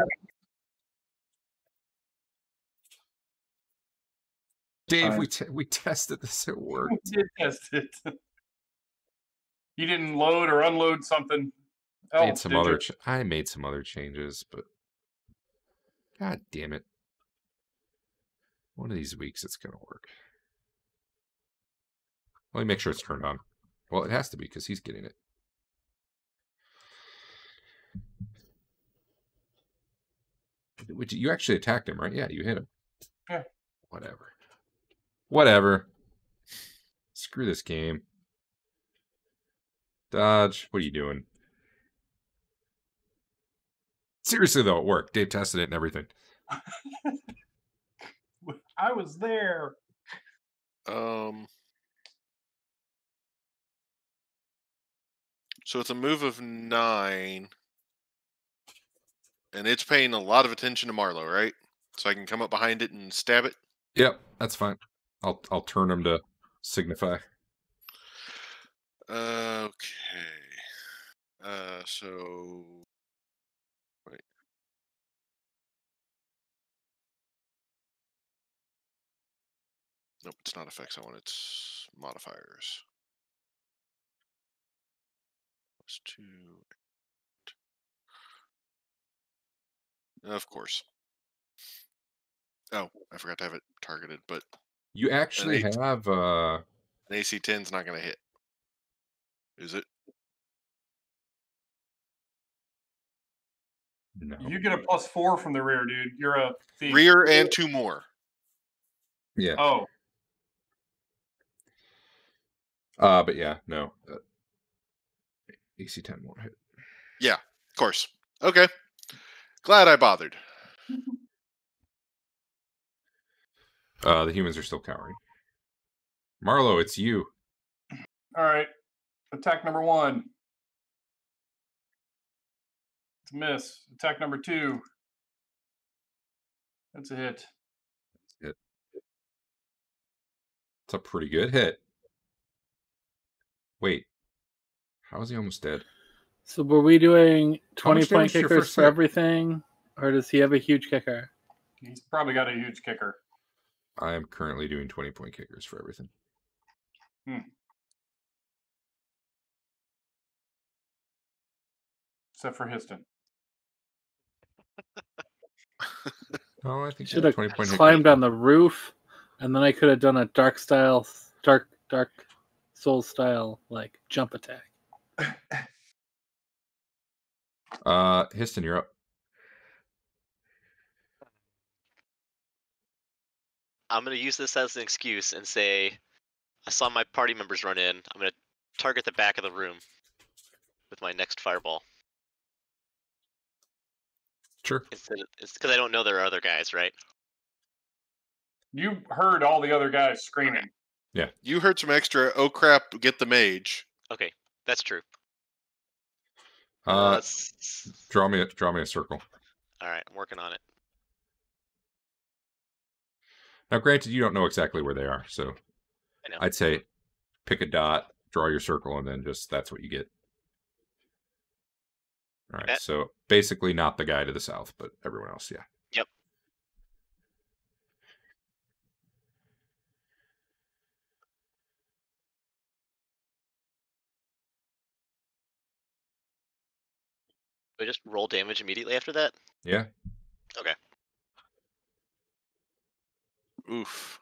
Dave, Fine. we tested this at work. We did test it. You didn't load or unload something else, I made some other changes, but god damn it. One of these weeks it's gonna work. Let me make sure it's turned on. Well, it has to be because he's getting it. You actually attacked him, right? Yeah, you hit him. Yeah. Whatever. Screw this game. Dodge. What are you doing? Seriously, though, it worked. Dave tested it and everything. I was there. So it's a move of 9. And it's paying a lot of attention to Marlo, right? so I can come up behind it and stab it. Yep, that's fine. I'll turn him to signify. Okay. So wait. Nope, it's not effects. I want its modifiers. +2. Of course. Oh, I forgot to have it targeted, but You actually eight. have an AC 10's not going to hit. Is it? no. You get a +4 from the rear, dude. You're a thief. Rear and 2 more. Yeah. Oh, But yeah, no. AC 10 won't hit. Yeah, of course. Okay. Glad I bothered. The humans are still cowering. Marlo, it's you. all right. Attack number 1. It's a miss. Attack number 2. That's a hit. It's a pretty good hit. Wait. How is he almost dead? So were we doing How much 20-point damage did your kickers first for hit? everything? Or does he have a huge kicker? He's probably got a huge kicker. I am currently doing 20-point kickers for everything. Except for Histon. Oh, I think Should have 20-point climbed on the roof, and then I could have done a dark soul style like jump attack. Histon, you're up. I'm going to use this as an excuse and say, I saw my party members run in. I'm going to target the back of the room with my next fireball. Sure. It's because I don't know there are other guys, right? You heard all the other guys screaming. You heard some extra, oh crap, get the mage. Okay, that's true. Uh, Let's- draw me a circle. all right, I'm working on it. Now, granted, you don't know exactly where they are, so I know. I'd say pick a dot, draw your circle, and then just that's what you get. All right, Bet. so basically not the guy to the south, but everyone else, yeah. Yep. Do I just roll damage immediately after that? Yeah. Okay. Oof.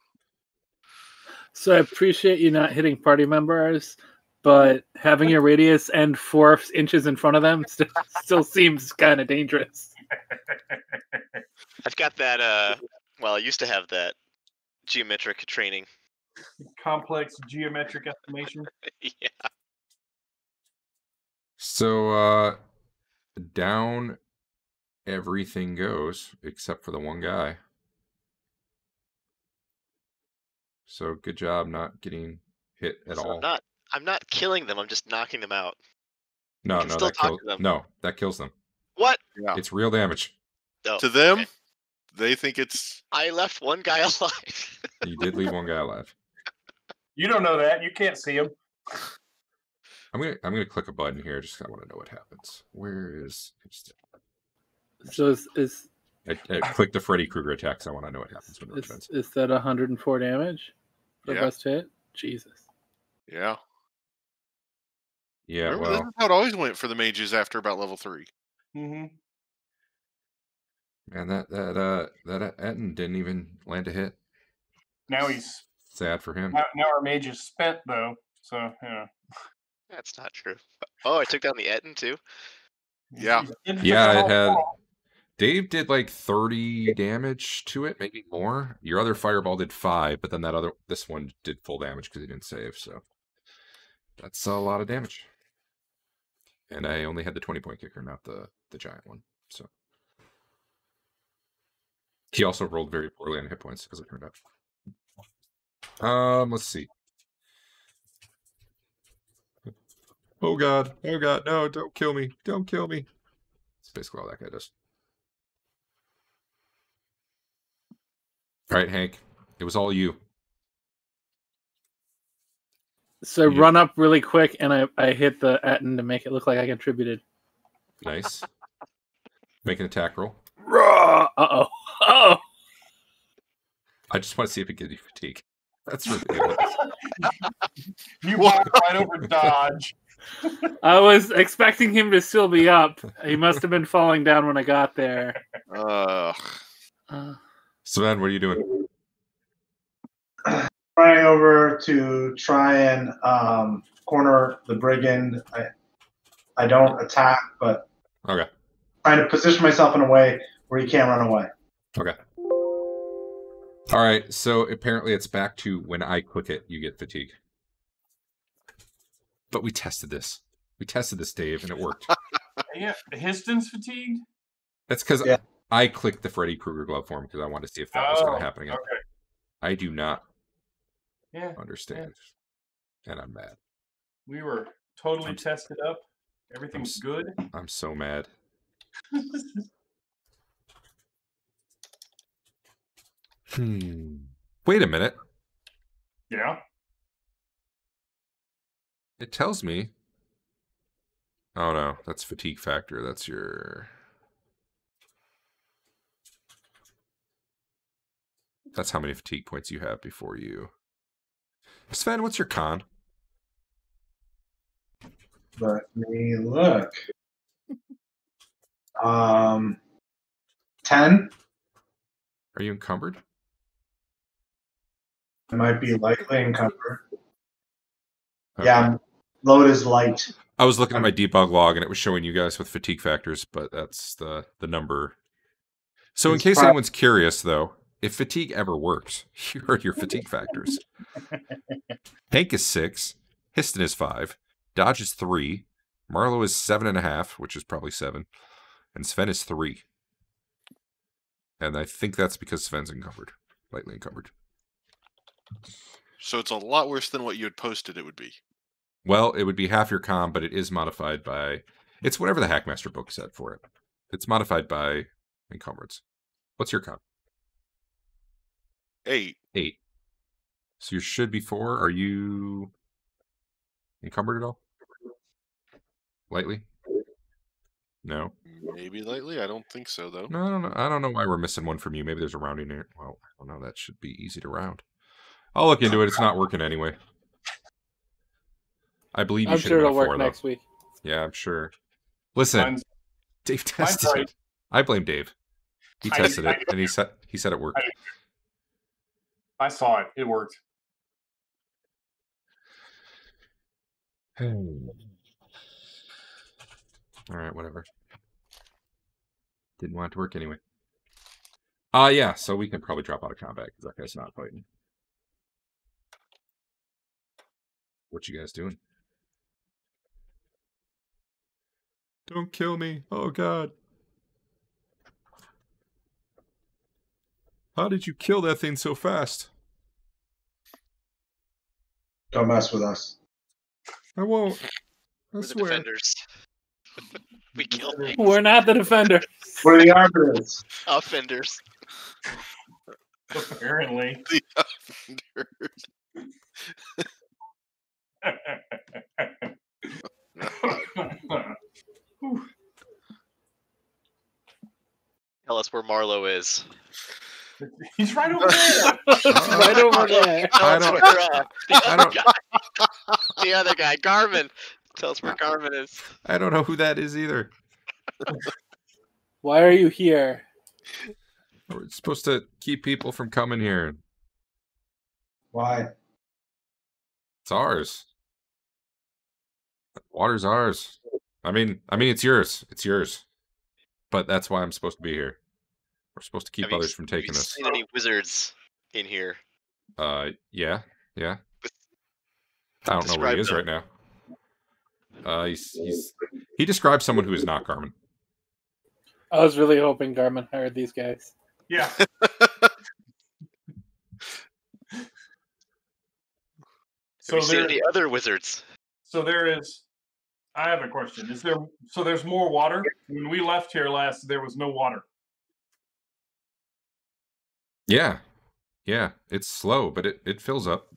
So I appreciate you not hitting party members, but having your radius end 4 inches in front of them still seems kind of dangerous. I've got that, well, I used to have that geometric training. Complex geometric estimation. Yeah. So, down everything goes except for the one guy. So good job not getting hit at So all. I'm not killing them. I'm just knocking them out. No, can no, still that talk kills. to them. No, that kills them. What? Yeah. It's real damage. Oh, To them, okay. they think it's. I left one guy alive. You did leave one guy alive. You don't know that. You can't see him. I'm gonna click a button here. Just I want to know what happens. Where is? So is I click the Freddy Krueger attacks. I want to know what happens when it returns. is that 104 damage for Yeah. best hit? Jesus. Yeah. Yeah, Remember, this well, is how it always went for the mages after about level 3. Mm-hmm. man, that Etten didn't even land a hit. Now he's Sad for him. now our mage is spent though. So yeah. That's not true. Oh, I took down the Etten too. Yeah. Yeah, it had. Dave did like 30 damage to it, maybe more. Your other fireball did 5, but then this one did full damage because he didn't save. So that's a lot of damage. And I only had the 20-point kicker, not the giant one. So he also rolled very poorly on hit points, as it turned out. Let's see. Oh god, no, don't kill me. Don't kill me. That's basically all that guy does. All right, Hank. It was all you. So I run up really quick and I hit the Etten to make it look like I contributed. Nice. Make an attack roll. Uh-oh. Uh-oh. I just want to see if it gives you fatigue. That's ridiculous. You walk right over dodge. I was expecting him to still be up. He must have been falling down when I got there. Sven, what are you doing? Running over to try and corner the brigand. I don't attack, but Okay. trying to position myself in a way where he can't run away. Okay. All right. So apparently it's back to when I click it, you get fatigue. But we tested this. We tested this, Dave, and it worked. Yeah, Histon's fatigued? That's because I clicked the Freddy Krueger glove form because I wanted to see if that was going to happen again. Okay. I do not Yeah, understand. And I'm mad. we were totally tested up. Everything's good. I'm so mad. Wait a minute. Yeah. It tells me. Oh no, that's fatigue factor. That's your. That's how many fatigue points you have before you. Sven, what's your con? Let me look. 10. Are you encumbered? I might be lightly encumbered. Okay. Yeah, load is light. I was looking at my debug log and it was showing you guys with fatigue factors, but that's the number. So in case anyone's curious, though, if fatigue ever works, here are your fatigue factors. Hank is 6, Histon is 5, Dodge is 3, Marlowe is 7.5, which is probably 7, and Sven is 3. And I think that's because Sven's encumbered, lightly encumbered. So it's a lot worse than what you had posted it would be. Well, it would be half your con, but it is modified by... It's whatever the Hackmaster book said for it. It's modified by encumbrance. What's your con? 8. 8. So you should be 4. Are you encumbered at all? Lightly? No. Maybe lightly. I don't think so, though. No, I don't know why we're missing one from you. Maybe there's a rounding error. Well, I don't know. That should be easy to round. I'll look into it. It's not working anyway. I believe you I'm should sure have it'll been a 4, work though. next week. Yeah, I'm sure. Listen, Dave tested right. it. I blame Dave. He tested it, and he said it worked. I saw it. It worked. All right, whatever. Didn't want it to work anyway. Yeah, so we can probably drop out of combat because that guy's not fighting. What you guys doing? Don't kill me. Oh, God. How did you kill that thing so fast? Don't mess with us. I won't. I We're the swear. defenders. We killed them. We're not the defender. We're the arbiters. Offenders. Apparently. Tell us where Marlowe is. He's right over there. Right over there. Tell I us don't- where the I other don't- guy. The other guy, Garmin. Tell us where Garmin is. I don't know who that is either. Why are you here? We're supposed to keep people from coming here. Why? It's ours. Water's ours. I mean, it's yours. It's yours. But that's why I'm supposed to be here. We're supposed to keep Have you- others from taking Have you us. seen any wizards in here? Yeah. I don't know where he Describe is them. right now. He describes someone who is not Garmin. I was really hoping Garmin hired these guys. Yeah. Have you seen any other wizards? So there is. I have a question. Is there? So there's more water. When we left here last, there was no water. Yeah. Yeah, it's slow, but it fills up.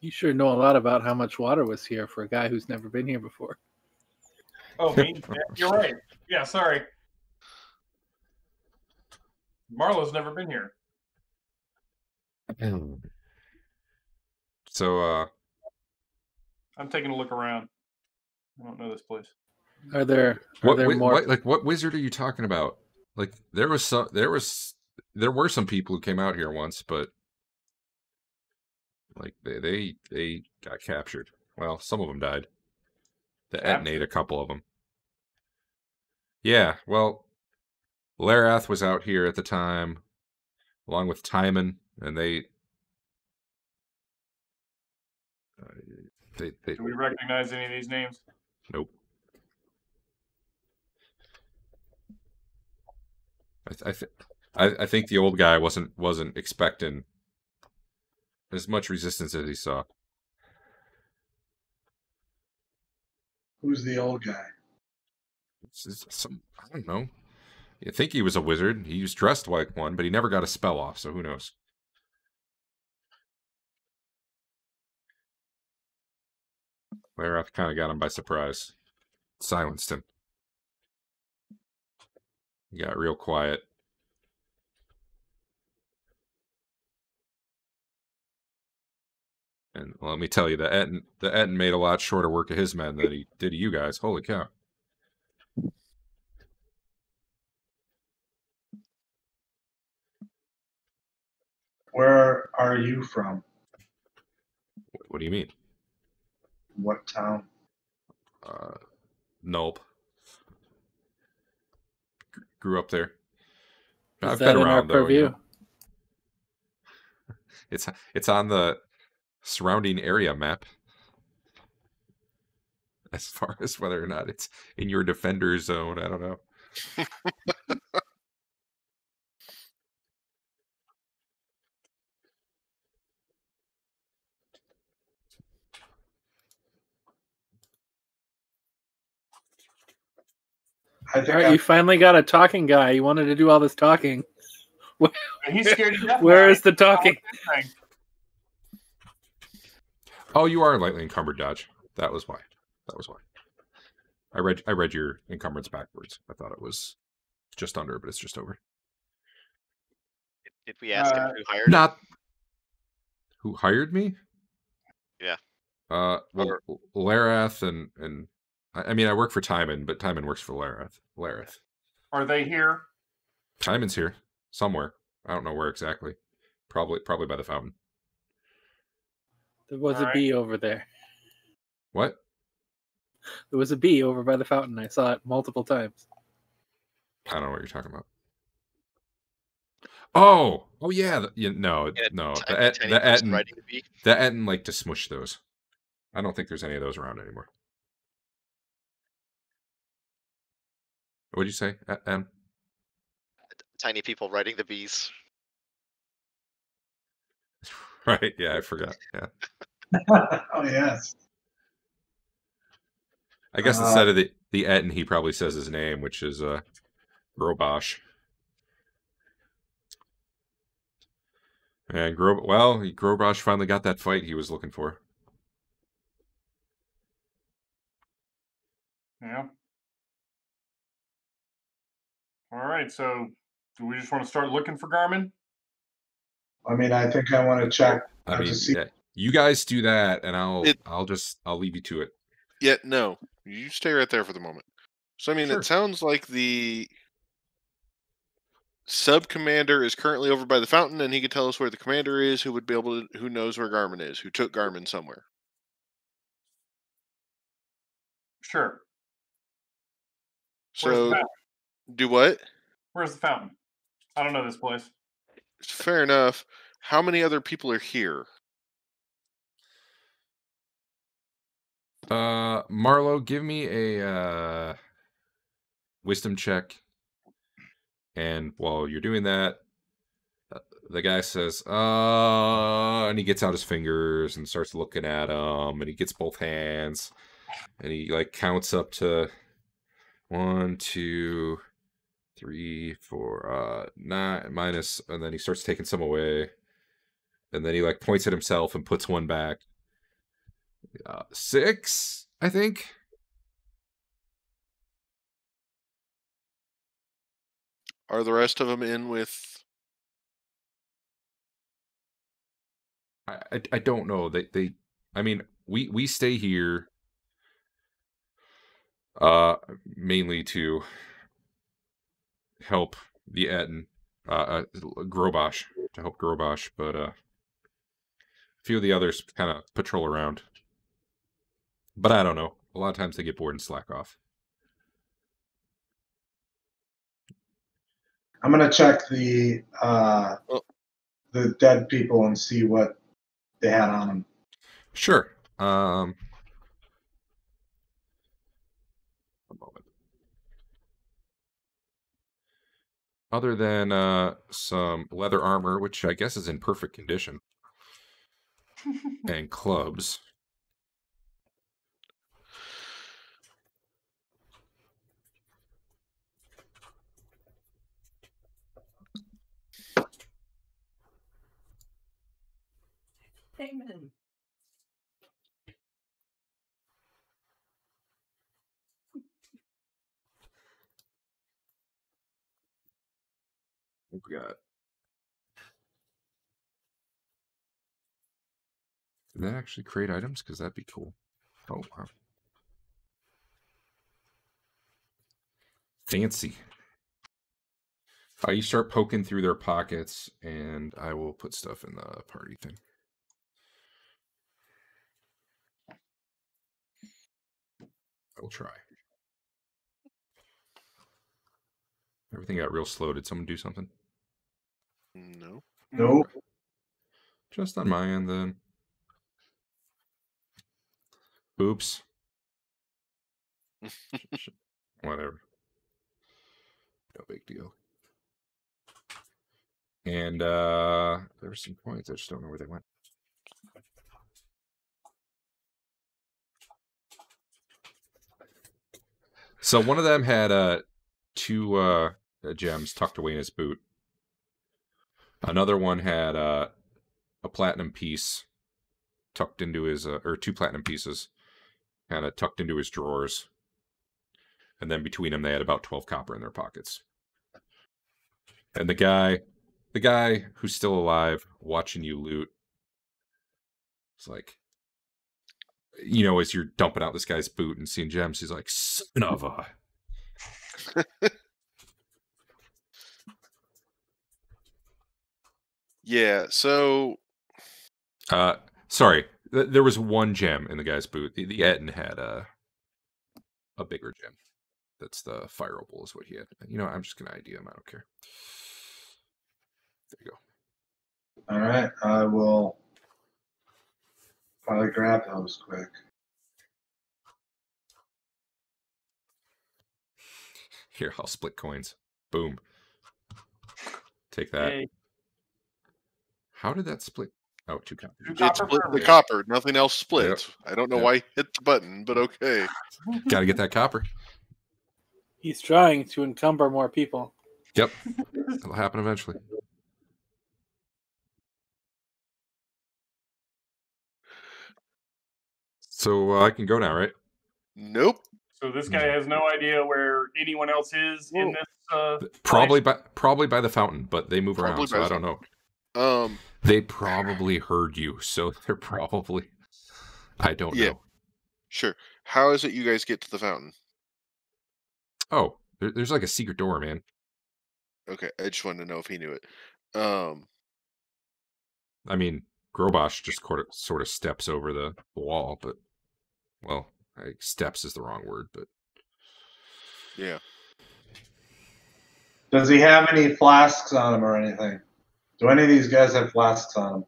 You sure know a lot about how much water was here for a guy who's never been here before. Oh, me? Yeah, you're right. Yeah, sorry. Marlo's never been here. So, I'm taking a look around. I don't know this place. Are there more? What wizard are you talking about? Like, there were some people who came out here once, but like they got captured. Well, some of them died. The Etten ate a couple of them. Yeah, well, Larath was out here at the time, along with Timon, and they Do we recognize any of these names? Nope. I think the old guy wasn't expecting as much resistance as he saw. Who's the old guy? I don't know. I think he was a wizard. He was dressed like one, but he never got a spell off, so who knows? Larath kind of got him by surprise. Silenced him. He got real quiet. And let me tell you, the Etten made a lot shorter work of his men than he did of you guys. Holy cow. Where are you from? What do you mean? What town? Nope. Grew up there. Is that in our purview? You know. It's on the surrounding area map. As far as whether or not it's in your defender zone, I don't know. All right, you finally got a talking guy. You wanted to do all this talking. He's scared to death. Where is the talking? Oh, you are lightly encumbered, Dodge. That was why. I read your encumbrance backwards. I thought it was just under, but it's just over. Did we ask him who hired him? Who hired me? Yeah. Well, Larath and I mean, I work for Timon, but Timon works for Larath. Are they here? Timon's here somewhere. I don't know where exactly. Probably by the fountain. There was a bee over there. What? There was a bee over by the fountain. I saw it multiple times. I don't know what you're talking about. Oh yeah. No. The Etten like to smush those. I don't think there's any of those around anymore. What'd you say, Em? Tiny people riding the bees. Right, yeah, I forgot. Yeah. Oh, yes. I guess instead of the Etten, he probably says his name, which is Grobosh. And Grobosh finally got that fight he was looking for. Yeah. All right, so do we just want to start looking for Garmin? I mean, I think I want to check. Yeah, you guys do that, and I'll leave you to it. Yeah, no, you stay right there for the moment. So I mean, Sure. It sounds like the sub commander is currently over by the fountain, and he could tell us where the commander is. Who knows where Garmin is? Who took Garmin somewhere? Sure. So, do what? Where's the fountain? I don't know this place. Fair enough. How many other people are here? Marlo, give me a wisdom check. And while you're doing that, the guy says, and he gets out his fingers and starts looking at them, and he gets both hands, and he like counts up to 1, 2, 3, 4, 9 minus, and then he starts taking some away, and then he like points at himself and puts one back. 6, I think. Are the rest of them in with? I don't know. They I mean, we stay here mainly to help the Etten, Grobosh, to help Grobosh, but a few of the others kind of patrol around. But I don't know. A lot of times they get bored and slack off. I'm gonna check the dead people and see what they had on them. Sure. A moment. Other than some leather armor, which I guess is in perfect condition, and clubs. Amen. What we got? Did that actually create items? Because that'd be cool. Oh, wow. Fancy. You start poking through their pockets, and I will put stuff in the party thing. I will try. Everything got real slow. Did someone do something? No. Nope. Just on my end, then. Oops. Whatever. No big deal. And there were some points. I just don't know where they went. So one of them had 2 gems tucked away in his boot. Another one had a platinum piece tucked into his, or 2 platinum pieces, kind of tucked into his drawers. And then between them, they had about 12 copper in their pockets. And the guy who's still alive, watching you loot, it's like, you know, as you're dumping out this guy's boot and seeing gems, he's like, son of a. Yeah, so Sorry, there was 1 gem in the guy's boot. The Etten had a bigger gem. That's the fire opal is what he had. You know, I'm just gonna ID him. I don't care. There you go. All right, I will probably grab those quick. Here, I'll split coins. Boom. Take that. Yay. How did that split? Oh, 2 copper. Two it copper split for the me. copper. Nothing else splits. I don't know Yep. why he hit the button, but okay. Gotta get that copper. He's trying to encumber more people. Yep. It'll happen eventually. So I can go now, right? Nope. So this guy has no idea where anyone else is in this. Probably by the fountain, but they move Probably around, so by I the don't know. Um. They probably heard you, so they're probably. I don't Yeah. know. Sure. How is it you guys get to the fountain? Oh, there's like a secret door, man. Okay, I just wanted to know if he knew it. I mean, Grobosh just sort of steps over the wall, but well, steps is the wrong word, but Yeah. Does he have any flasks on him or anything? Do any of these guys have flasks on them?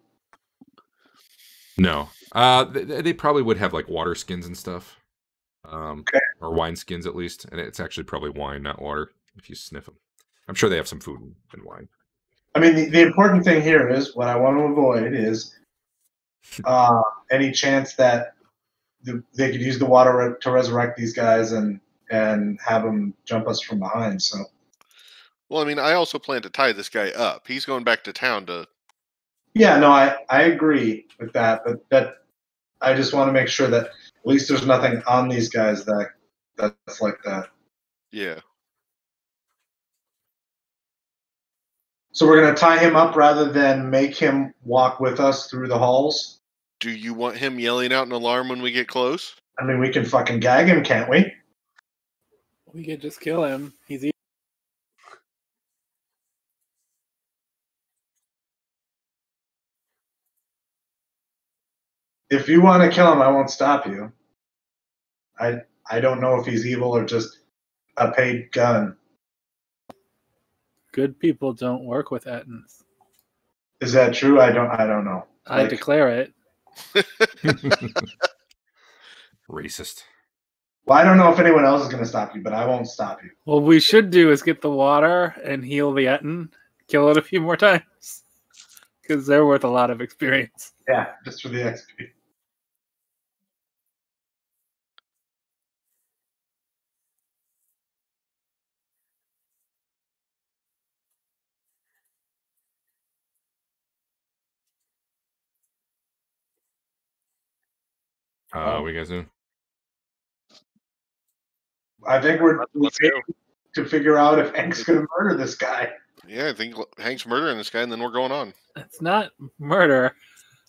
no. They probably would have like water skins and stuff, Okay. or wine skins at least, and it's actually probably wine, not water. If you sniff them, I'm sure they have some food and wine. I mean, the important thing here is what I want to avoid is any chance that they could use the water to resurrect these guys and and have him jump us from behind. So Well, I mean, I also plan to tie this guy up. He's going back to town to. yeah, no, I agree with that, but that I just want to make sure that at least there's nothing on these guys that's like that. Yeah. So we're gonna tie him up rather than make him walk with us through the halls. Do you want him yelling out an alarm when we get close? I mean, we can fucking gag him, can't we? We could just kill him. He's easy. If you want to kill him, I won't stop you. I don't know if he's evil or just a paid gun. Good people don't work with Ettins. Is that true? I don't know. I declare it. Racist. Well, I don't know if anyone else is going to stop you, but I won't stop you. What we should do is get the water and heal the Ettin, kill it a few more times, because they're worth a lot of experience. Yeah, just for the XP. What you guys doing? I think Let's go. to figure out if Hank's going to murder this guy. Yeah, I think Hank's murdering this guy, and then we're going on. It's not murder.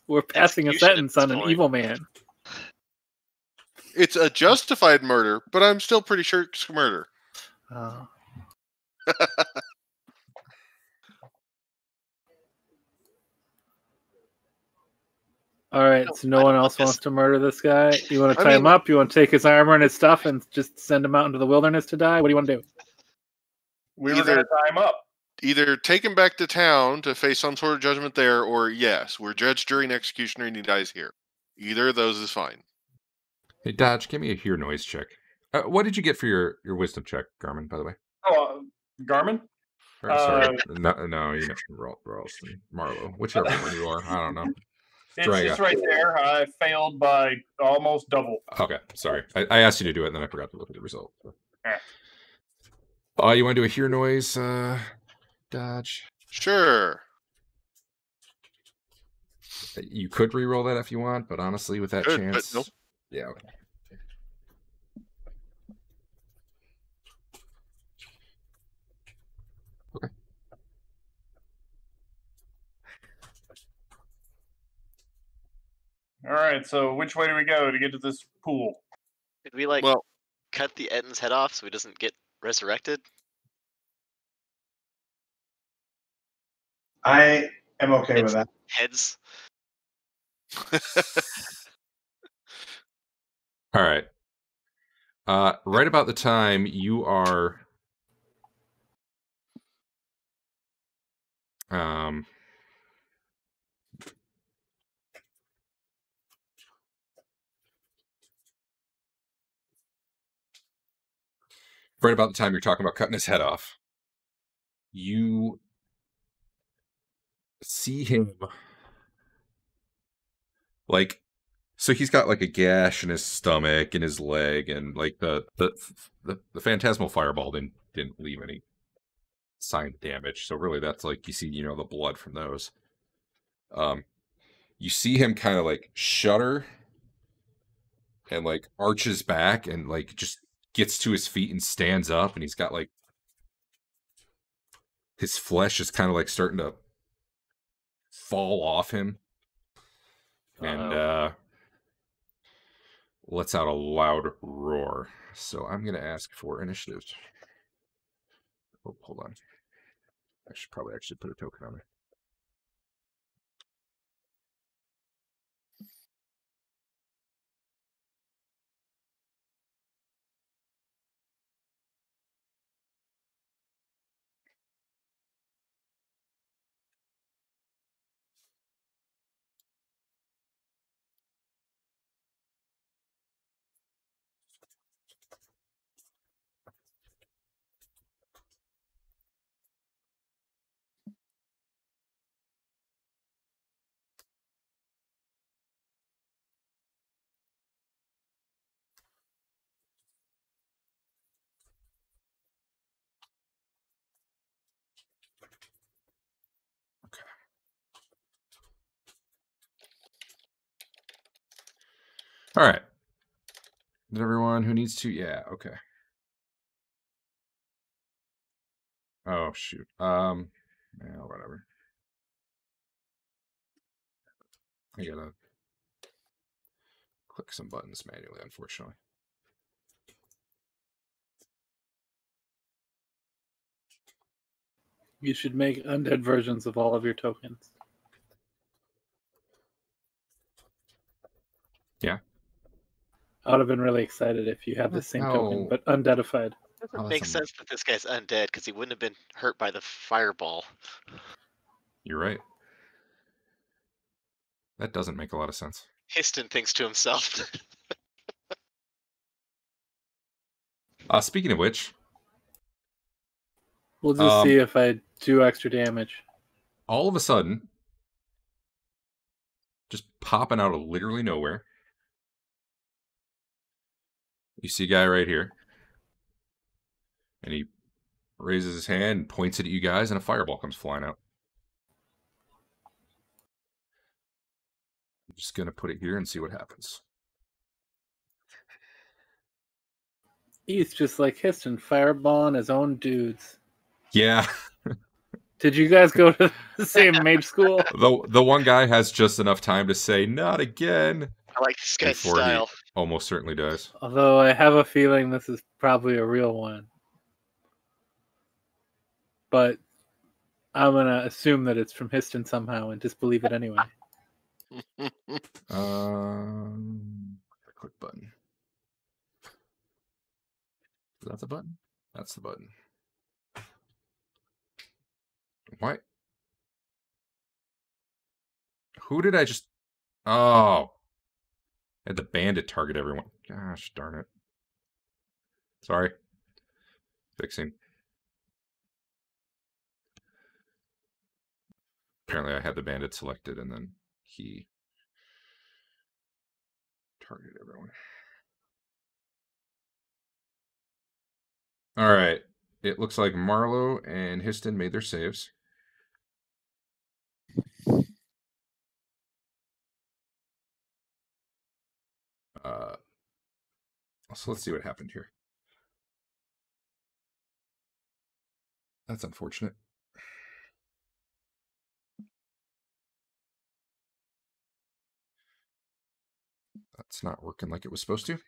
We're passing a Execution at sentence on this an point. evil man. It's a justified murder, but I'm still pretty sure it's murder. Oh. All right, so no I one don't else want wants to murder this guy? You want to I tie him mean- up? You want to take his armor and his stuff and just send him out into the wilderness to die? What do you want to do? We were Either- going to tie him up. Either take him back to town to face some sort of judgment there, or yes, we're judge, jury, and executioner, and he dies here. Either of those is fine. Hey, Dodge, give me a hear noise check. What did you get for your wisdom check, Garmin, by the way? Oh, Garmin? Or, sorry. No, you know, Ralston, Marlowe, whichever one you are. I don't know. It's Draga. just right there. I failed by almost double. Okay, sorry. I asked you to do it, and then I forgot to look at the result. Eh. You want to do a hear noise, Dodge? Sure. You could re-roll that if you want, but honestly, with that Could, but chance, nope. yeah. Okay. Okay. All right, so which way do we go to get to this pool? Did we like Well, cut the Ettin's head off so he doesn't get resurrected? I am okay with that. Heads. All right. Right about the time you are right about the time you're talking about cutting his head off, you see him like, so he's got like a gash in his stomach and his leg, and like the phantasmal fireball didn't leave any sign of damage. So really, that's like, you see, you know, the blood from those. You see him kind of like shudder and like arches back and like just gets to his feet and stands up, and he's got like his flesh is kind of like starting to fall off him, and lets out a loud roar. So I'm gonna ask for initiative. Oh, hold on. I should probably actually put a token on there. All right. Did everyone who needs to? Yeah. Okay. Oh shoot. Yeah, whatever. I gotta click some buttons manually, unfortunately. You should make undead versions of all of your tokens. Yeah. I would have been really excited if you had the same token, No. but undeadified. It Oh, doesn't that's make sense that this guy's undead because he wouldn't have been hurt by the fireball. You're right. That doesn't make a lot of sense. Histon thinks to himself. Speaking of which, We'll just Um, see if I do extra damage. all of a sudden, just popping out of literally nowhere, you see a guy right here, and he raises his hand and points it at you guys, and a fireball comes flying out. I'm just gonna put it here and see what happens. He's just like Histon, fireballing his own dudes. Yeah, Did you guys go to the same mage school? the one guy has just enough time to say "not again" I like this guy's before style. he almost certainly does. Although I have a feeling this is probably a real one. But I'm going to assume that it's from Histon somehow and disbelieve it anyway. Click button. Is that the button? That's the button. Why? Who did I just... Oh. I had the bandit target everyone. Gosh darn it. Sorry. Fixing. Apparently I had the bandit selected and then he targeted everyone. All right. It looks like Marlowe and Histon made their saves. So let's see what happened here. That's unfortunate. That's not working like it was supposed to.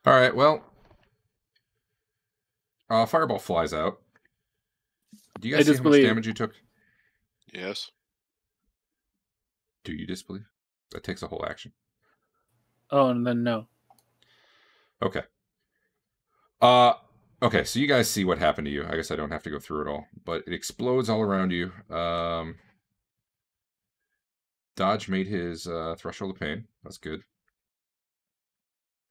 All right, well, fireball flies out. Do you guys see how much disbelieve. damage you took? Yes. Do you disbelieve? That takes a whole action. Oh, and then no. Okay. Okay, so you guys see what happened to you. I guess I don't have to go through it all, but it explodes all around you. Dodge made his threshold of pain. That's good.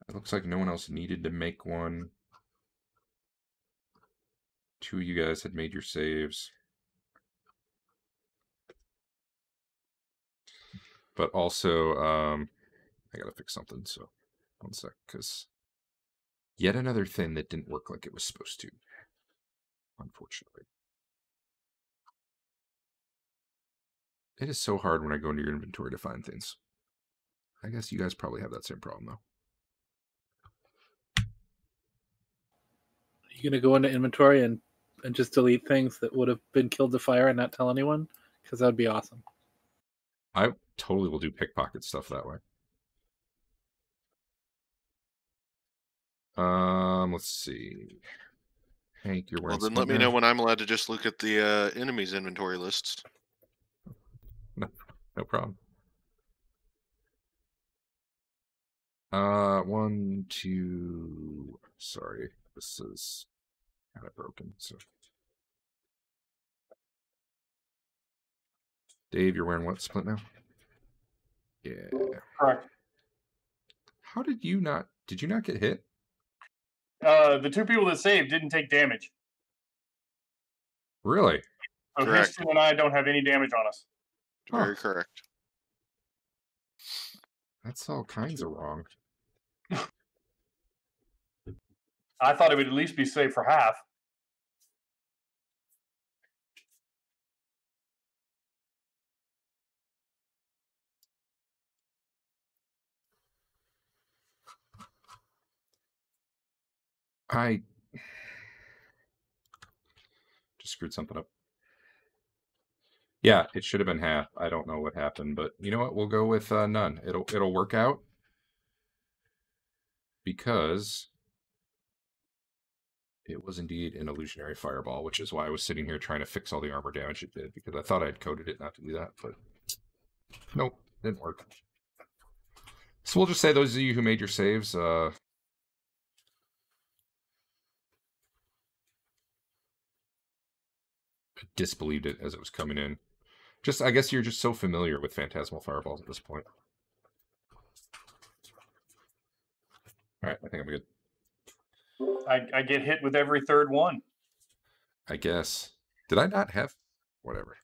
It looks like no one else needed to make one. Two of you guys had made your saves. But also, I gotta fix something, so one sec, because yet another thing that didn't work like it was supposed to, unfortunately. It is so hard when I go into your inventory to find things. I guess you guys probably have that same problem, though. You gonna go into inventory and just delete things that would have been killed to fire and not tell anyone? Because that would be awesome. I totally will do pickpocket stuff that way. Let's see. Hank, you're wearing. Well, then let me know when I'm allowed to just look at the enemy's inventory lists. No problem. 1, 2. Sorry, this is kind of broken. So, Dave, you're wearing what split now? Yeah. Correct. How did you not? Did you not get hit? The two people that saved didn't take damage. Really? So Correct. Histon and I don't have any damage on us. Very correct. That's all kinds of wrong. I thought it would at least be safe for half. I just screwed something up. Yeah, it should have been half. I don't know what happened, but you know what? We'll go with none. It'll work out because it was indeed an illusionary fireball, which is why I was sitting here trying to fix all the armor damage it did, because I thought I had coded it not to do that, but nope, didn't work. So we'll just say those of you who made your saves, disbelieved it as it was coming in. Just, I guess you're just so familiar with phantasmal fireballs at this point. All right, I think I'm good. I get hit with every third one. I guess. Did I not have? Whatever.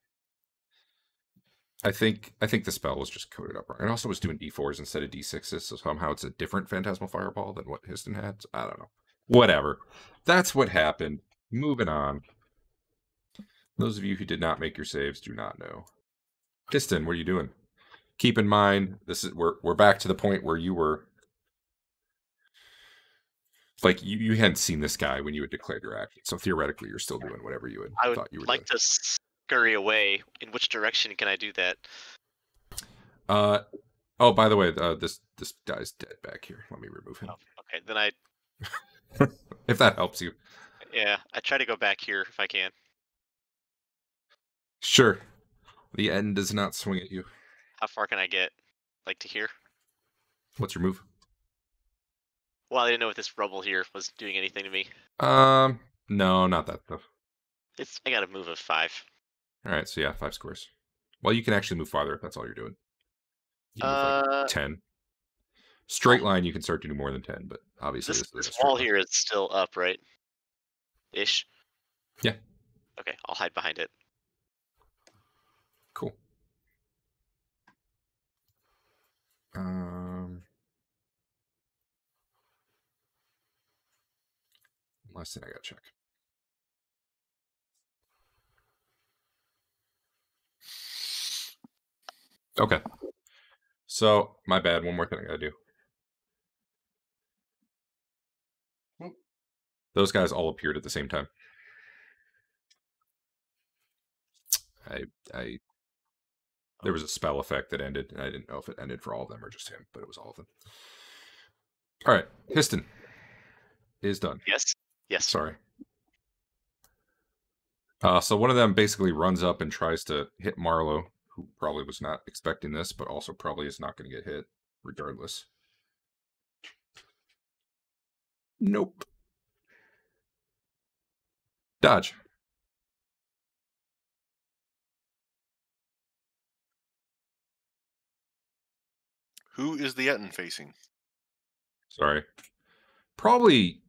I think the spell was just coded up wrong. It also was doing D4s instead of D6s, so somehow it's a different phantasmal fireball than what Histon had. So I don't know. Whatever. That's what happened. Moving on. Those of you who did not make your saves do not know. Histon, what are you doing? Keep in mind, this is we're back to the point where you were like you hadn't seen this guy when you had declared your action, so theoretically you're still doing whatever you had I thought you were would like doing. to scurry away. In which direction can I do that? Oh, by the way, this guy's dead back here. Let me remove him. Oh, okay, then I If that helps you. yeah, I try to go back here if I can. Sure. The end does not swing at you. How far can I get? Like to here? What's your move? Well, I didn't know if this rubble here was doing anything to me. No, not that though. I got a move of 5. All right, so yeah, 5 squares. Well, you can actually move farther if that's all you're doing. You can move like 10. Straight line, you can start to do more than 10, but obviously This is a straight wall line. here is still up, right? Ish. Yeah. Okay, I'll hide behind it. Cool. Last thing I gotta check. Okay. So, my bad. One more thing I gotta do. Those guys all appeared at the same time. There was a spell effect that ended, and I didn't know if it ended for all of them or just him, but it was all of them. All right, Histon is done. Yes. Yes. Sorry. So one of them basically runs up and tries to hit Marlowe, who probably was not expecting this, but also probably is not going to get hit regardless. Nope. Dodge. Who is the Etten facing? Sorry. Probably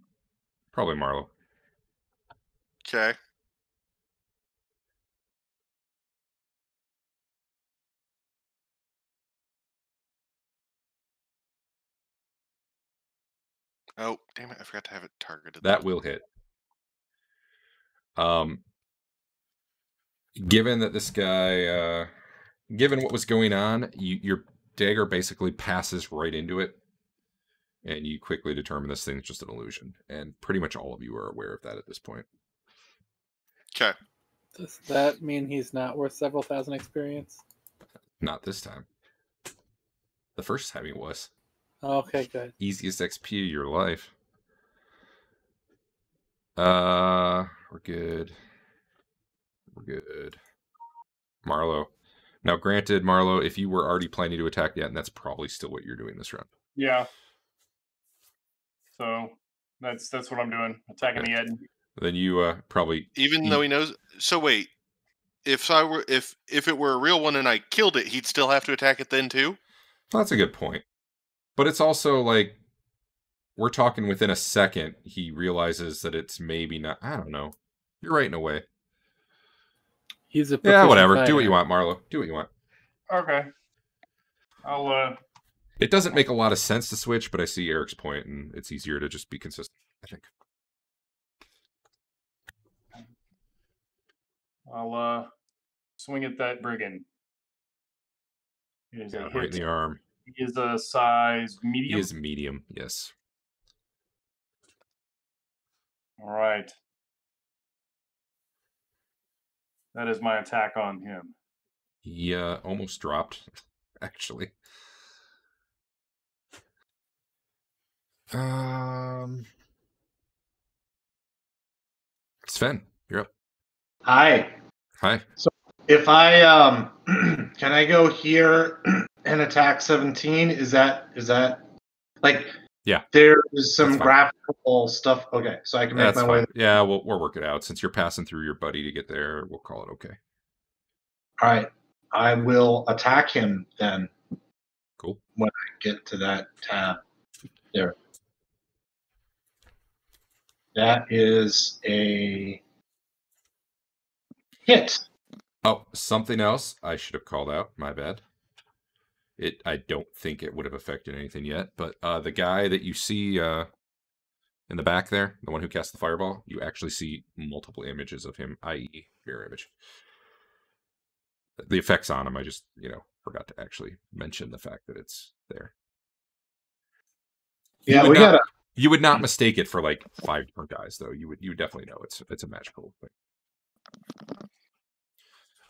Marlowe. Okay. Oh, damn it. I forgot to have it targeted. That will hit. Given that this guy, given what was going on, your dagger basically passes right into it, and you quickly determine this thing's just an illusion. And pretty much all of you are aware of that at this point. Okay. Does that mean he's not worth several thousand experience? Not this time. The first time he was. Okay, good. Easiest XP of your life. We're good. We're good. Marlowe. Now, granted, Marlowe, if you were already planning to attack yet, and that's probably still what you're doing this round. Yeah. So that's what I'm doing. Attacking the Ed. Then you probably Even though he knows. So wait, if it were a real one and I killed it, he'd still have to attack it then too. Well, that's a good point. But it's also like we're talking within a second. He realizes that it's maybe not. I don't know. You're right in a way. He's a Yeah, whatever. fighter. Do what you want, Marlowe. Do what you want. Okay. I'll It doesn't make a lot of sense to switch, but I see Eric's point, and it's easier to just be consistent, I think. swing at that brigand. It is a Right in hit. the arm. He is a size medium. He is medium, yes. All right. That is my attack on him. He almost dropped, actually. Sven, you're up. Hi. Hi. If I can I go here and attack 17? Is that like Yeah. there's some That's fine. graphical stuff. Okay, so I can make That's my fine. way. Yeah, we'll work it out. Since you're passing through your buddy to get there, we'll call it okay. All right. I will attack him then Cool. when I get to that tab. There. That is a hit. Oh, something else I should have called out. My bad. I don't think it would have affected anything yet, but the guy that you see in the back there, the one who cast the fireball, you actually see multiple images of him, i.e. mirror image. The effects on him, I just, forgot to actually mention the fact that it's there. Yeah, You would not mistake it for like 5 different guys, though. You would definitely know it's a magical thing.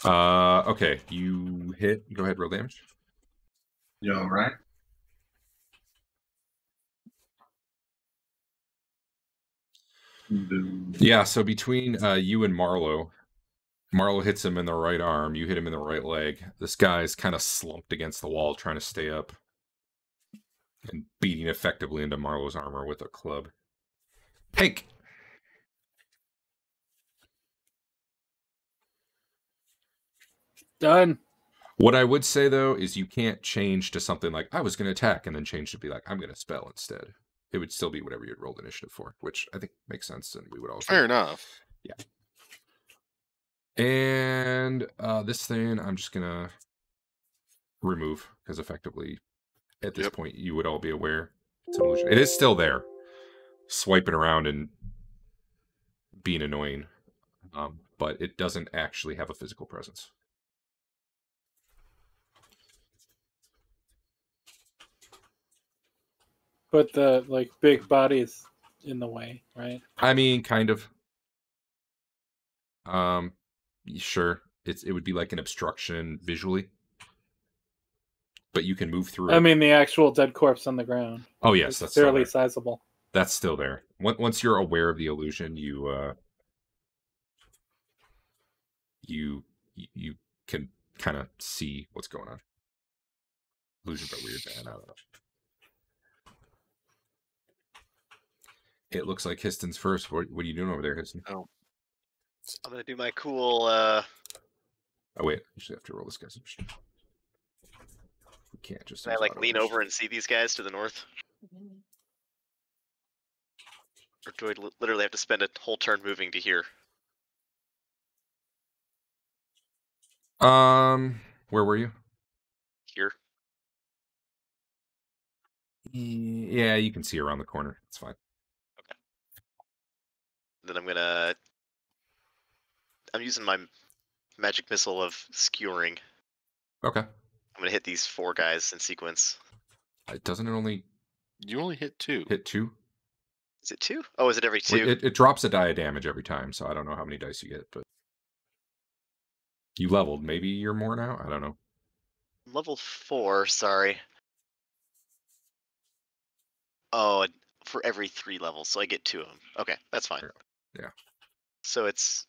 Okay, you hit. Go ahead, roll damage. You all right? Yeah, so between you and Marlowe hits him in the right arm, you hit him in the right leg. This guy's kind of slumped against the wall trying to stay up and beating effectively into Marlowe's armor with a club. Hank! Done. What I would say, though, is you can't change to something like, I was going to attack, and then change to be like, I'm going to spell instead. It would still be whatever you'd rolled initiative for, which I think makes sense, and we would also... Fair enough. Yeah. And this thing, I'm just going to remove, because effectively, at this point, you would all be aware it's an illusion. It is still there, swiping around and being annoying, but it doesn't actually have a physical presence. But the big body's in the way, right? I mean, kind of. Sure. It would be like an obstruction visually, but you can move through it. I mean, the actual dead corpse on the ground. Oh yes, It's that's fairly still there. sizable. That's still there. Once you're aware of the illusion, you can kind of see what's going on. Illusions are weird, man. I don't know. It looks like Histon's first. What are you doing over there, Histon? Oh. I'm gonna do my cool. Oh wait, you should have to roll this guy's initiative. We can't just. Can I lean over and see these guys to the north? Or do I literally have to spend a whole turn moving to here? Where were you? Here. Yeah, you can see around the corner. It's fine. Okay. Then I'm using my magic missile of skewering. Okay. I'm gonna hit these 4 guys in sequence. Doesn't it only? You only hit 2. Hit 2? Is it 2? Oh, is it every 2? It drops a die of damage every time, so I don't know how many dice you get, but you leveled. Maybe you're more now. I don't know. Level 4. Sorry. Oh, for every 3 levels, so I get 2 of them. Okay, that's fine. Yeah. So it's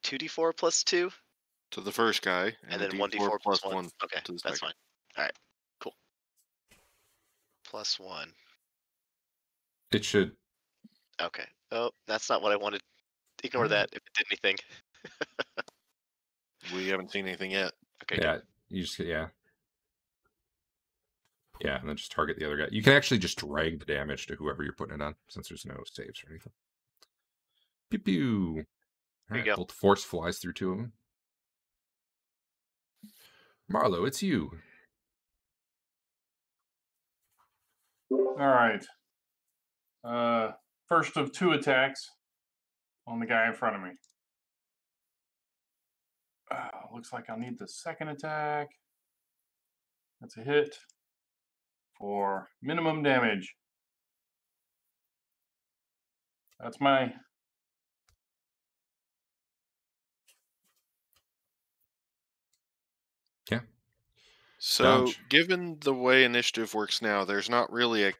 2d4 plus 2? To the first guy. And then a 1d4 plus 1. Okay, to the that's second. fine. Alright, cool. Plus 1. It should. Okay. Oh, that's not what I wanted. Ignore that if it did anything. We haven't seen anything yet. Okay. Yeah, you just yeah, and then just target the other guy. You can actually just drag the damage to whoever you're putting it on, since there's no saves or anything. Pew pew. All right, go. bolt force flies through 2 of them. Marlowe, it's you. All right. First of 2 attacks on the guy in front of me. Looks like I'll need the second attack. That's a hit for minimum damage. That's my. Yeah. So, Dodge. given the way initiative works now, there's not really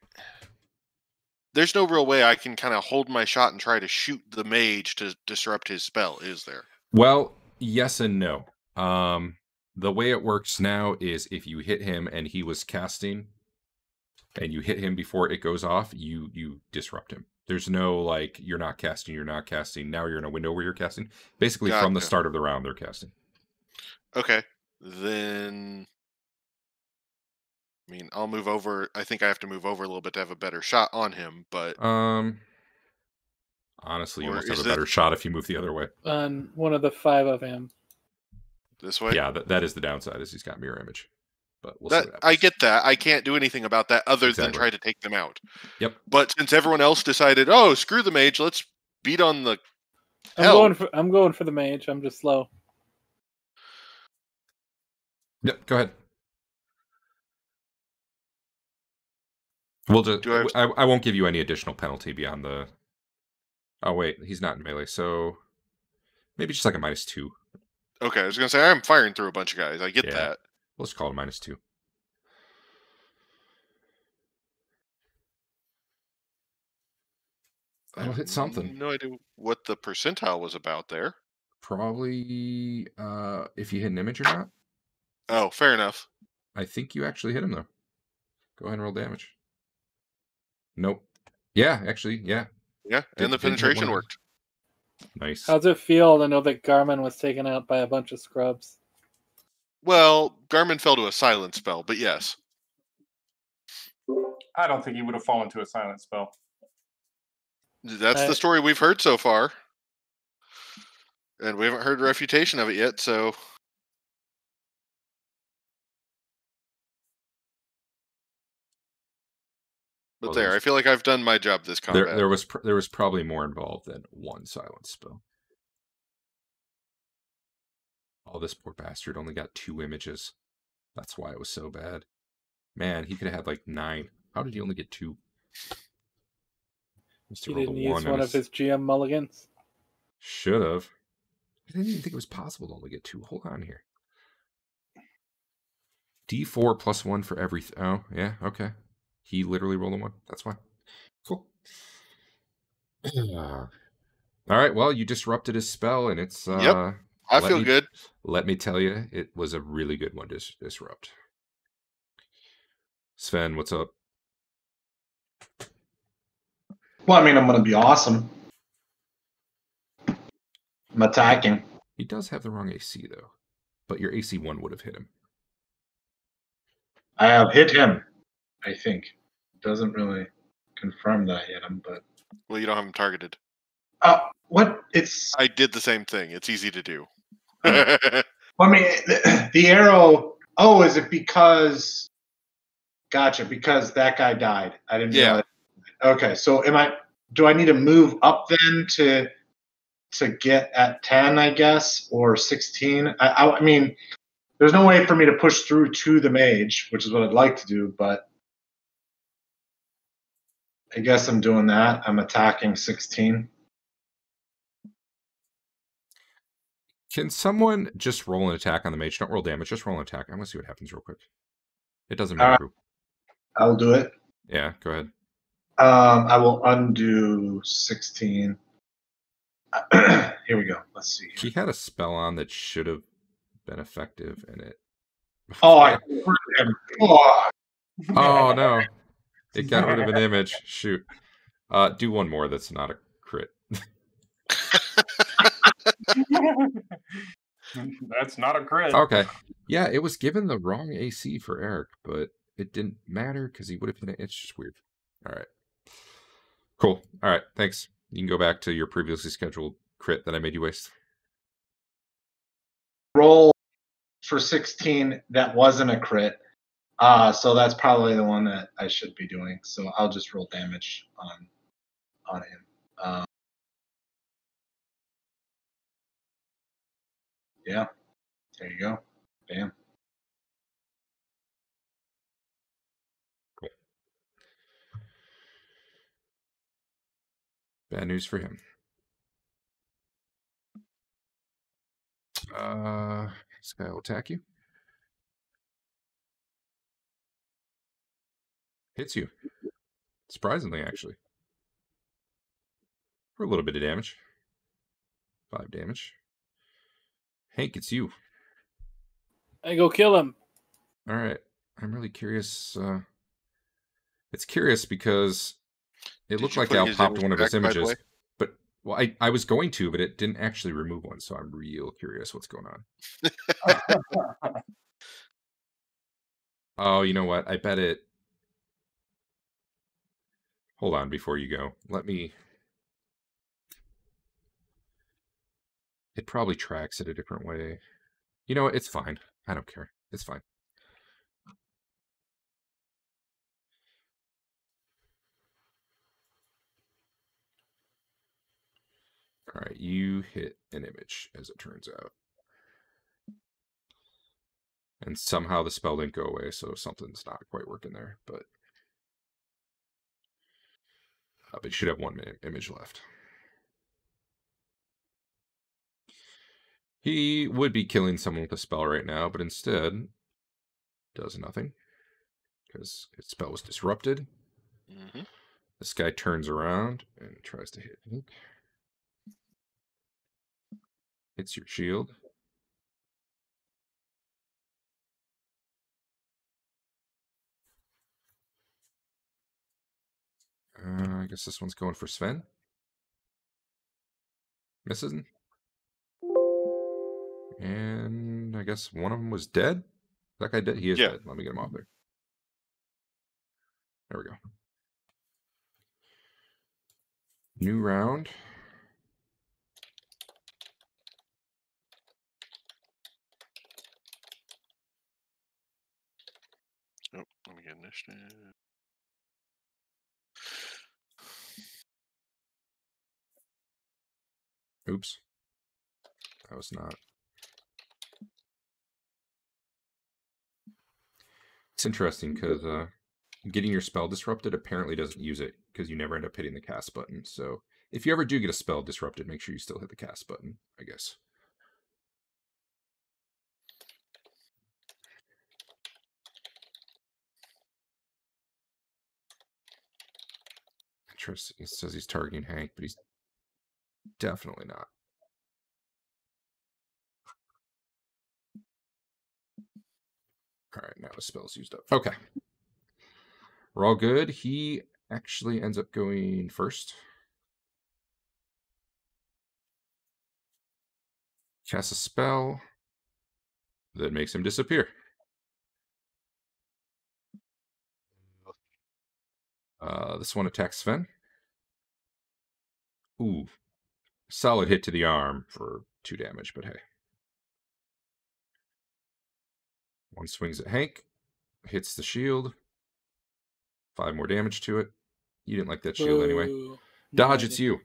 there's no real way I can kind of hold my shot and try to shoot the mage to disrupt his spell, is there? Well, yes and no. The way it works now is if you hit him and he was casting, and you hit him before it goes off, you disrupt him. There's no like you're not casting. Now you're in a window where you're casting. Basically, from the Gotcha. start of the round, they're casting. Okay, then. I mean, I'll move over. I think I have to move over a little bit to have a better shot on him, but Honestly, you Or almost have is a better shot if you move the other way. On one of the 5 of him. this way. Yeah, that is the downside, is he's got mirror image. But we'll see That what I happens. get that. I can't do anything about that other than Exactly. try to take them out. Yep. But since everyone else decided, oh, screw the mage, let's beat on the I'm hell. going for the mage. I'm just slow. Yep, go ahead. We'll just. Do I I won't give you any additional penalty beyond the. Oh wait, he's not in melee, so maybe just like a -2. Okay, I was gonna say I'm firing through a bunch of guys. I get Yeah. that. Let's call it -2. That'll hit something. No idea what the percentile was about there. Probably if you hit an image or not. Oh, fair enough. I think you actually hit him though. Go ahead and roll damage. Nope. Yeah, actually, yeah. Yeah, and the Didn't hit penetration one. worked. Nice. How's it feel to know that Garmin was taken out by a bunch of scrubs? Well, Garmin fell to a silent spell, but yes. I don't think he would have fallen to a silent spell. That's the story we've heard so far. And we haven't heard a refutation of it yet, so but Well, there, I feel like I've done my job this combat. There was probably more involved than one silence spell. Oh, this poor bastard only got 2 images. That's why it was so bad. Man, he could have had like 9. How did he only get 2? He didn't use one of his GM mulligans. Should have. I didn't even think it was possible to only get 2. Hold on here. D4 plus 1 for every. Oh, yeah, okay. He literally rolled a 1. That's fine. Cool. All right. Well, you disrupted his spell, and it's. Yep. I feel good. Let me tell you, it was a really good one to disrupt. Sven, what's up? Well, I mean, I'm going to be awesome. I'm attacking. He does have the wrong AC, though. But your AC 1 would have hit him. I have hit him, I think. Doesn't really confirm that I hit him, but. Well, you don't have him targeted. What? It's. I did the same thing. It's easy to do. I mean, the arrow. Oh, is it because? Gotcha. Because that guy died. I didn't realize. Okay, so do I need to move up then to get at 10, I guess, or 16? I mean, there's no way for me to push through to the mage, which is what I'd like to do, but I guess I'm doing that. I'm attacking 16. Can someone just roll an attack on the mage? Don't roll damage, just roll an attack. I want to see what happens real quick. It doesn't matter who. I'll do it. Yeah, go ahead. I will undo 16. Here we go. Let's see. He had a spell on that should have been effective, and it. Oh, I hurt him. Oh no! It got rid of an image. Shoot. Do one more. That's not a crit. That's not a crit. Okay. Yeah, it was given the wrong AC for Eric, but it didn't matter because he would have been. It's just weird. All right. Cool. All right. Thanks. You can go back to your previously scheduled crit that I made you waste. Roll for 16 that wasn't a crit. So that's probably the one that I should be doing. So I'll just roll damage on him. Yeah. There you go. Bam. Bad news for him. This guy will attack you. Hits you. Surprisingly, actually. For a little bit of damage. 5 damage. Hank, it's you. I go kill him. All right. I'm really curious. It's curious because it Did looked you like put Al his popped image one of back, his by the images. way? But, well, I was going to, but it didn't actually remove one. So I'm real curious what's going on. Oh, you know what? I bet it... Hold on before you go. Let me... It probably tracks it a different way. You know what? It's fine. I don't care. It's fine. All right, you hit an image, as it turns out. And somehow the spell didn't go away, so something's not quite working there. But you should have one image left. He would be killing someone with a spell right now, but instead does nothing because his spell was disrupted. Mm-hmm. This guy turns around and tries to hit Hank. Hits your shield. I guess this one's going for Sven. Misses. And I guess one of them was dead. That guy dead? He is Yeah. dead. Let me get him off there. There we go. New round. Oh, let me get initiative. Oops. That was not. It's interesting because getting your spell disrupted apparently doesn't use it because you never end up hitting the cast button. So if you ever do get a spell disrupted, make sure you still hit the cast button, I guess. Interesting. It says he's targeting Hank, but he's definitely not. All right, now his spell's used up. Okay. We're all good. He actually ends up going first. Casts a spell that makes him disappear. This one attacks Sven. Ooh. Solid hit to the arm for 2 damage, but hey. One swings at Hank. Hits the shield. 5 more damage to it. You didn't like that shield anyway. Boo. Dodge, No, I it's you.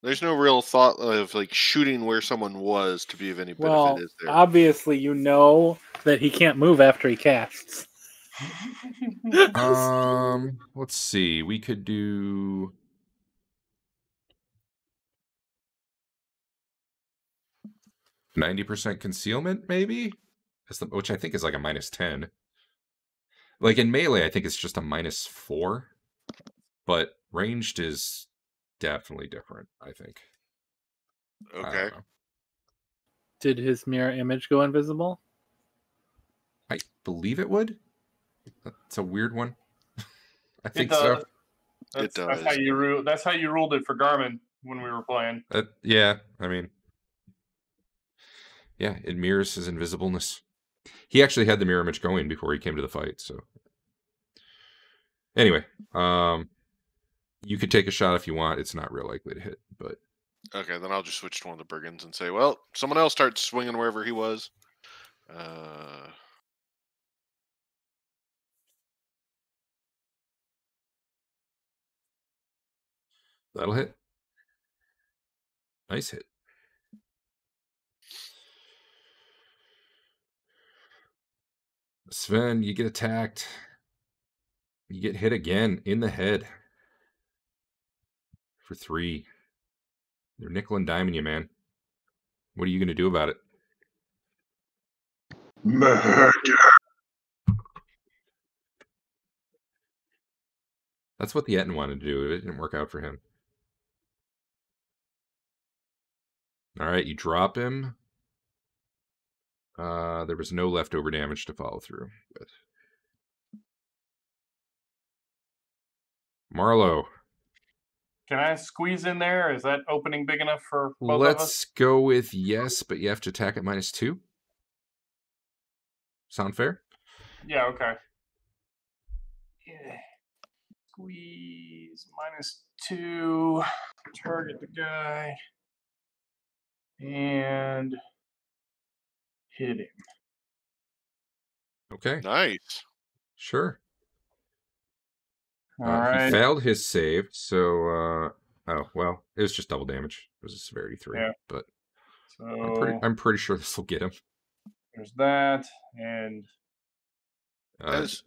There's no real thought of like shooting where someone was to be of any benefit, Well, is there? obviously you know that he can't move after he casts. Let's see. We could do 90% concealment, maybe? Which I think is like a -10. Like in melee, I think it's just a -4. But ranged is definitely different, I think. I Okay. don't know. Did his mirror image go invisible? I believe it would. That's a weird one. I It think does. so. It That's does. how you that's how you ruled it for Garmin when we were playing. Yeah, I mean, yeah, it mirrors his invisibleness. He actually had the mirror image going before he came to the fight, so. Anyway, you could take a shot if you want. It's not real likely to hit, but Okay, then I'll just switch to one of the brigands and say, well, someone else starts swinging wherever he was. that'll hit. Nice hit. Sven, you get attacked. You get hit again in the head. For 3. They're nickel and diming you, man. What are you going to do about it? Murder. That's what the Etten wanted to do. It didn't work out for him. All right, you drop him. There was no leftover damage to follow through with. Marlowe. Can I squeeze in there? Is that opening big enough for both of us? Let's go with yes, but you have to attack at -2. Sound fair? Yeah, okay. Yeah. Squeeze -2. Target the guy. And hit him. Okay, Nice. sure. All right. He failed his save, so oh well, it was just double damage. It was a severity 3, Yeah. but So I'm pretty sure this will get him. there's that, and As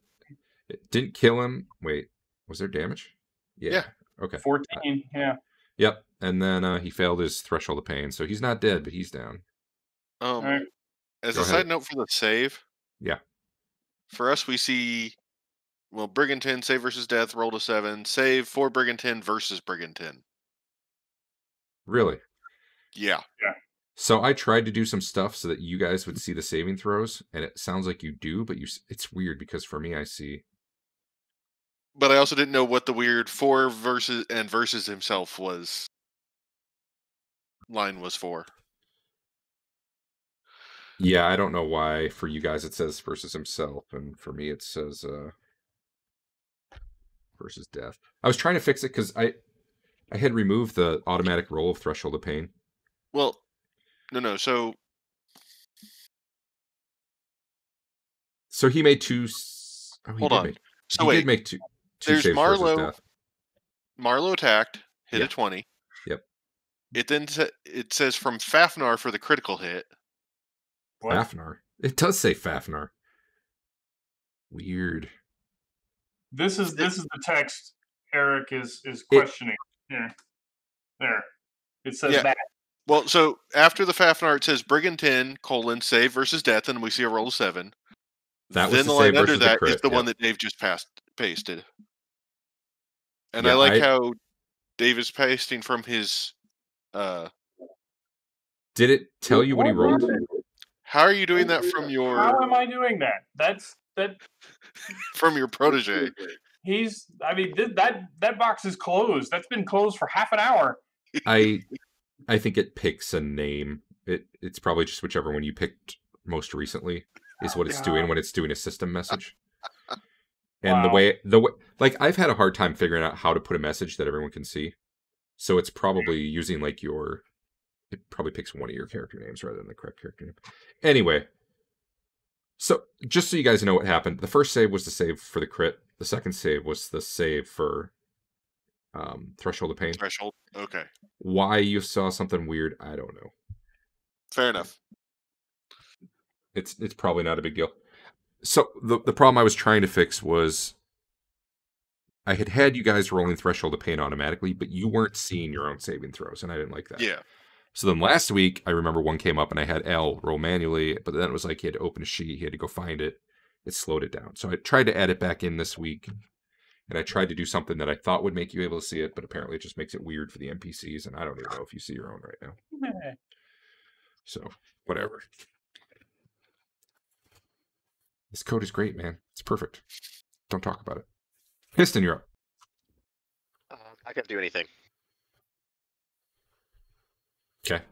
It didn't kill him. Wait, was there damage? Yeah. Okay. 14. Yeah. Yep. And then he failed his threshold of pain, so he's not dead, but he's down. All right. as Go a ahead. side note for the save, Yeah. for us we see Brigand 10 save versus death, roll to 7, save for Brigand 10 versus Brigand 10. Really? Yeah. So I tried to do some stuff so that you guys would see the saving throws, and it sounds like you do, but it's weird because for me I see. But I also didn't know what the weird for versus himself was. Line was for. Yeah, I don't know why for you guys it says versus himself, and for me it says versus death. I was trying to fix it because I had removed the automatic roll of threshold of pain. Well, no. So he made 2. Oh, he hold did on. Make, So he wait, did make two there's saves versus death. Marlowe attacked, hit Yeah. a 20. Yep. It then it says from Fafnar for the critical hit. What? Fafnar. It does say Fafnar. Weird. This is the text Eric is questioning here. There. It says Yeah. that. Well, so after the Fafnar, it says Brigand 10, save versus death, and we see a roll of 7. That was Then the the line save under versus the that crit, is the one yep. that Dave just pasted. And Yeah, I like how Dave is pasting from his... Did it tell you what he rolled? How are you doing that from How your am I doing that? That from your protege? that box is closed. That's been closed for half an hour. I think it picks a name. It's probably just whichever one you picked most recently is what it's doing when it's doing a system message. And Wow. the way like I've had a hard time figuring out how to put a message that everyone can see. So it's probably using like it probably picks one of your character names rather than the correct character name. Anyway, so just so you guys know what happened, the first save was the save for the crit. The second save was the save for threshold of pain. Threshold. Okay. Why you saw something weird, I don't know. Fair enough. It's probably not a big deal. So the problem I was trying to fix was I had you guys rolling threshold of pain automatically, but you weren't seeing your own saving throws, and I didn't like that. Yeah. So then last week, I remember one came up and I had L roll manually, but then it was like he had to open a sheet, he had to go find it. It slowed it down. So I tried to add it back in this week, and I tried to do something that I thought would make you able to see it, but apparently it just makes it weird for the NPCs, and I don't even know if you see your own right now. So, whatever. This code is great, man. It's perfect. Don't talk about it. Piston, you're up. I can't do anything. Okay.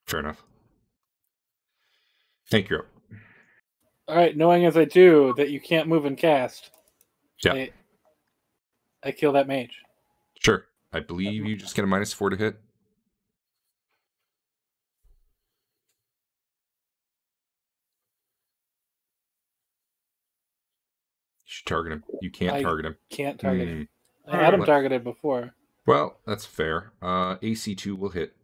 Fair enough. Thank you. All right, knowing as I do that you can't move and cast, Yeah. I kill that mage. Sure. I believe you just get a -4 to hit. You should target him. You can't target him. Can't target him. I had him targeted before. Well, that's fair. AC2 will hit.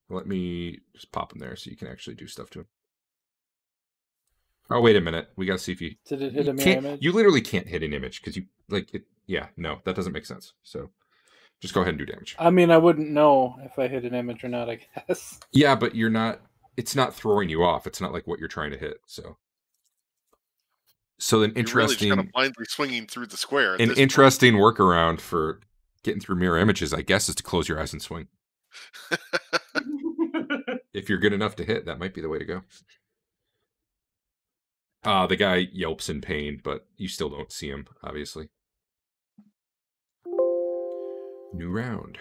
Let me just pop him there so you can actually do stuff to him. Oh, wait a minute. We got to see if you... Did it hit you a mirror can't, image? You literally can't hit an image because you... like it. Yeah, no, that doesn't make sense. So just go ahead and do damage. I mean, I wouldn't know if I hit an image or not, I guess. Yeah, but you're not... It's not throwing you off. It's not like what you're trying to hit, so... So an You're really just kind of interesting... blindly swinging through the square. At An this point. interesting workaround for getting through mirror images, I guess, is to close your eyes and swing. If you're good enough to hit, that might be the way to go. The guy yelps in pain, but you still don't see him, obviously. New round.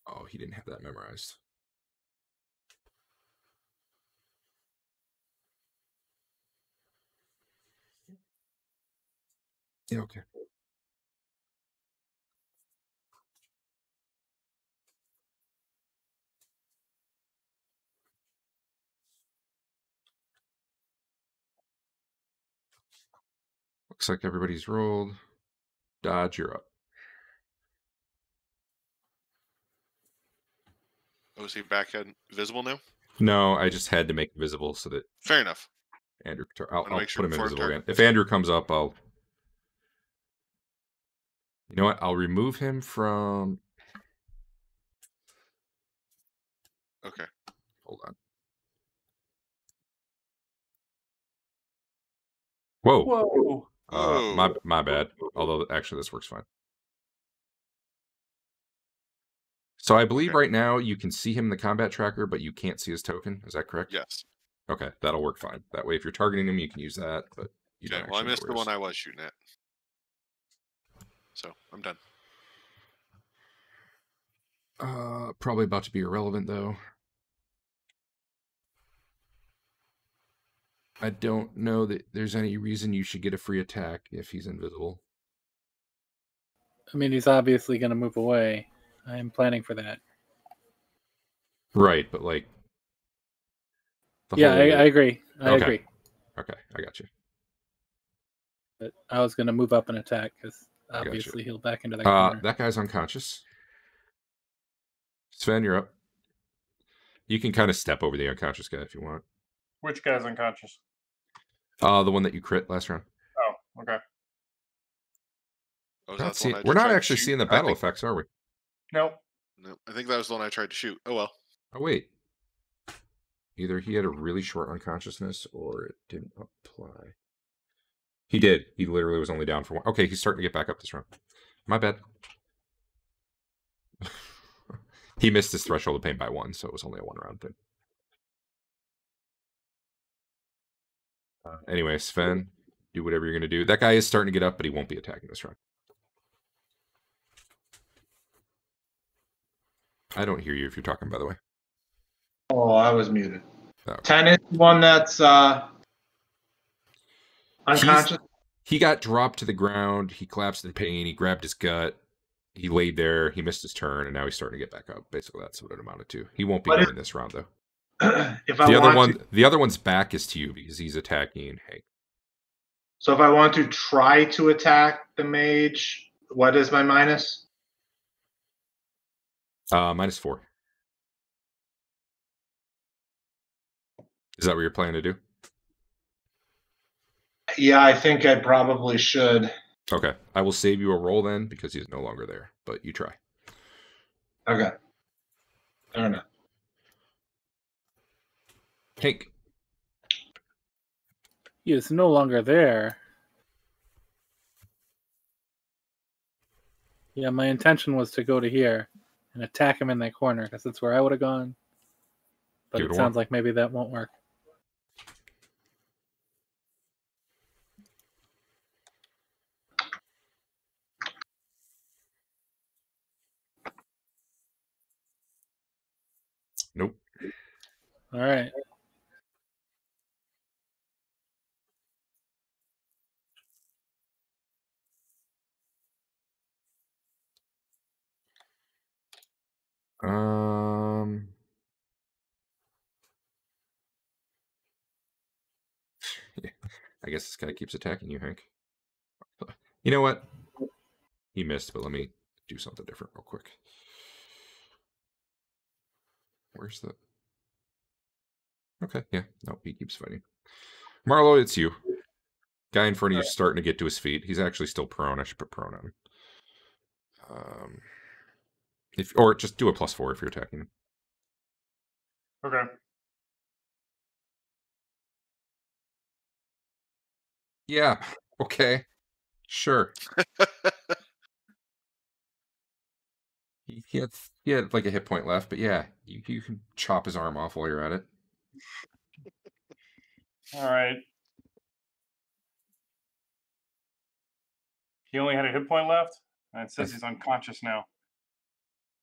Oh, he didn't have that memorized. Yeah, okay. Looks like everybody's rolled. Dodge, you're up. Oh, is he back invisible now? No, I just had to make it visible so that Fair enough. Andrew... I'll Wanna make sure put him before invisible turn. again. If Andrew comes up, I'll... You know what? I'll remove him from... Okay. Hold on. Whoa. Whoa. Whoa. My bad. Although, actually, this works fine. So I believe Okay. right now you can see him in the combat tracker, but you can't see his token. Is that correct? Yes. Okay, that'll work fine. That way, if you're targeting him, you can use that, but you Okay. don't Well, I actually know missed where the he is. one I was shooting at. So I'm done. Probably about to be irrelevant, though. I don't know that there's any reason you should get a free attack if he's invisible. I mean, he's obviously going to move away. I am planning for that. Right, but like... Yeah, I agree. I Okay. agree. Okay, I got you. But I was going to move up and attack because Gotcha. obviously he'll back into that corner. That guy's unconscious. Sven, you're up. You can kind of step over the unconscious guy if you want. Which guy's unconscious? The one that you crit last round. Oh, okay. Oh, is that the one I We're just not tried to actually shoot? seeing the I battle think- effects, are we? Nope. No, I think that was the one I tried to shoot. Oh well. Oh, wait. Either he had a really short unconsciousness or it didn't apply. He did. He literally was only down for one. Okay, he's starting to get back up this round. My bad. He missed his threshold of pain by 1, so it was only a 1-round thing. Anyway, Sven, do whatever you're going to do. That guy is starting to get up, but he won't be attacking this round. I don't hear you if you're talking, by the way. Oh, I was muted. Okay. 10 is the one that's unconscious. He got dropped to the ground. He collapsed in pain. He grabbed his gut. He laid there. He missed his turn, and now he's starting to get back up. Basically, that's what it amounted to. He won't be going this round, though. If I want to, the other one's back is to you because he's attacking Hank. so if I want to try to attack the mage, what is my minus? -4. Is that what you're planning to do? Yeah, I think I probably should. Okay. I will save you a roll then because he's no longer there, but you try. Okay. Fair enough. Hank. He is no longer there. Yeah, my intention was to go to here and attack him in that corner because that's where I would have gone. But Give it it a sounds whirl. like maybe that won't work. Nope. All right. I guess this guy keeps attacking you, Hank. You know what? He missed, but let me do something different real quick. Where's the... Okay, yeah. No, he keeps fighting. Marlo, it's you. Guy in front of you is starting to get to his feet. He's actually still prone. I should put prone on him. Or just do a +4 if you're attacking him. Okay. Yeah. Okay. Sure. He had like a hit point left, but yeah, you can chop his arm off while you're at it. All right. He only had a hit point left? And it says he's unconscious now.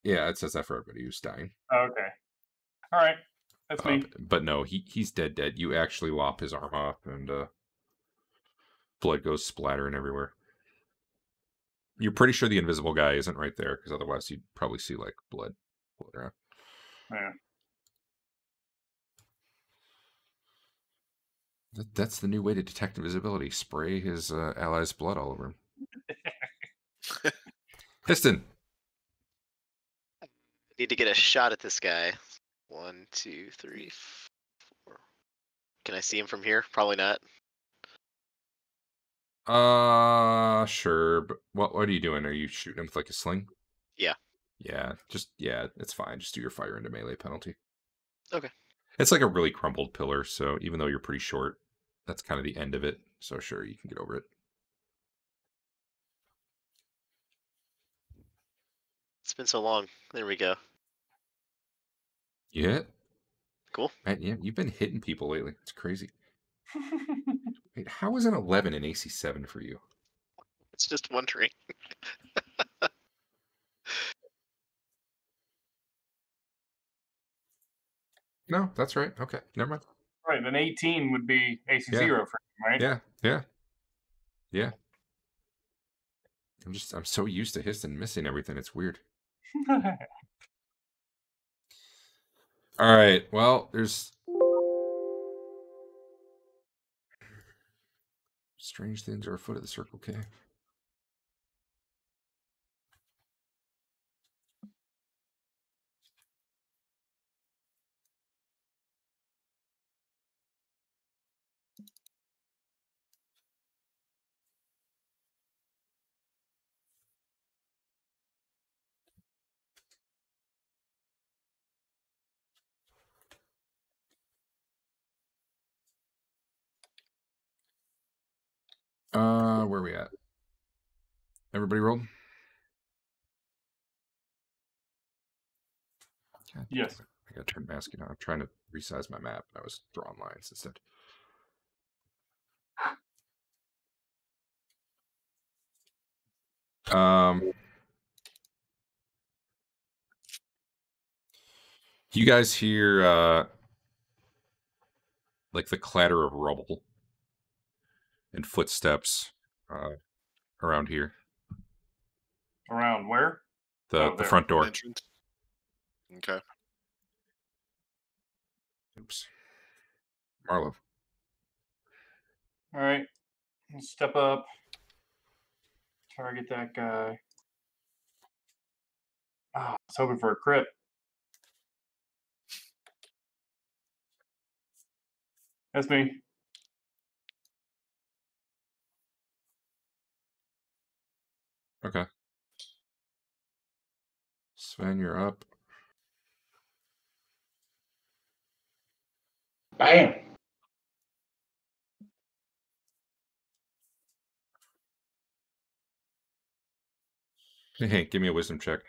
Yeah, it says that for everybody who's dying. Okay. All right. That's me. But no, he's dead. You actually lop his arm off, and blood goes splattering everywhere. You're pretty sure the invisible guy isn't right there, because otherwise you'd probably see like blood around. Yeah. That's the new way to detect invisibility. Spray his allies' blood all over him. Piston. Need to get a shot at this guy. 1, 2, 3, 4. Can I see him from here? Probably not. Sure. But what are you doing? Are you shooting him with like a sling? Yeah. Yeah, it's fine. Just do your fire into melee penalty. Okay. It's like a really crumbled pillar, so even though you're pretty short, that's kind of the end of it. So sure, you can get over it. It's been so long. There we go. You hit? Cool. Man, yeah, you've been hitting people lately. It's crazy. Wait, how is an 11 in AC 7 for you? It's just wondering. No, that's right. Okay, never mind. Right, an 18 would be AC 0 for him, right? Yeah. I'm so used to Histon missing everything. It's weird. All right. Well, there's strange things are afoot at the Circle K. Where are we at? Everybody rolled? God, Yes. I gotta turn masking on. I'm trying to resize my map. I was drawing lines instead. You guys hear like the clatter of rubble and footsteps around here. Around where? The there. front door. Entrance. Okay. Oops. Marlo. All right. Let's step up. Target that guy. Oh, I was hoping for a crit. That's me. Okay. Sven, you're up. Bam. Hey, give me a wisdom check.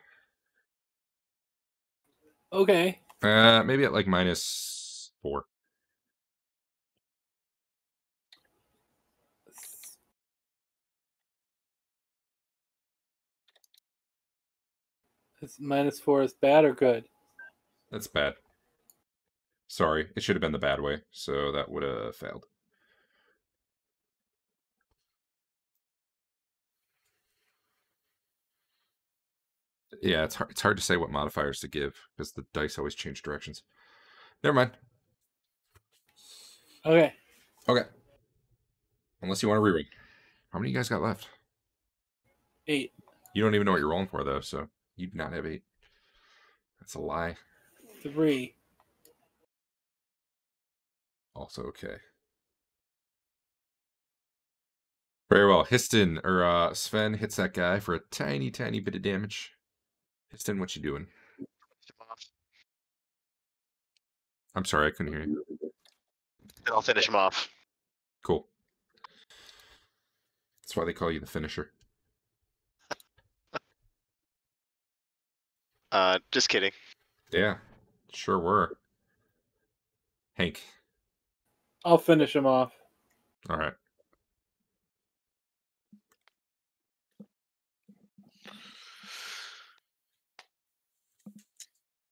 Okay. Maybe at like -4. Is -4 is bad or good? That's bad. Sorry, it should have been the bad way, so that would have failed. Yeah, it's hard to say what modifiers to give because the dice always change directions. Never mind. Okay. Okay. Unless you want to reread. How many you guys got left? 8. You don't even know what you're rolling for, though, so you do not have 8. That's a lie. 3. Also okay. Very well. Histon, or Sven hits that guy for a tiny, tiny bit of damage. Histon, what you doing? I'm sorry, I couldn't hear you. Then I'll finish him off. Cool. That's why they call you the finisher. Just kidding. Yeah, sure were. Hank. I'll finish him off. All right.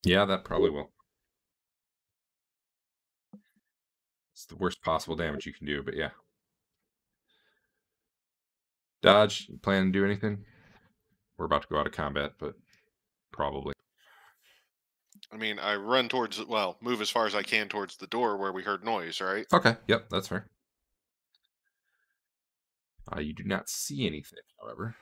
Yeah, that probably will. It's the worst possible damage you can do, but yeah. Dodge, you plan to do anything? We're about to go out of combat, but probably. I mean, I run towards, well, move as far as I can towards the door where we heard noise, right? Okay, yep, that's fair. You do not see anything, however.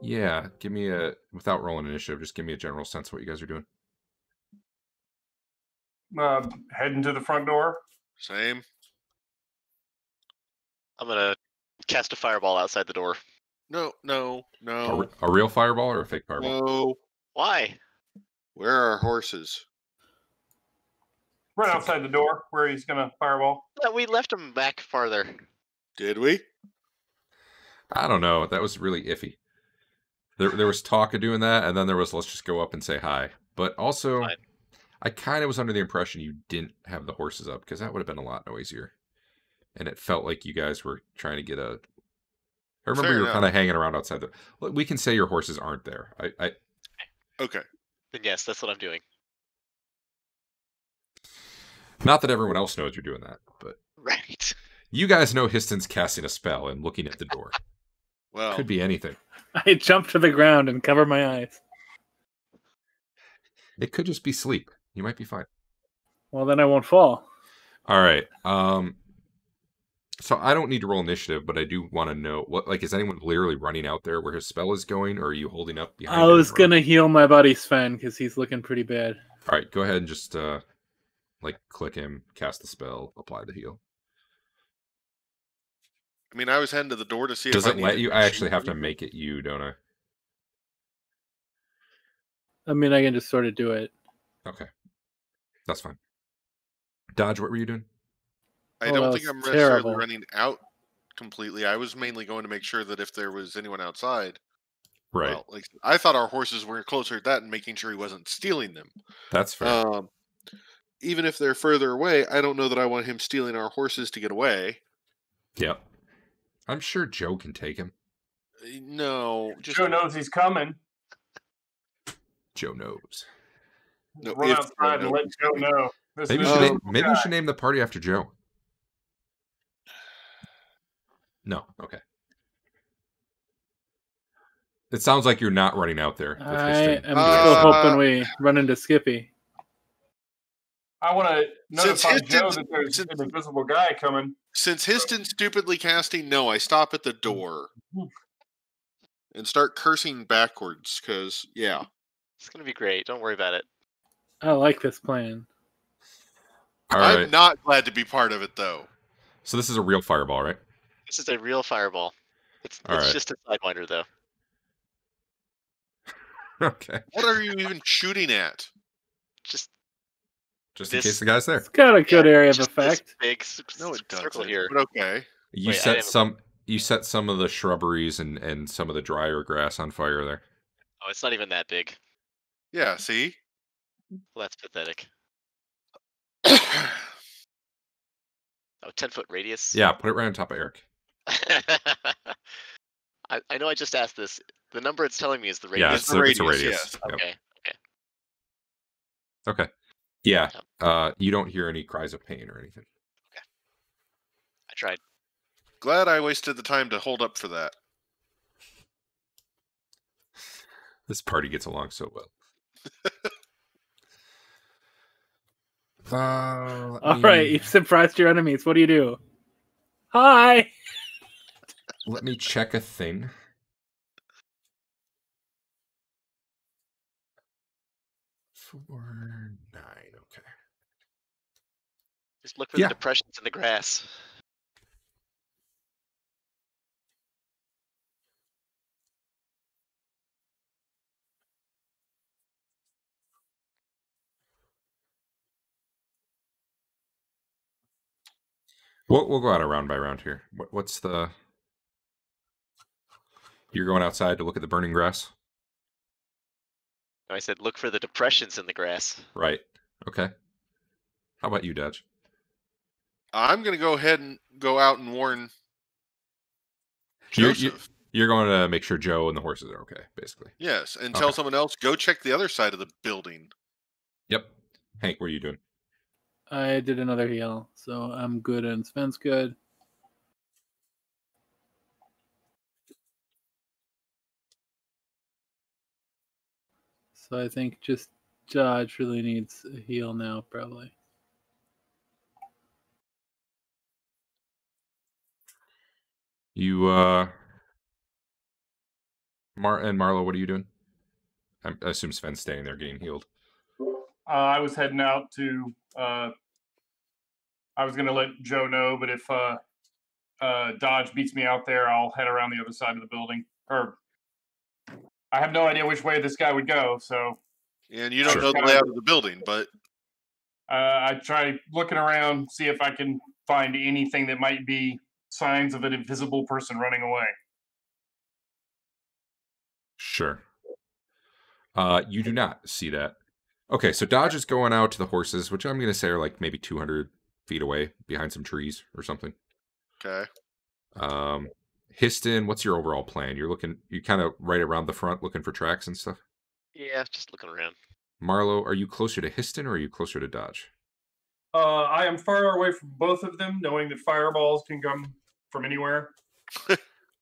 Yeah, give me a, without rolling initiative, just give me a general sense of what you guys are doing. Heading to the front door. Same. I'm gonna cast a fireball outside the door. No, no, no, A real fireball or a fake fireball? no. Why? Where are our horses? Right outside the door where he's gonna fireball. Yeah, we left him back farther. Did we? I don't know. That was really iffy. There was talk of doing that, and then there was let's just go up and say hi. But also, Fine. I kind of was under the impression you didn't have the horses up because that would have been a lot noisier. And it felt like you guys were trying to get a. I remember Fair you were enough. kind of hanging around outside the. We can say your horses aren't there. Okay. Then yes, that's what I'm doing. Not that everyone else knows you're doing that, but Right. you guys know Histon's casting a spell and looking at the door. Well, Could be anything. I jump to the ground and cover my eyes. It could just be sleep. You might be fine. Well, then I won't fall. All right. So I don't need to roll initiative, but I do want to know what, like, is anyone literally running out there where his spell is going, or are you holding up behind? I him was and gonna heal my buddy Sven because he's looking pretty bad. All right, go ahead and just like click him, cast the spell, apply the heal. I mean, I was heading to the door to see Does if it I let needed you? to I actually shoot have to anything. make it you, don't I? I mean, I can just sort of do it. Okay, that's fine. Dodge, what were you doing? I Oh, don't that think was I'm necessarily terrible. running out completely. I was mainly going to make sure that if there was anyone outside, Right, well, like I thought our horses were closer at that and making sure he wasn't stealing them. that's fair. Even if they're further away, I don't know that I want him stealing our horses to get away. Yep. I'm sure Joe can take him. No, just Joe knows he's coming. Joe knows. no. Run if outside and let Joe know. This Maybe, is we a should Um, name, maybe we should name the party after Joe. No, okay. It sounds like you're not running out there. With I Histon. am still Uh, hoping we run into Skippy. I want to Since notify Histon's- Joe that there's since- an invisible guy coming. Since Histon's stupidly casting, no, I stop at the door and start cursing backwards. Because yeah, It's gonna be great. Don't worry about it. I like this plan. All I'm right. not glad to be part of it though. So this is a real fireball, right? This is a real fireball. It's All right. just a sidewinder though. Okay. What are you even shooting at? Just Just in This- case the guy's there. It's got a good area of just this effect. big No, it doesn't. circle here. But okay. You Wait, I set didn't- some. You set some of the shrubberies and some of the drier grass on fire there. Oh, it's not even that big. Yeah. See. Well, that's pathetic. 10-foot radius. Yeah, put it right on top of Eric. I know I just asked this. The number it's telling me is the Yeah, radius. It's the it's a radius, radius. yes. Yep. Okay. Okay. Yeah. Yep. You don't hear any cries of pain or anything. I tried. Glad I wasted the time to hold up for that. This party gets along so well. All right, you've surprised your enemies. What do you do? Hi. Let me check a thing. Four, 9, okay. Just look for the depressions in the grass. We'll go out round by round here. What's the... You're going outside to look at the burning grass? No, I said look for the depressions in the grass. Right. Okay. How about you, Dodge? I'm going to go ahead and go out and warn Joseph. You're going to make sure Joe and the horses are okay, basically. Yes, and tell someone else, go check the other side of the building. Yep. Hank, what are you doing? I did another heal, so I'm good and Sven's good. So I think just Dodge really needs a heal now, probably. You, Marlo, what are you doing? I assume Sven's staying there getting healed. I was heading out to. I was going to let Joe know, but if Dodge beats me out there, I'll head around the other side of the building. Or I have no idea which way this guy would go, so. And you don't know the layout of the building, but. I try looking around, see if I can find anything that might be signs of an invisible person running away. Sure. You do not see that. Okay, so Dodge is going out to the horses, which I'm going to say are like maybe 200 feet away behind some trees or something. Okay. Histon, what's your overall plan? You kind of right around the front looking for tracks and stuff? Yeah, just looking around. Marlo, are you closer to Histon or are you closer to Dodge? I am far away from both of them, knowing that fireballs can come from anywhere.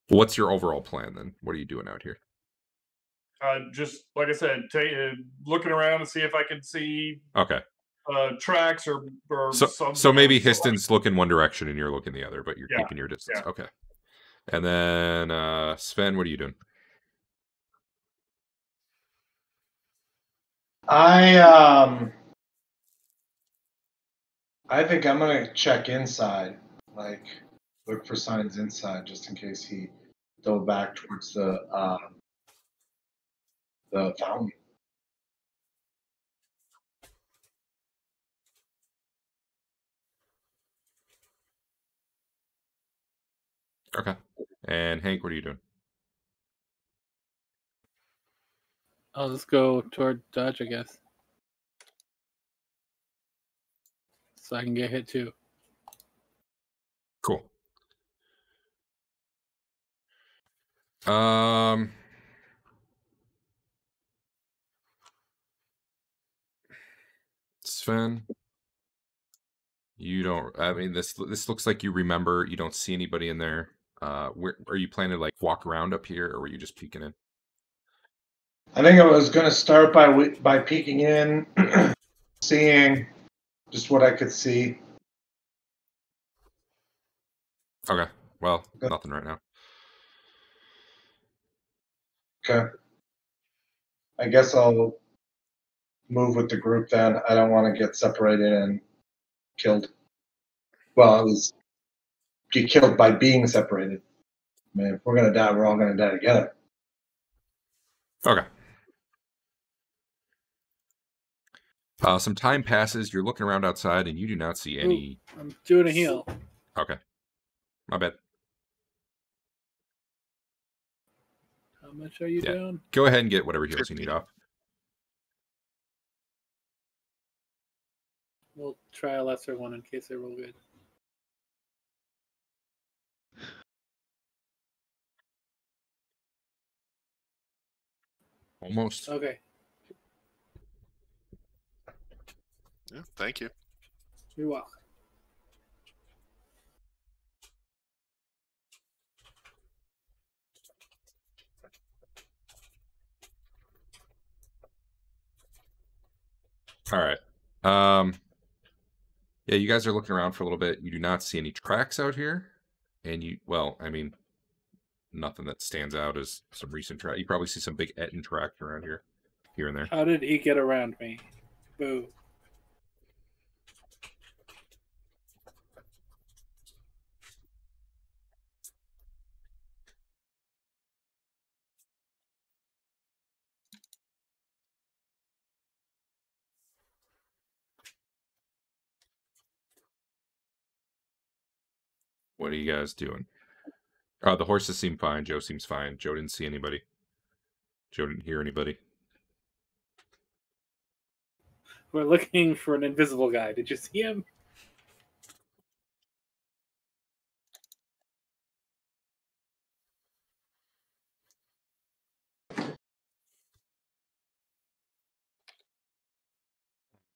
What's your overall plan then? What are you doing out here? Just like I said, looking around to see if I can see tracks or so maybe Histon's looking one direction and you're looking the other, but you're keeping your distance. Yeah. Okay. And then Sven, what are you doing? I think I'm gonna check inside, like look for signs inside, just in case he dove back towards the fountain. Okay. And Hank, what are you doing? I'll just go toward Dodge, I guess. So I can get hit too. Cool. Sven, you don't. I mean, this looks like you remember. You don't see anybody in there. Where are you planning to like walk around up here, or were you just peeking in? I think I was going to start by peeking in, seeing just what I could see. Okay. Well, nothing right now. Okay. I guess I'll move with the group then. I don't want to get separated and killed. Well, at least get killed by being separated. I mean, if we're going to die, we're all going to die together. Okay. Some time passes. You're looking around outside, and you do not see any. Ooh, I'm doing a heal. Okay. My bad. How much are you down? Go ahead and get whatever heals you need off. We'll try a lesser one in case I roll good. Almost. Okay. Yeah, thank you. You're welcome. All right. Yeah, you guys are looking around for a little bit. You do not see any tracks out here, and nothing that stands out as some recent track. You probably see some big Etten tracks around here and there. How did he get around me? Boo. What are you guys doing? The horses seem fine. Joe seems fine. Joe didn't see anybody. Joe didn't hear anybody. We're looking for an invisible guy. Did you see him?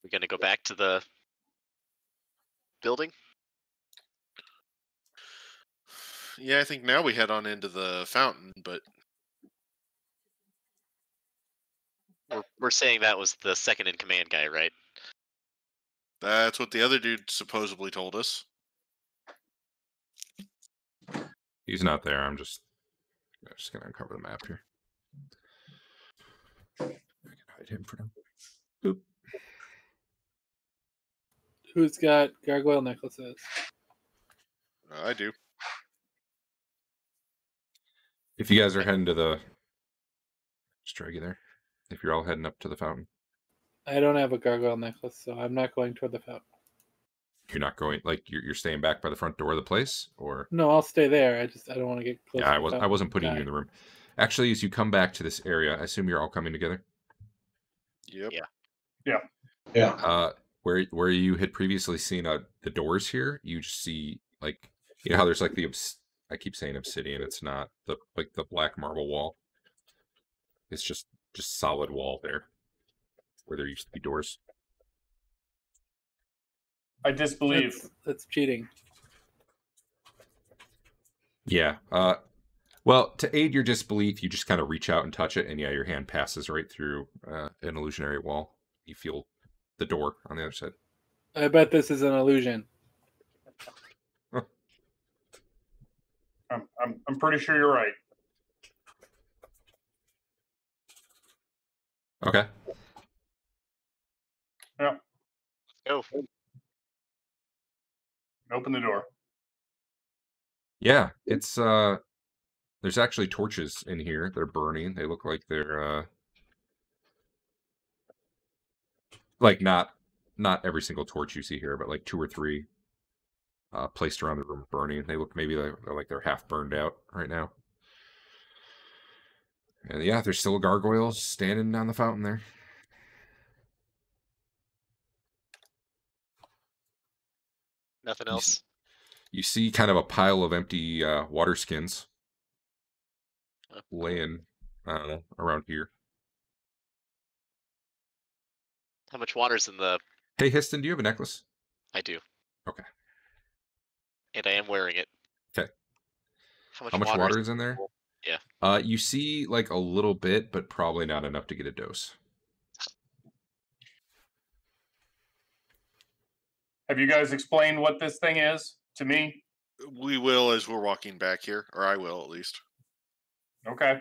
We're gonna go back to the building. Yeah, I think now we head on into the fountain, but We're saying that was the second in command guy, right? that's what the other dude supposedly told us. He's not there. I'm just gonna uncover the map here. I can hide him for now. Boop. Who's got gargoyle necklaces? I do. If you guys are heading to the, just drag you there. If you're all heading up to the fountain, I don't have a gargoyle necklace, so I'm not going toward the fountain. you're not going. Like you're staying back by the front door of the place, or No, I'll stay there. I don't want to get close. yeah, to the I wasn't putting guy. you in the room. Actually, as you come back to this area, I assume you're all coming together. Yep. Yeah. Yeah. Where you had previously seen the doors here, you just see like how there's like I keep saying obsidian. It's not the black marble wall. It's just solid wall there, where there used to be doors. I disbelieve. That's cheating. Yeah. Well, to aid your disbelief, you just kind of reach out and touch it, and yeah, your hand passes right through an illusionary wall. You feel the door on the other side. I bet this is an illusion. I'm pretty sure you're right. Okay. Yeah. Go. Open the door. Yeah, it's there's actually torches in here. They're burning. They look like they're like not every single torch you see here, but like 2 or 3 placed around the room burning. They look maybe they're half burned out right now. And yeah, there's still gargoyles standing on the fountain there. Nothing else. You see kind of a pile of empty water skins laying, I don't know, around here. How much water's in the? Hey, Histon, do you have a necklace? I do. Okay. And I am wearing it. Okay. How much water is in there? Yeah. You see like a little bit, but probably not enough to get a dose. Have you guys explained what this thing is to me? We will as we're walking back here, or I will at least. Okay.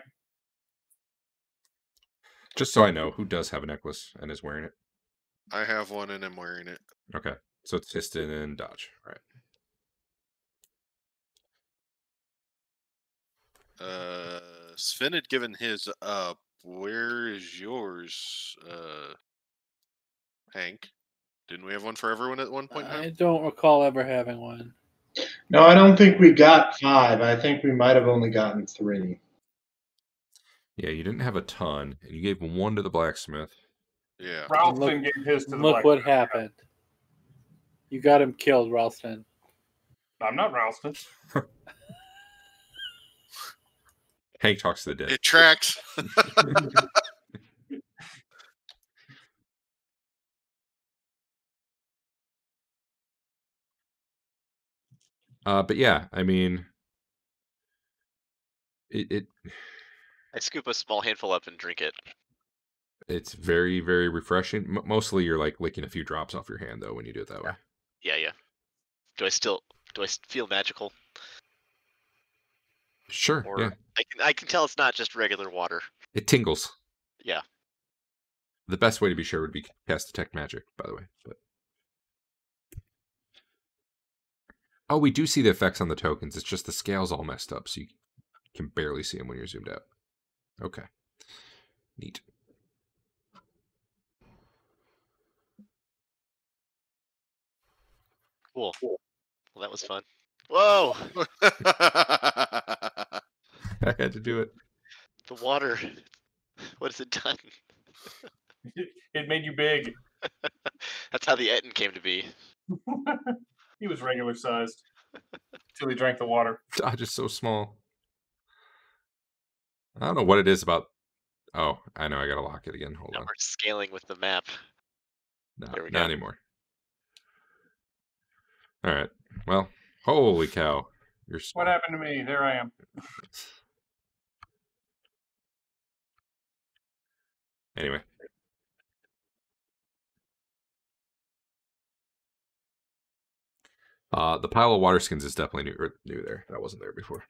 Just so I know, who does have a necklace and is wearing it? I have one and I'm wearing it. Okay. So it's Histon and Dodge. All right. Sven had given his up. Where is yours, Hank? Didn't we have one for everyone at one point in I time? don't recall ever having one. No, I don't think we got 5. I think we might have only gotten 3. Yeah, you didn't have a ton, and you gave 1 to the blacksmith. Yeah. Look- Ralston gave his to the Look black. what happened. You got him killed, Ralston. I'm not Ralston. Hank talks to the dead. It tracks. But yeah, I mean, it I scoop a small handful up and drink it. it's very, very refreshing. Mostly you're like licking a few drops off your hand though when you do it that way. Yeah. Do I feel magical? Sure. Or Yeah. I can tell it's not just regular water. It tingles. Yeah. The best way to be sure would be cast detect magic, by the way. But oh, we do see the effects on the tokens. It's just the scale's all messed up, so you can barely see them when you're zoomed out. Okay. Neat. Cool. Well, that was fun. Whoa! I had to do it. The water. What has it done? It made you big. That's how the Etten came to be. He was regular sized until he drank the water. Dodge is so small. I don't know what it is about. Oh, I know. I gotta lock it again. Hold Now on. we're scaling with the map. No, There we not go. anymore. All right. Well, holy cow. You're small. What happened to me? There I am. Anyway. The pile of water skins is definitely new there. That wasn't there before.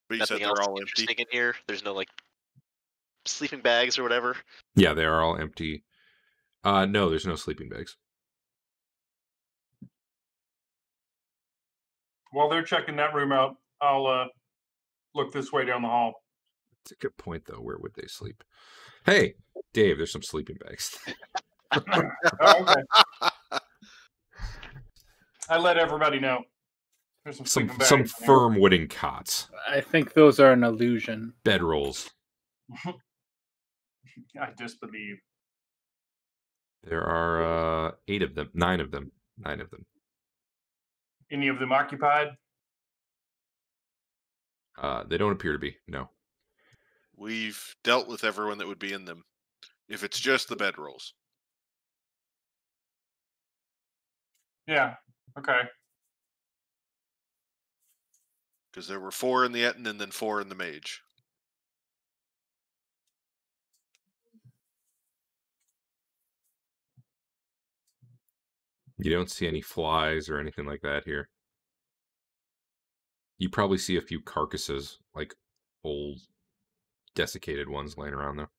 But you Nothing said else they're all interesting empty. in here. There's no like sleeping bags or whatever. Yeah, they are all empty. No, there's no sleeping bags. While they're checking that room out, I'll look this way down the hall. It's a good point, though. Where would they sleep? Hey, Dave, there's some sleeping bags. Oh, okay. I let everybody know. There's some sleeping bags. Some in here. firm wooden cots, I think those are an illusion. bedrolls. I disbelieve. There are 8 of them, 9 of them, 9 of them. Any of them occupied? They don't appear to be. No. We've dealt with everyone that would be in them. If it's just the bedrolls. Yeah. Okay. Because there were 4 in the Etten and then 4 in the Mage. You don't see any flies or anything like that here. You probably see a few carcasses, like old, desiccated ones laying around, though.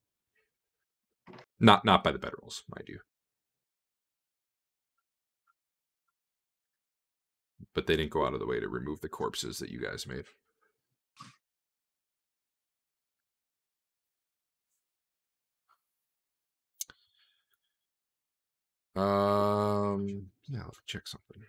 Not by the bedrolls, mind you. But they didn't go out of the way to remove the corpses that you guys made. Yeah, let's check something.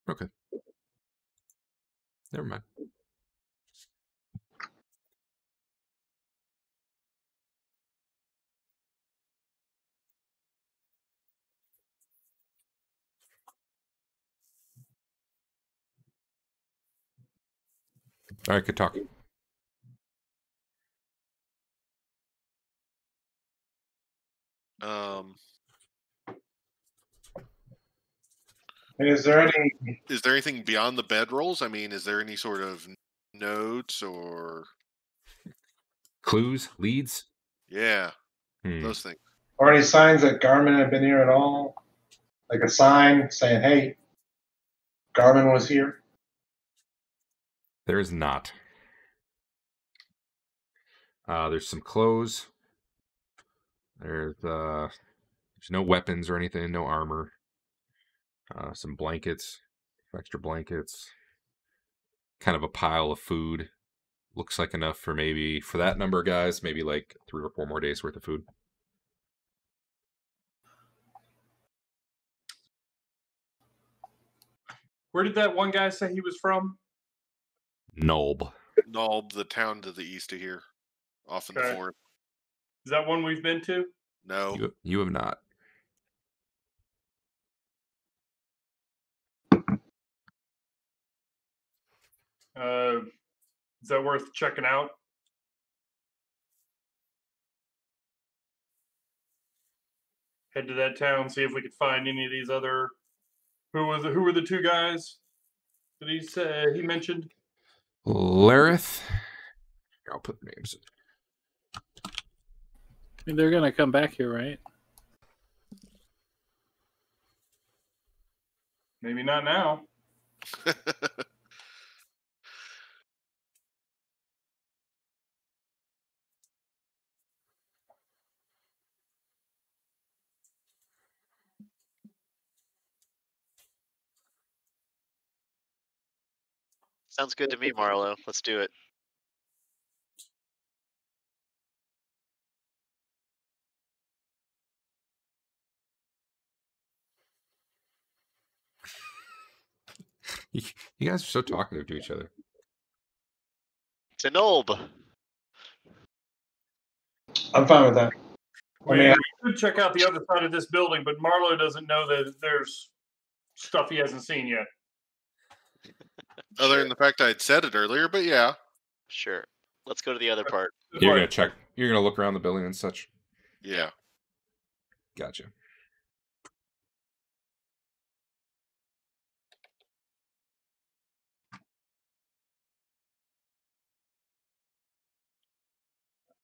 Okay. Never mind. All right, good talk. Is there any? Is there anything beyond the bedrolls? I mean, is there any sort of notes or Clues, leads. yeah, Hmm. those things? Or any signs that Garmin had been here at all? Like a sign saying, hey, Garmin was here? There is not. There's some clothes. There's no weapons or anything, no armor. Some blankets, extra blankets. Kind of a pile of food. Looks like enough for maybe, for that number of guys, maybe like 3 or 4 more days worth of food. Where did that one guy say he was from? Nulb. Nulb, the town to the east of here, off in the Okay. forest. Is that one we've been to? No, You have not. Is that worth checking out? Head to that town, see if we could find any of these other. Who were the 2 guys? that he mentioned? Lareth. I'll put the names. I mean, they're gonna come back here, right? Maybe not now. Sounds good to me, Marlo. Let's do it. You guys are so talkative to each other. To Nolb. I'm fine with that. I mean, We could check out the other side of this building, but Marlo doesn't know that there's stuff he hasn't seen yet. Other than the fact I'd said it earlier, but yeah. Sure. Let's go to the other part. You're gonna check. You're gonna look around the building and such. Yeah. Gotcha.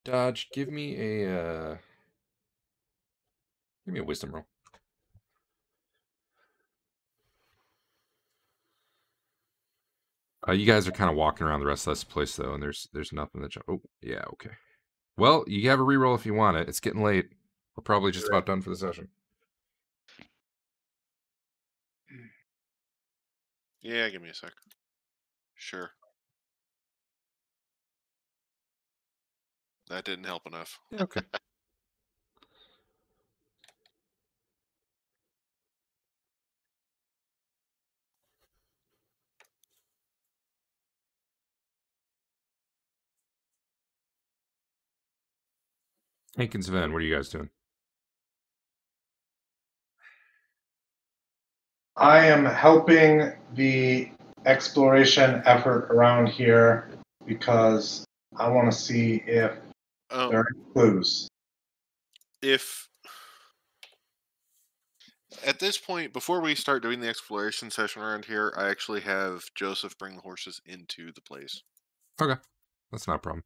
Dodge, give me a wisdom roll. You guys are kind of walking around the rest of this place though, and there's nothing that. Oh, yeah, okay. Well, you have a reroll if you want it. It's getting late. We're probably just about done for the session. Yeah, give me a sec. Sure. That didn't help enough. Yeah, okay. Hank and Sven, what are you guys doing? I am helping the exploration effort around here because I want to see if there are clues. If at this point, before we start doing the exploration session around here, I actually have Joseph bring the horses into the place. Okay, that's not a problem.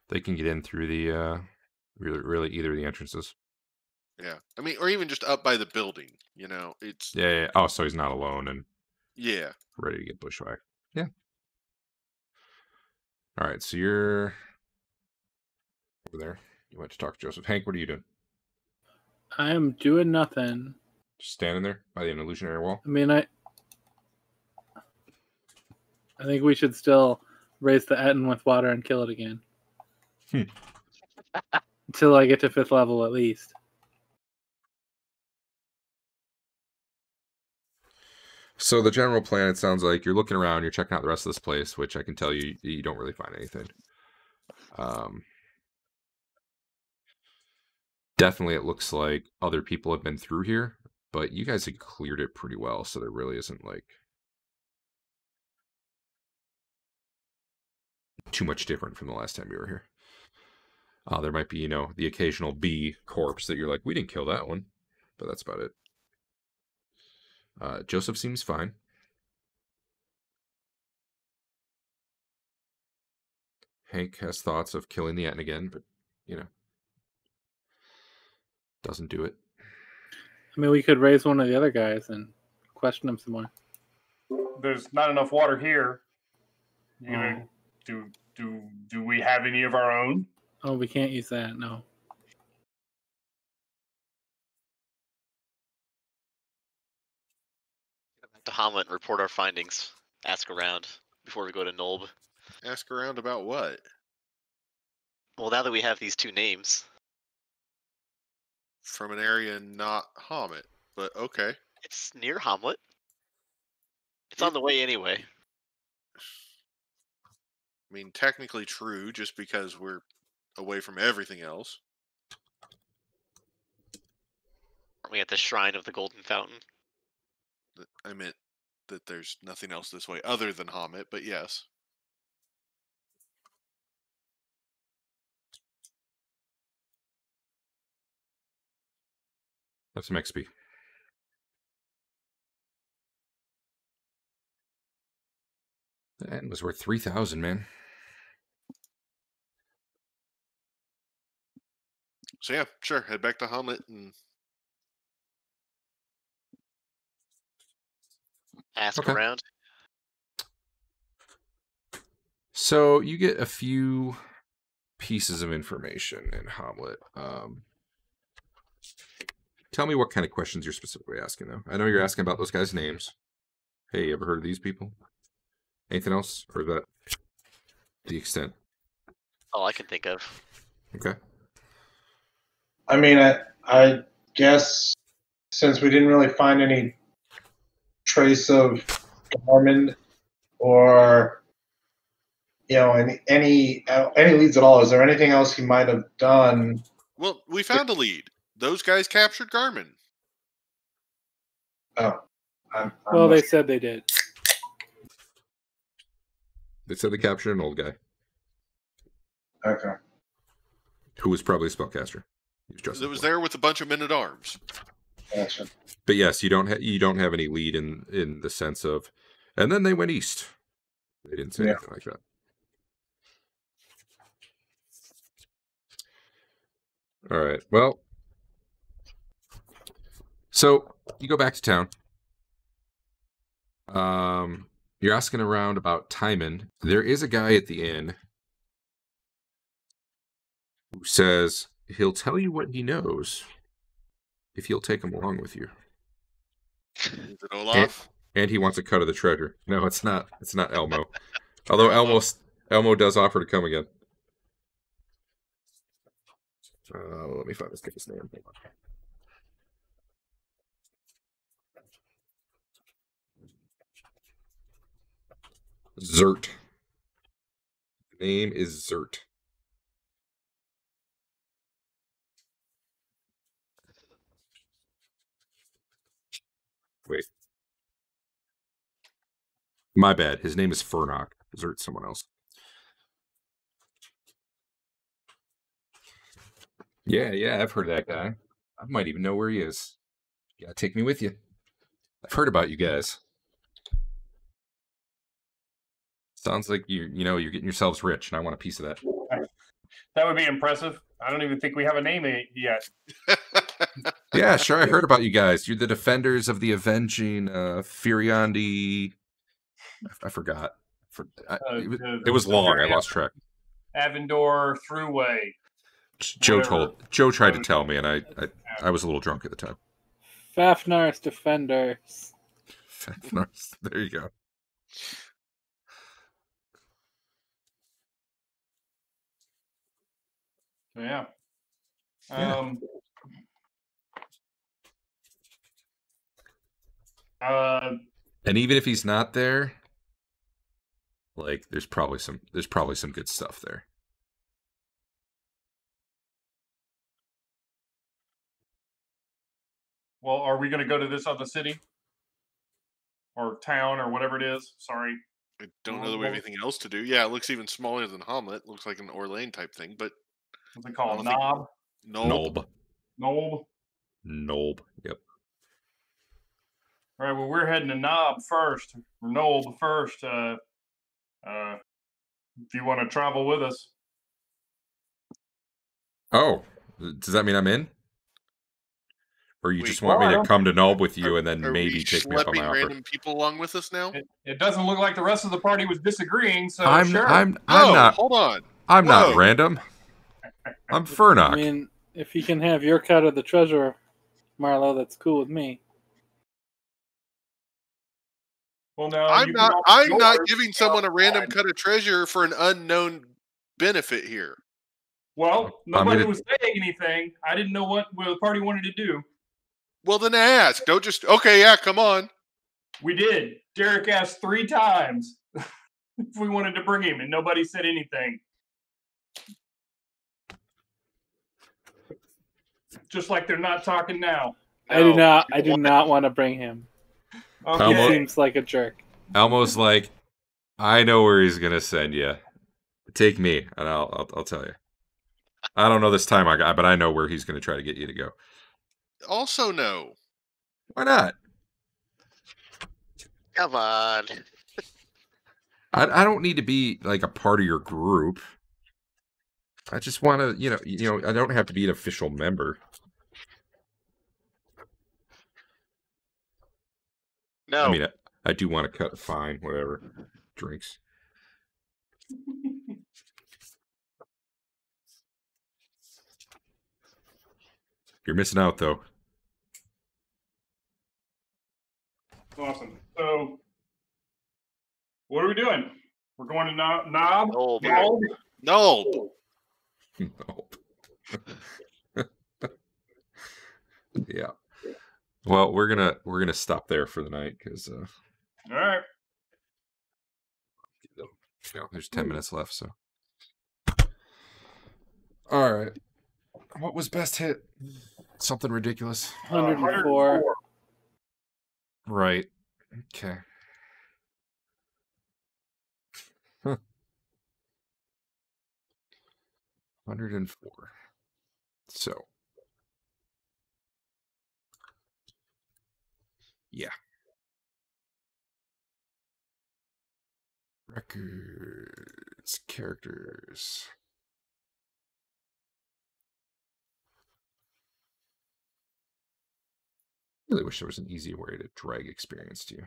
They can get in through the really either of the entrances. Yeah, I mean, or even just up by the building. You know, it's Yeah. Oh, so he's not alone and yeah. ready to get bushwhacked. Yeah. All right, so you're over there. You went to talk to Joseph. Hank, what are you doing? I am doing nothing. Just standing there by the illusionary wall. I mean, I think we should still raise the Etten with water and kill it again. Until I get to 5th level at least. So the general plan, it sounds like you're looking around, you're checking out the rest of this place, which I can tell you, you don't really find anything. Definitely, it looks like other people have been through here, but you guys had cleared it pretty well, so there really isn't like too much different from the last time you were here. There might be, the occasional bee corpse that you're like, we didn't kill that one, but that's about it. Joseph seems fine. Hank has thoughts of killing the Etten again, but, doesn't do it. I mean, we could raise one of the other guys and question him some more. There's not enough water here. You know, do we have any of our own? Oh, we can't use that, no. Back to Hamlet and report our findings. Ask around before we go to Nolb. Ask around about what? Well, now that we have these two names. From an area not Hamet, but okay. It's near Hamlet. It's on the way anyway. I mean, technically true, just because we're away from everything else. Aren't we at the Shrine of the Golden Fountain? I meant that there's nothing else this way other than Hamet, but yes. Have some XP. That was worth 3,000, man. So yeah, sure. Head back to Hamlet and Ask Okay. around. So you get a few pieces of information in Hamlet. Tell me what kind of questions you're specifically asking, though. I know you're asking about those guys' names. Hey, you ever heard of these people? Anything else? Or is that the extent? All I can think of. Okay. I mean, I guess since we didn't really find any trace of Garmin or any leads at all, is there anything else he might have done? well, we found a lead. Those guys captured Garmin. Oh, Well, they said they did. They said they captured an old guy okay. who was probably a spellcaster. He was just That was there with a bunch of men at arms. Gotcha. But yes, you don't have any lead in the sense of, and then they went east. They didn't say anything like that. All right. Well, so you go back to town. You're asking around about Timon. There is a guy at the inn who says he'll tell you what he knows if you'll take him along with you. Is it Olaf? And he wants a cut of the treasure. No, it's not. It's not Elmo. Although Elmo does offer to come again. Let me find this guy's name. Zert. The name is Zert. Wait. My bad. His name is Furnock. Zert's someone else. Yeah, I've heard of that guy. I might even know where he is. You gotta take me with you. I've heard about you guys. Sounds like you're getting yourselves rich, and I want a piece of that. That would be impressive. I don't even think we have a name yet. Yeah, sure. I heard about you guys. You're the defenders of the avenging Furiandi. I forgot. It was long. I lost track. Avendor Thruway. Joe tried to tell me, and I was a little drunk at the time. Fafnar's Defenders. There you go. Yeah. And even if he's not there, like there's probably some good stuff there. Well, are we going to go to this other city or town or whatever it is? Sorry. I don't know that we have anything else to do. Yeah, it looks even smaller than Hamlet. Looks like an Orlane type thing, but What's it called? I Knob? Nope. Nob. Yep. All right, well, we're heading to Knob first, or Nob first. If you want to travel with us. Oh, does that mean I'm in? Or you Wait, just want me to come to Nob with you and then Are maybe we take me up on my schlepping offer? random people along with us now? It doesn't look like the rest of the party was disagreeing, so I'm sure. not. Hold on. I'm not Whoa. random. I'm Furnock. I mean, if you can have your cut of the treasure, Marlo, that's cool with me. Well, no, I'm you not. can I'm have not yours. giving someone a random cut of treasure for an unknown benefit here. Well, nobody gonna- was saying anything. I didn't know what the party wanted to do. Well, then ask. Don't just. Okay, yeah, come on. We did. Derek asked 3 times if we wanted to bring him, and nobody said anything. Just like they're not talking now. I do not want to bring him. Okay. He seems like a jerk. Elmo's like, I know where he's gonna send you. Take me, and I'll tell you. I don't know this time, but I know where he's gonna try to get you to go. Also, no. Why not? Come on. I don't need to be like a part of your group. I just want to, I don't have to be an official member. No. I mean, I do want to cut fine, whatever. Drinks. You're missing out, though. Awesome. So, what are we doing? We're going to Knob? Oh, Knob? No. No. Yeah. Well, we're gonna stop there for the night because All right. There's 10 minutes left. So, all right. What was best hit? Something ridiculous. 104. Right. Okay. 104. So, yeah. Records, characters. I really wish there was an easier way to drag experience to you.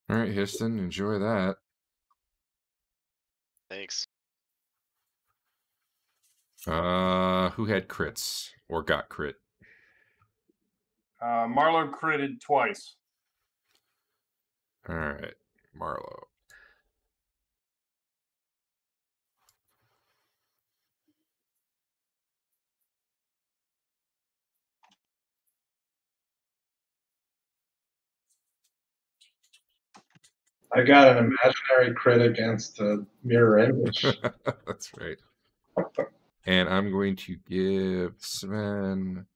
All right, Histon, enjoy that. Thanks. Who had crits or got crit? Marlo critted twice. All right, Marlo. I got an imaginary crit against a mirror image. That's right. And I'm going to give Sven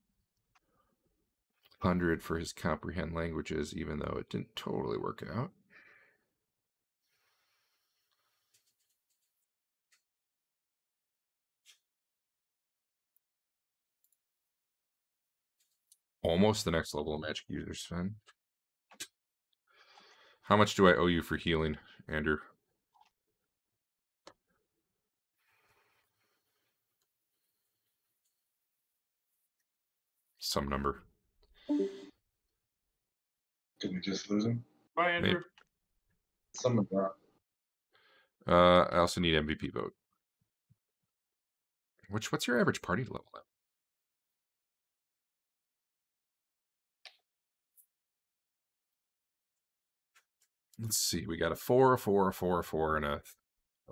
100 for his comprehend languages, even though it didn't totally work out. Almost the next level of magic user, Sven. How much do I owe you for healing, Andrew? Some number. Did we just lose him? Bye, Andrew. Maybe. Some of that. I also need MVP vote. What's your average party level now? Let's see. We got a 4, a 4, a 4, a 4, and a...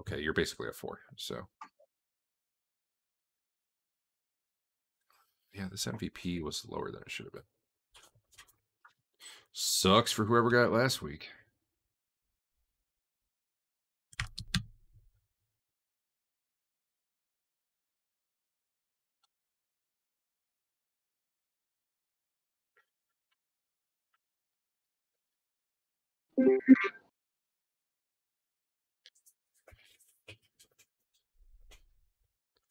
Okay, you're basically a 4, so... Yeah, this MVP was lower than it should have been. Sucks for whoever got it last week.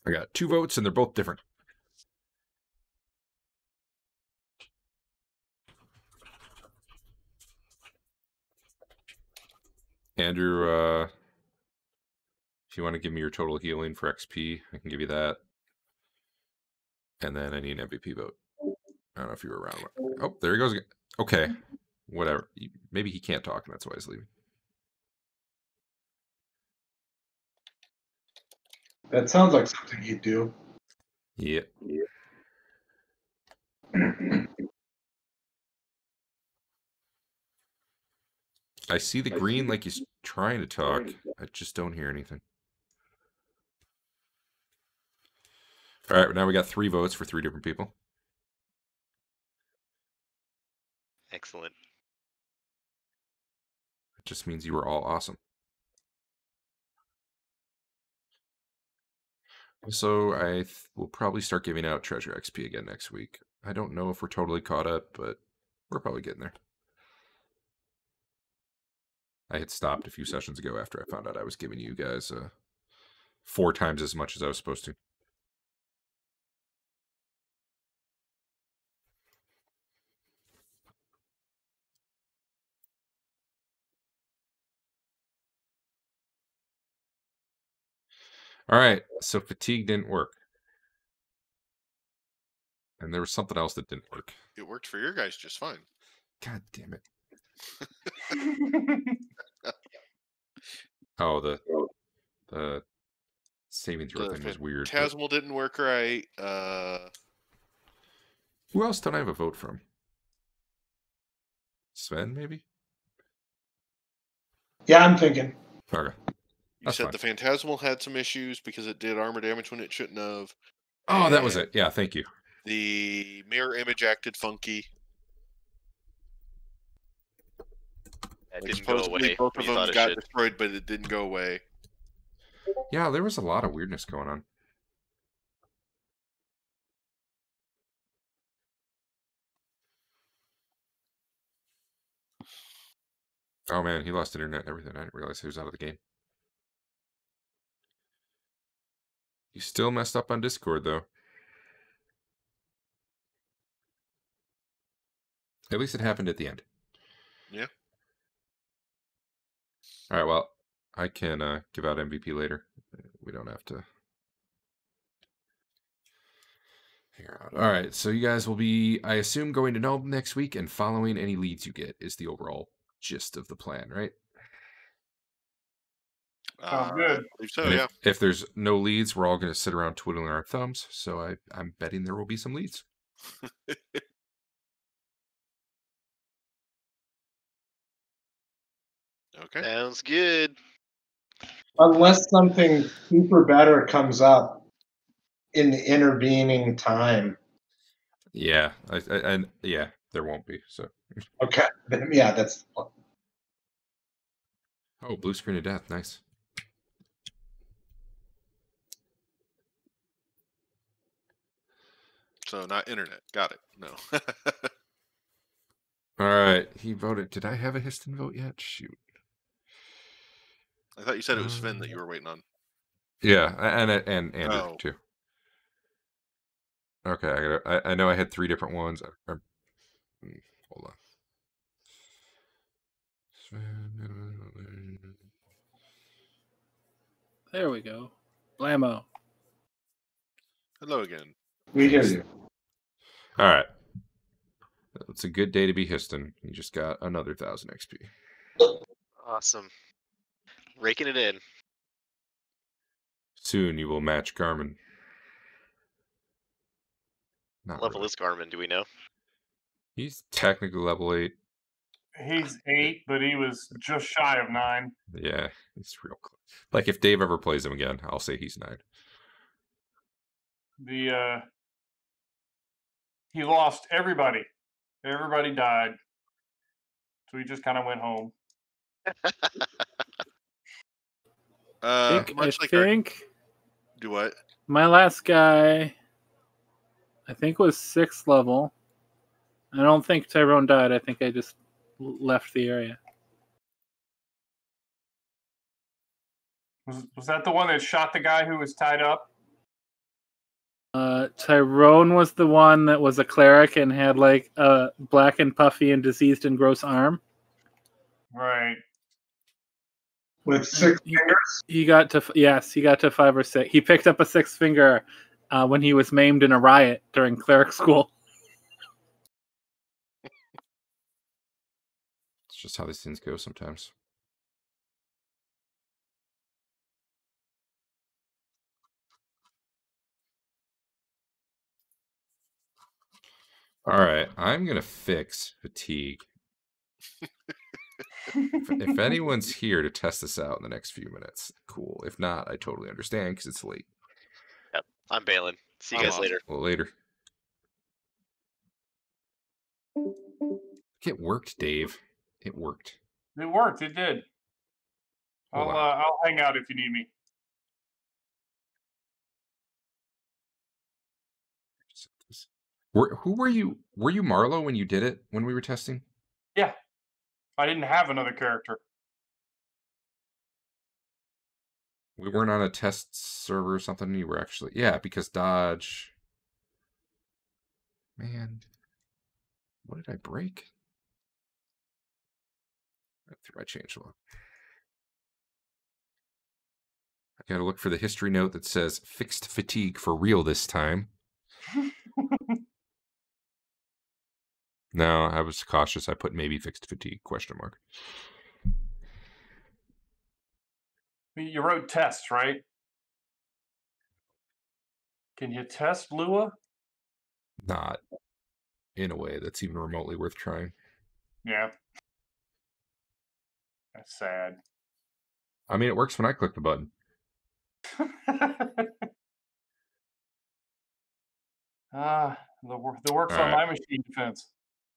I got 2 votes, and they're both different. Andrew, if you want to give me your total healing for XP, I can give you that. And then I need an MVP vote. I don't know if you were around. Oh, there he goes again. Okay, whatever. Maybe he can't talk, and that's why he's leaving. That sounds like something he'd do. Yeah. I see the green like he's trying to talk. I just don't hear anything. All right, now we got 3 votes for 3 different people. Excellent. It just means you were all awesome. So I will probably start giving out treasure XP again next week. I don't know if we're totally caught up, but we're probably getting there. I had stopped a few sessions ago after I found out I was giving you guys 4 times as much as I was supposed to. All right, so fatigue didn't work. And there was something else that didn't work. It worked for your guys just fine. God damn it. Oh, the saving throw thing was weird. but- Phantasmal didn't work right. Who else don't I have a vote from? Sven, maybe? Yeah, I'm thinking. Okay. You That's said fine. the Phantasmal had some issues because it did armor damage when it shouldn't have. Oh, that was and it. Yeah, thank you. The mirror image acted funky. That Like, didn't go supposedly away. both when of you thought them it got should. destroyed, but it didn't go away. Yeah, there was a lot of weirdness going on. Oh man, he lost internet and everything. I didn't realize he was out of the game. You still messed up on Discord, though. At least it happened at the end. Yeah. All right, well, I can give out MVP later. We don't have to figure out. All right, so you guys will be, I assume, going to Nuln next week, and following any leads you get is the overall gist of the plan, right? Sounds good. I believe so, And yeah. if there's no leads, we're all going to sit around twiddling our thumbs. So I'm betting there will be some leads. Okay. Sounds good. Unless something super better comes up in the intervening time. Yeah, and yeah, there won't be. So Okay. Yeah, that's oh, blue screen of death, nice. So not internet. Got it. No. All right, he voted. Did I have a Histon vote yet? Shoot. I thought you said it was Sven that you were waiting on. Yeah, and Andrew Oh. too. Okay, I know I had 3 different ones. Hold on. There we go. Blammo. Hello again. we hear you. All right. It's a good day to be Histon. You just got another 1,000 XP. Awesome. Raking it in. Soon you will match Garmin. Not Level really. is Garmin, do we know? He's technically level 8. He's 8, but he was just shy of 9. Yeah, he's real close. Like if Dave ever plays him again, I'll say he's 9. He lost everybody. Everybody died. So he just kind of went home. I Much like our, think do what? my last guy, I think, was 6th level. I don't think Tyrone died. I think I just left the area. Was that the one that shot the guy who was tied up? Tyrone was the one that was a cleric and had like a black and puffy and diseased and gross arm. Right. With 6 fingers? He got to 5 or 6. He picked up a 6th finger when he was maimed in a riot during cleric school. It's just how these things go sometimes. All right, I'm going to fix fatigue. If anyone's here to test this out in the next few minutes, cool. If not, I totally understand because it's late. Yep. I'm bailing. See you I'm guys off. later. Well, later. It worked, Dave. It worked. It worked. It did. Hold on. I'll hang out if you need me. Who were you? Were you Marlo when you did it when we were testing? Yeah. I didn't have another character. We weren't on a test server or something. You were actually, yeah, because Dodge. Man, what did I break? I changed one. I gotta look for the history note that says fixed fatigue for real this time. No, I was cautious. I put maybe fixed fatigue, question mark. You wrote test, right? Can you test Lua? Not in a way that's even remotely worth trying. Yeah. That's sad. I mean, it works when I click the button. The works All on right. my machine defense.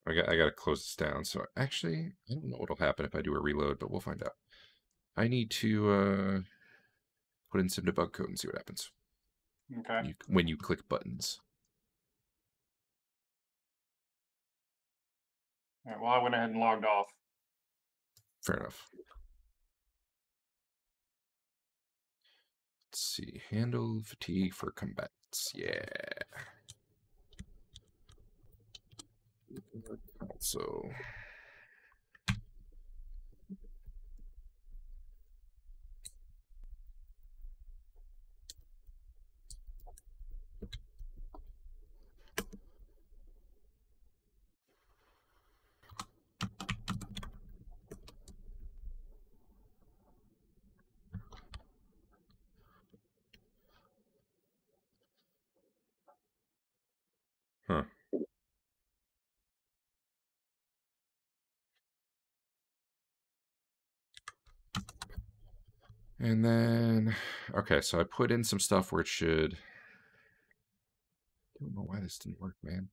I gotta close this down. So actually, I don't know what'll happen if I do a reload, but we'll find out. I need to put in some debug code and see what happens. Okay. When you click buttons. All right, well, I went ahead and logged off. Fair enough. Let's see. Handle fatigue for combats. Yeah. Also. Huh. And then, okay, so I put in some stuff where it should. I don't know why this didn't work, man.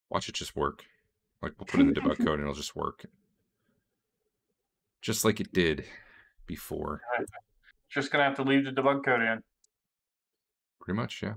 Watch it just work. Like, we'll put in the debug code and it'll just work. Just like it did before. Just gonna have to leave the debug code in. Pretty much, yeah.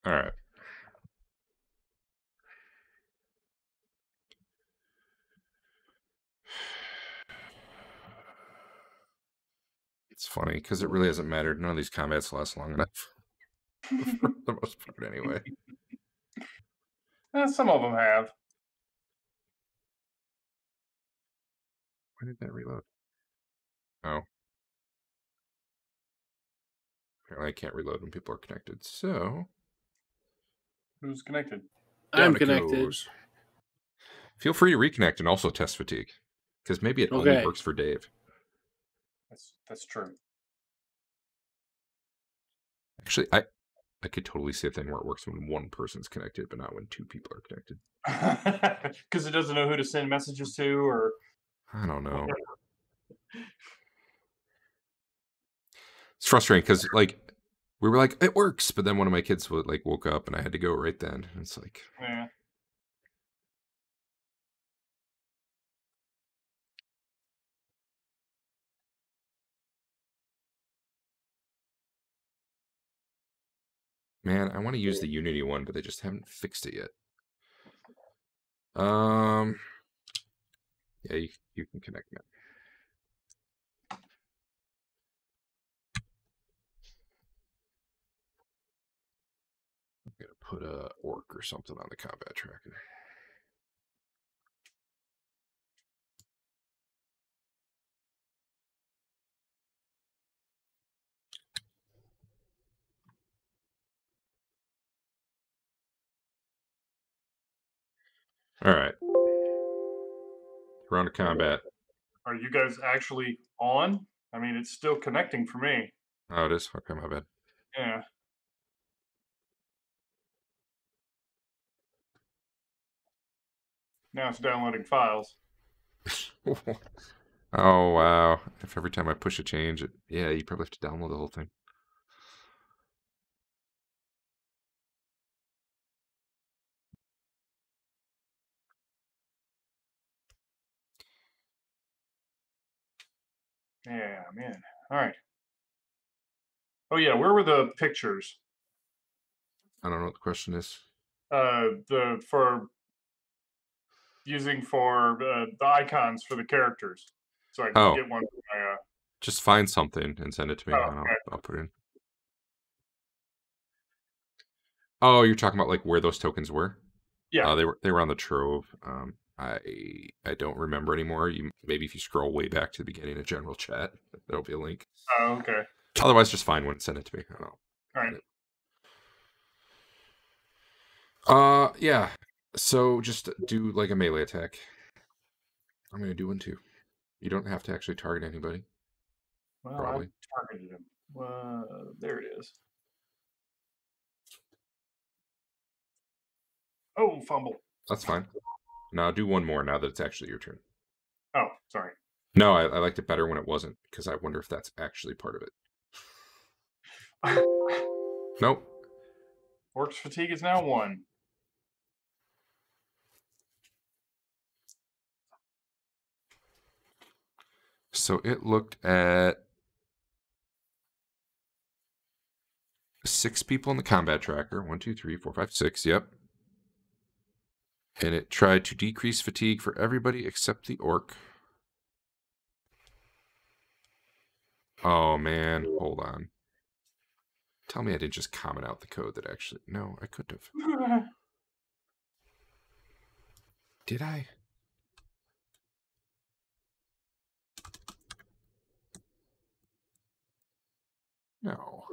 All right. It's funny because it really hasn't mattered. None of these combats last long enough. For the most part, anyway. Some of them have. Why did that reload? Oh. Apparently I can't reload when people are connected. So. Who's connected? I'm down it connected. goes. Feel free to reconnect and also test fatigue. Because maybe it only Okay. works for Dave. That's true. Actually, I could totally see a thing where it works when one person's connected, but not when two people are connected. Because it doesn't know who to send messages to, or I don't know. It's frustrating because, like, we were like, it works, but then one of my kids woke up and I had to go right then. And it's like, yeah. man, I want to use the Unity one, but they just haven't fixed it yet. Yeah, you can connect now. I'm gonna put a orc or something on the combat tracker. All right. We're on to combat. Are you guys actually on? I mean, it's still connecting for me. Oh, it is? Okay, my bad. Yeah. Now it's downloading files. Oh, wow. If every time I push a change, yeah, you probably have to download the whole thing. Yeah, man. All right. Oh yeah, where were the pictures? I don't know what the question is. The for using for the icons for the characters, so I can Oh. get one. For my, Just find something and send it to me, Oh, and okay. I'll put it in. Oh, you're talking about like where those tokens were? Yeah. They were on the trove. I don't remember anymore. Maybe if you scroll way back to the beginning of general chat, there'll be a link. Oh, okay. Otherwise, just find one and send it to me. I don't know. All right. Yeah. So just do like a melee attack. I'm gonna do one too. You don't have to actually target anybody. Well, Probably. I targeted him. There it is. Oh, fumble. That's fine. Now do one more now that it's actually your turn. Oh, sorry. No, I liked it better when it wasn't, because I wonder if that's actually part of it. Nope. Orc's fatigue is now 1. So it looked at 6 people in the combat tracker. 1, 2, 3, 4, 5, 6. Yep. And it tried to decrease fatigue for everybody except the orc. Oh, man. Hold on. Tell me I didn't just comment out the code that actually... No, I couldn't have. Did I? No.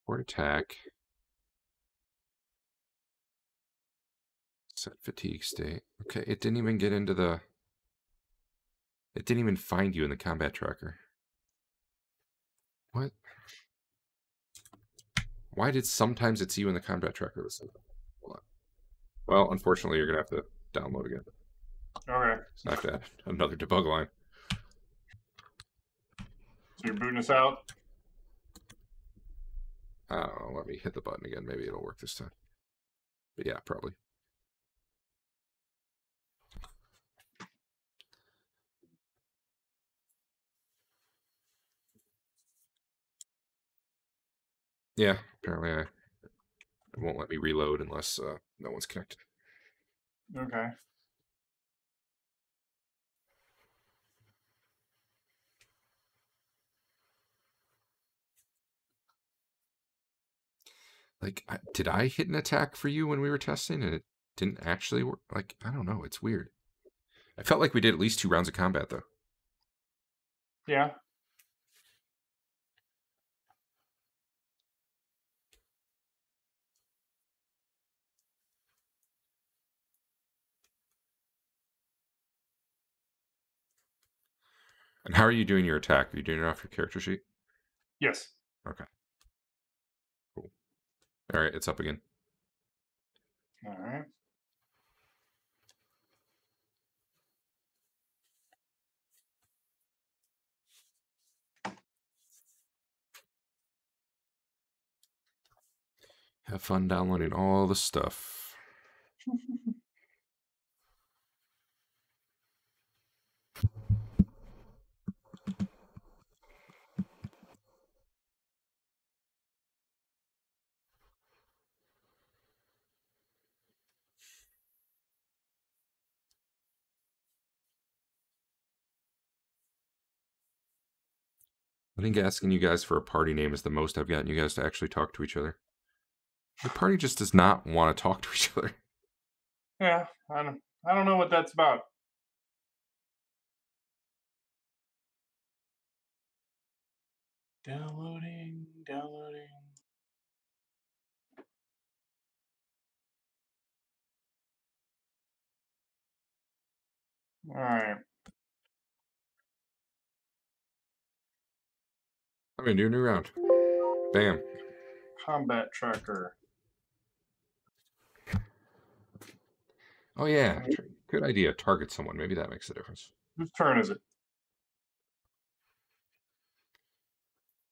Port attack. Set fatigue state. Okay, it didn't even get into the... It didn't even find you in the combat tracker. What? Why did sometimes it's you in the combat tracker? Hold on. Well, unfortunately, you're going to have to download again. Okay. So I have to add another debug line. So you're booting us out? I don't know. Let me hit the button again. Maybe it'll work this time. But yeah, probably. Yeah, apparently it won't let me reload unless no one's connected. Okay. Like, did I hit an attack for you when we were testing and it didn't actually work? Like, I don't know. It's weird. I felt like we did at least 2 rounds of combat, though. Yeah. And how are you doing your attack? Are you doing it off your character sheet? Yes. Okay. Cool. All right, it's up again. All right. Have fun downloading all the stuff. I think asking you guys for a party name is the most I've gotten you guys to actually talk to each other. Your party just does not want to talk to each other. Yeah, I don't know what that's about. Downloading. All right. I'm gonna do a new round. Bam. Combat tracker. Oh yeah, good idea. Target someone. Maybe that makes a difference. Whose turn is it?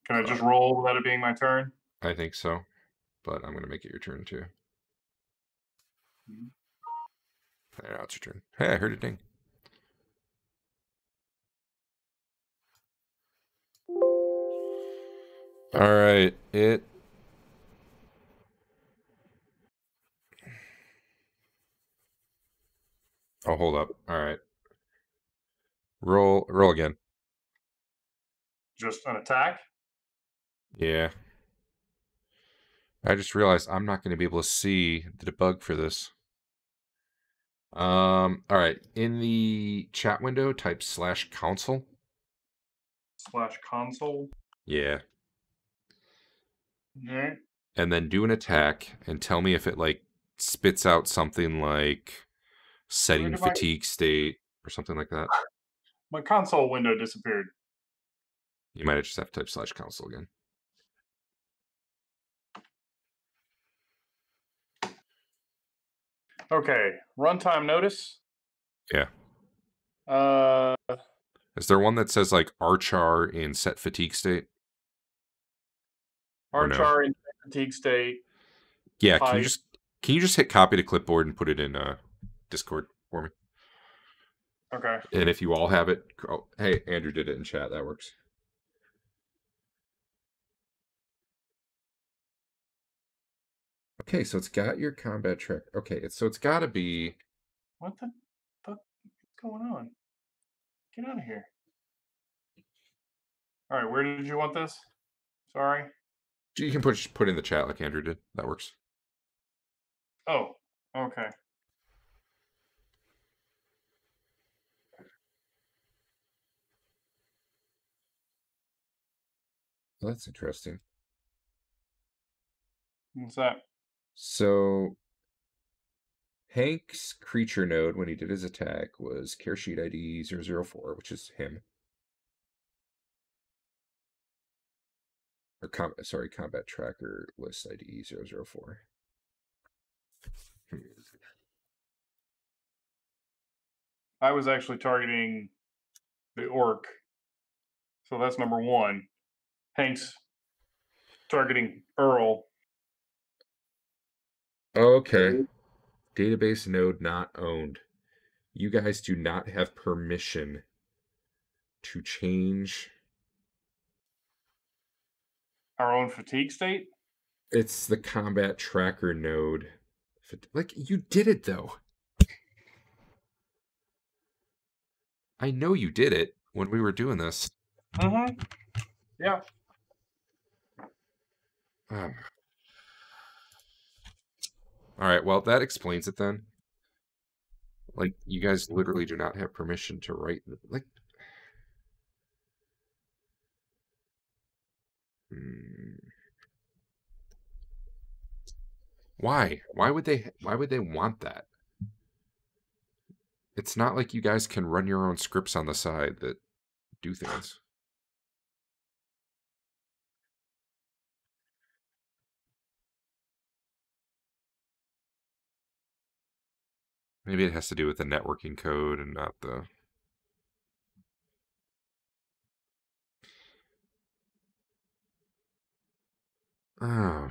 Can I just roll without it being my turn? I think so, but I'm gonna make it your turn too. Now it's your turn. Hey, I heard a ding. All right, it. Oh, hold up. All right. Roll again. Just an attack? Yeah. I just realized I'm not going to be able to see the debug for this. All right. In the chat window, type /console. /console? Yeah. Alright. And then do an attack and tell me if it like spits out something like setting fatigue state or something like that. My console window disappeared. You might just have to type /console again. Okay, runtime notice. Yeah. Uh, Is there one that says like RCHAR in set fatigue state? Or no? RCHAR in fatigue state. Yeah, can you just hit copy to clipboard and put it in Discord for me? Okay. And if you all have it, oh, hey, Andrew did it in chat. That works. Okay, so it's got your combat track. Okay, so it's got to be. What the fuck is going on? Get out of here. All right, where did you want this? Sorry. You can put in the chat like Andrew did. That works. Oh, okay. Well, that's interesting. What's that? So Hank's creature node when he did his attack was care sheet ID 004, which is him. Or combat tracker list ID 004. I was actually targeting the orc. So that's number one. Hank's targeting Earl. Okay. Database node not owned. You guys do not have permission to change Our own fatigue state? It's the combat tracker node. Like, you did it, though. I know you did it when we were doing this. Mm-hmm. Yeah. All right, well, that explains it then. Like, you guys literally do not have permission to write. Like, why? Why would they want that? It's not like you guys can run your own scripts on the side that do things. Maybe it has to do with the networking code and not the... Oh.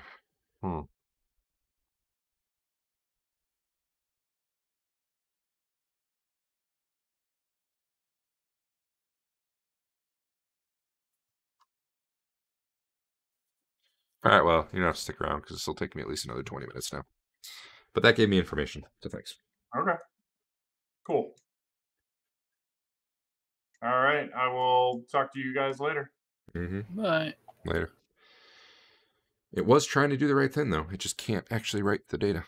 All right, well, you don't have to stick around because this will take me at least another 20 minutes now. But that gave me information, so thanks. Okay. Cool. All right. I will talk to you guys later. Mm-hmm. Bye. Later. It was trying to do the right thing, though. It just can't actually write the data.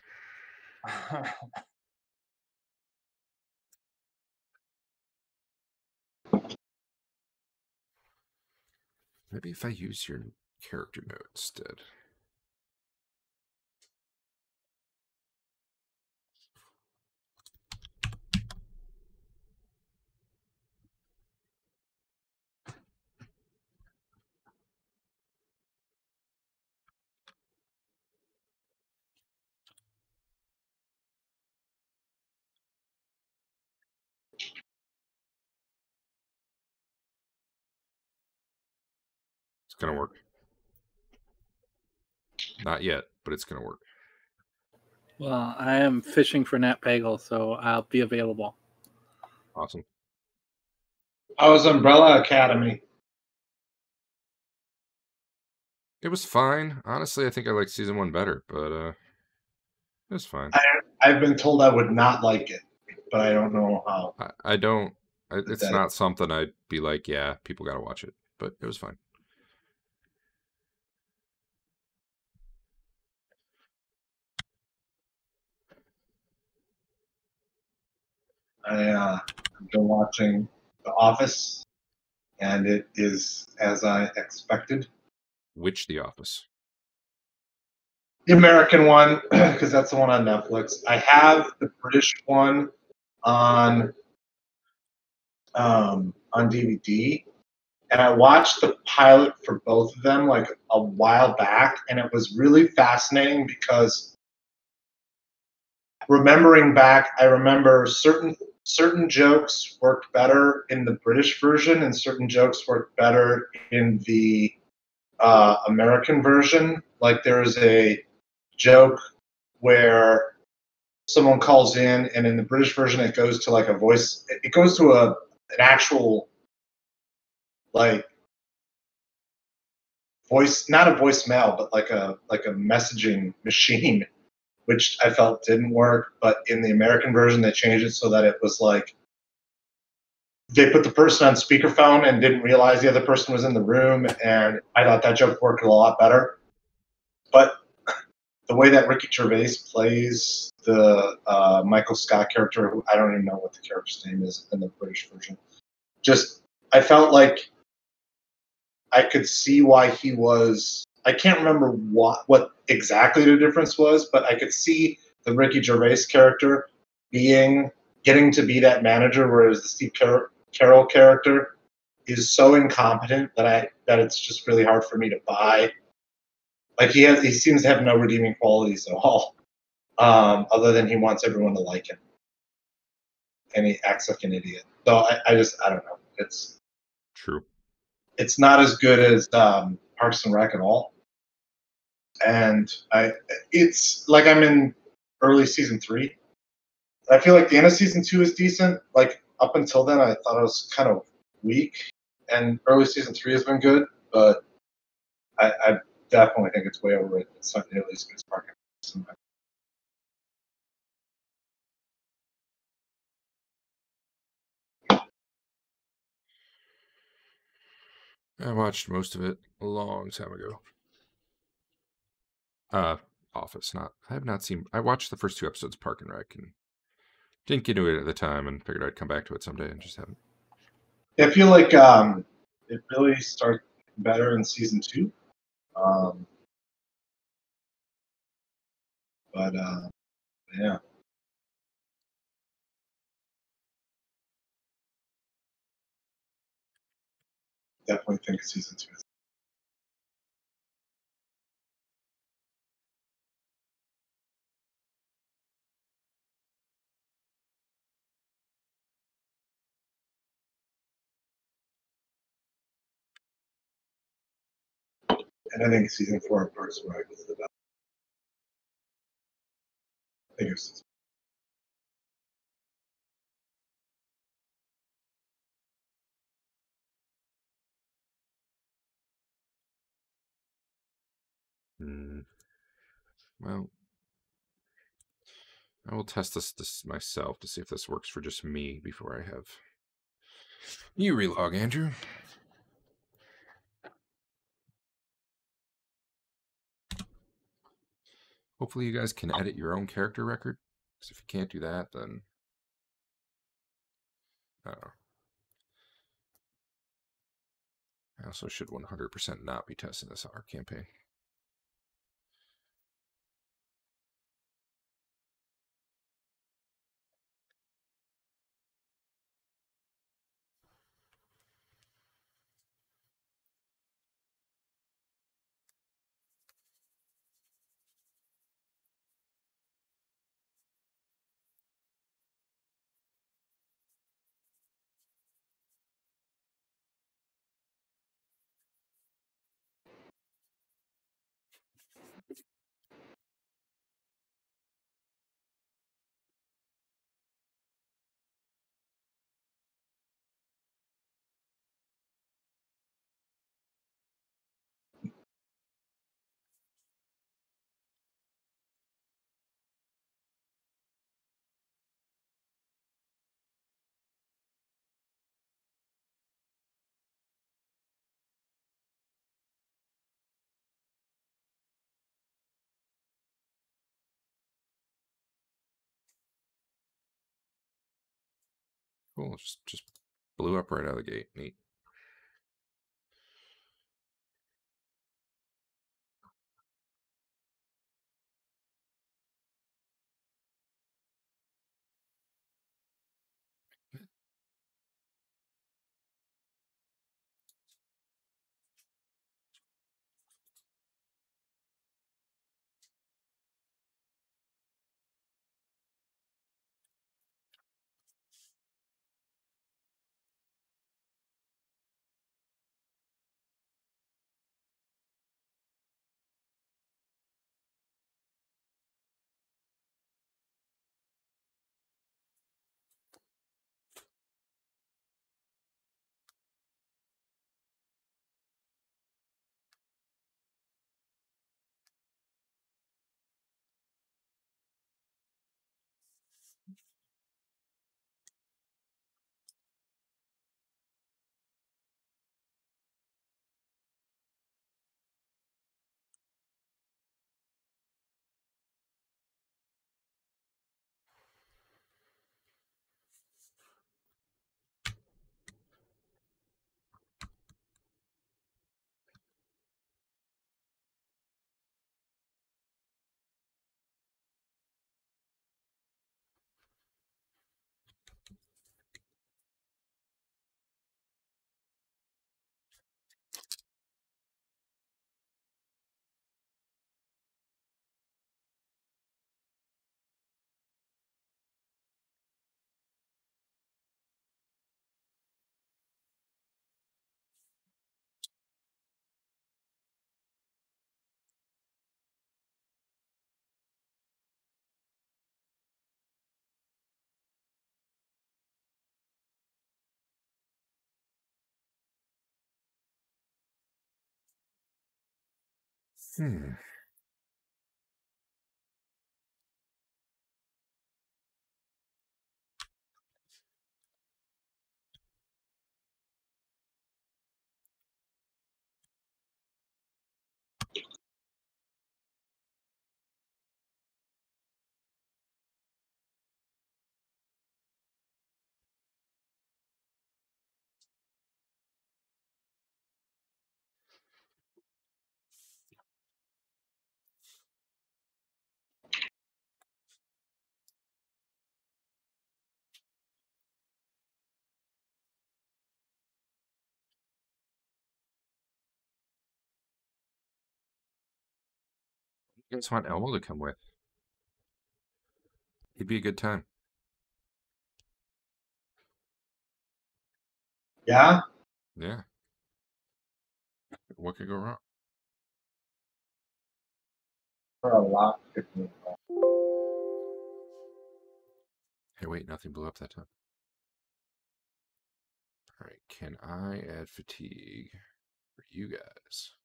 Maybe if I use your character node instead. It's going to work. Not yet, but it's going to work. Well, I am fishing for Nat Pagel, so I'll be available. Awesome. How was Umbrella Academy? It was fine. Honestly, I think I liked season 1 better, but it was fine. I've been told I would not like it, but I don't know how. I don't. It's that- not something I'd be like, yeah, people got to watch it. But it was fine. I've been watching The Office, and it is as I expected. Which The Office? The American one, because that's the one on Netflix. I have the British one on DVD, and I watched the pilot for both of them like a while back, and it was really fascinating because remembering back, I remember certain jokes worked better in the British version, and certain jokes worked better in the American version. Like there's a joke where someone calls in, and in the British version, it goes to like a voice. It goes to an actual like voice, not a voicemail, but like a messaging machine, which I felt didn't work. But in the American version, they changed it so that it was like they put the person on speakerphone and didn't realize the other person was in the room, and I thought that joke worked a lot better. But the way that Ricky Gervais plays the Michael Scott character, who I don't even know what the character's name is in the British version, just I felt like I could see why he was. I can't remember what exactly the difference was, but I could see the Ricky Gervais character getting to be that manager, whereas the Steve Carroll character is so incompetent that it's just really hard for me to buy. Like he seems to have no redeeming qualities at all, other than he wants everyone to like him, and he acts like an idiot. So I don't know. True. It's not as good as Parks and Rec at all, and it's like I'm in early season 3. I feel like the end of season 2 is decent. Like up until then, I thought it was kind of weak, and early season 3 has been good, but I definitely think it's way overrated. It's not nearly as good as Parks and Rec. I watched most of it a long time ago. Office, not. I have not seen. I watched the first 2 episodes of Park and Rec and didn't get into it at the time, and figured I'd come back to it someday, and just haven't. I feel like it really starts better in season 2. But yeah. Definitely think season 2 is. And I think season 4 of Parks and Rec is the best. I think it's Well, I will test this myself to see if this works for just me before I have you relog, Andrew. Hopefully you guys can edit your own character record, because if you can't do that, then I don't know. I also should 100% not be testing this art campaign. Cool, just blew up right out of the gate. Neat. Hmm. You guys want Elmo to come with? He'd be a good time. Yeah? Yeah. What could go wrong? For a lot. Hey, wait, nothing blew up that time. All right, can I add fatigue for you guys?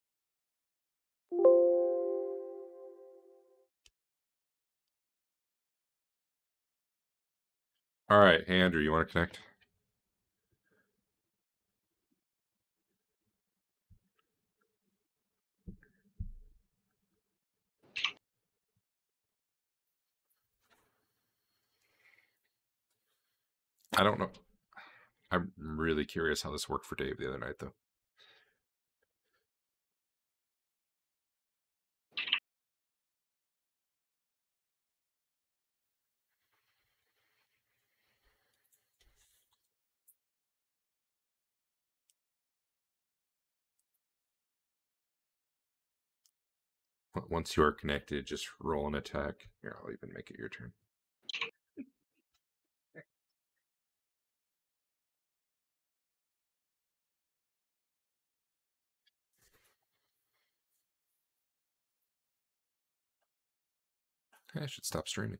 All right, hey Andrew, you want to connect? I don't know. I'm really curious how this worked for Dave the other night, though. Once you are connected, just roll an attack. Here, I'll even make it your turn. I should stop streaming.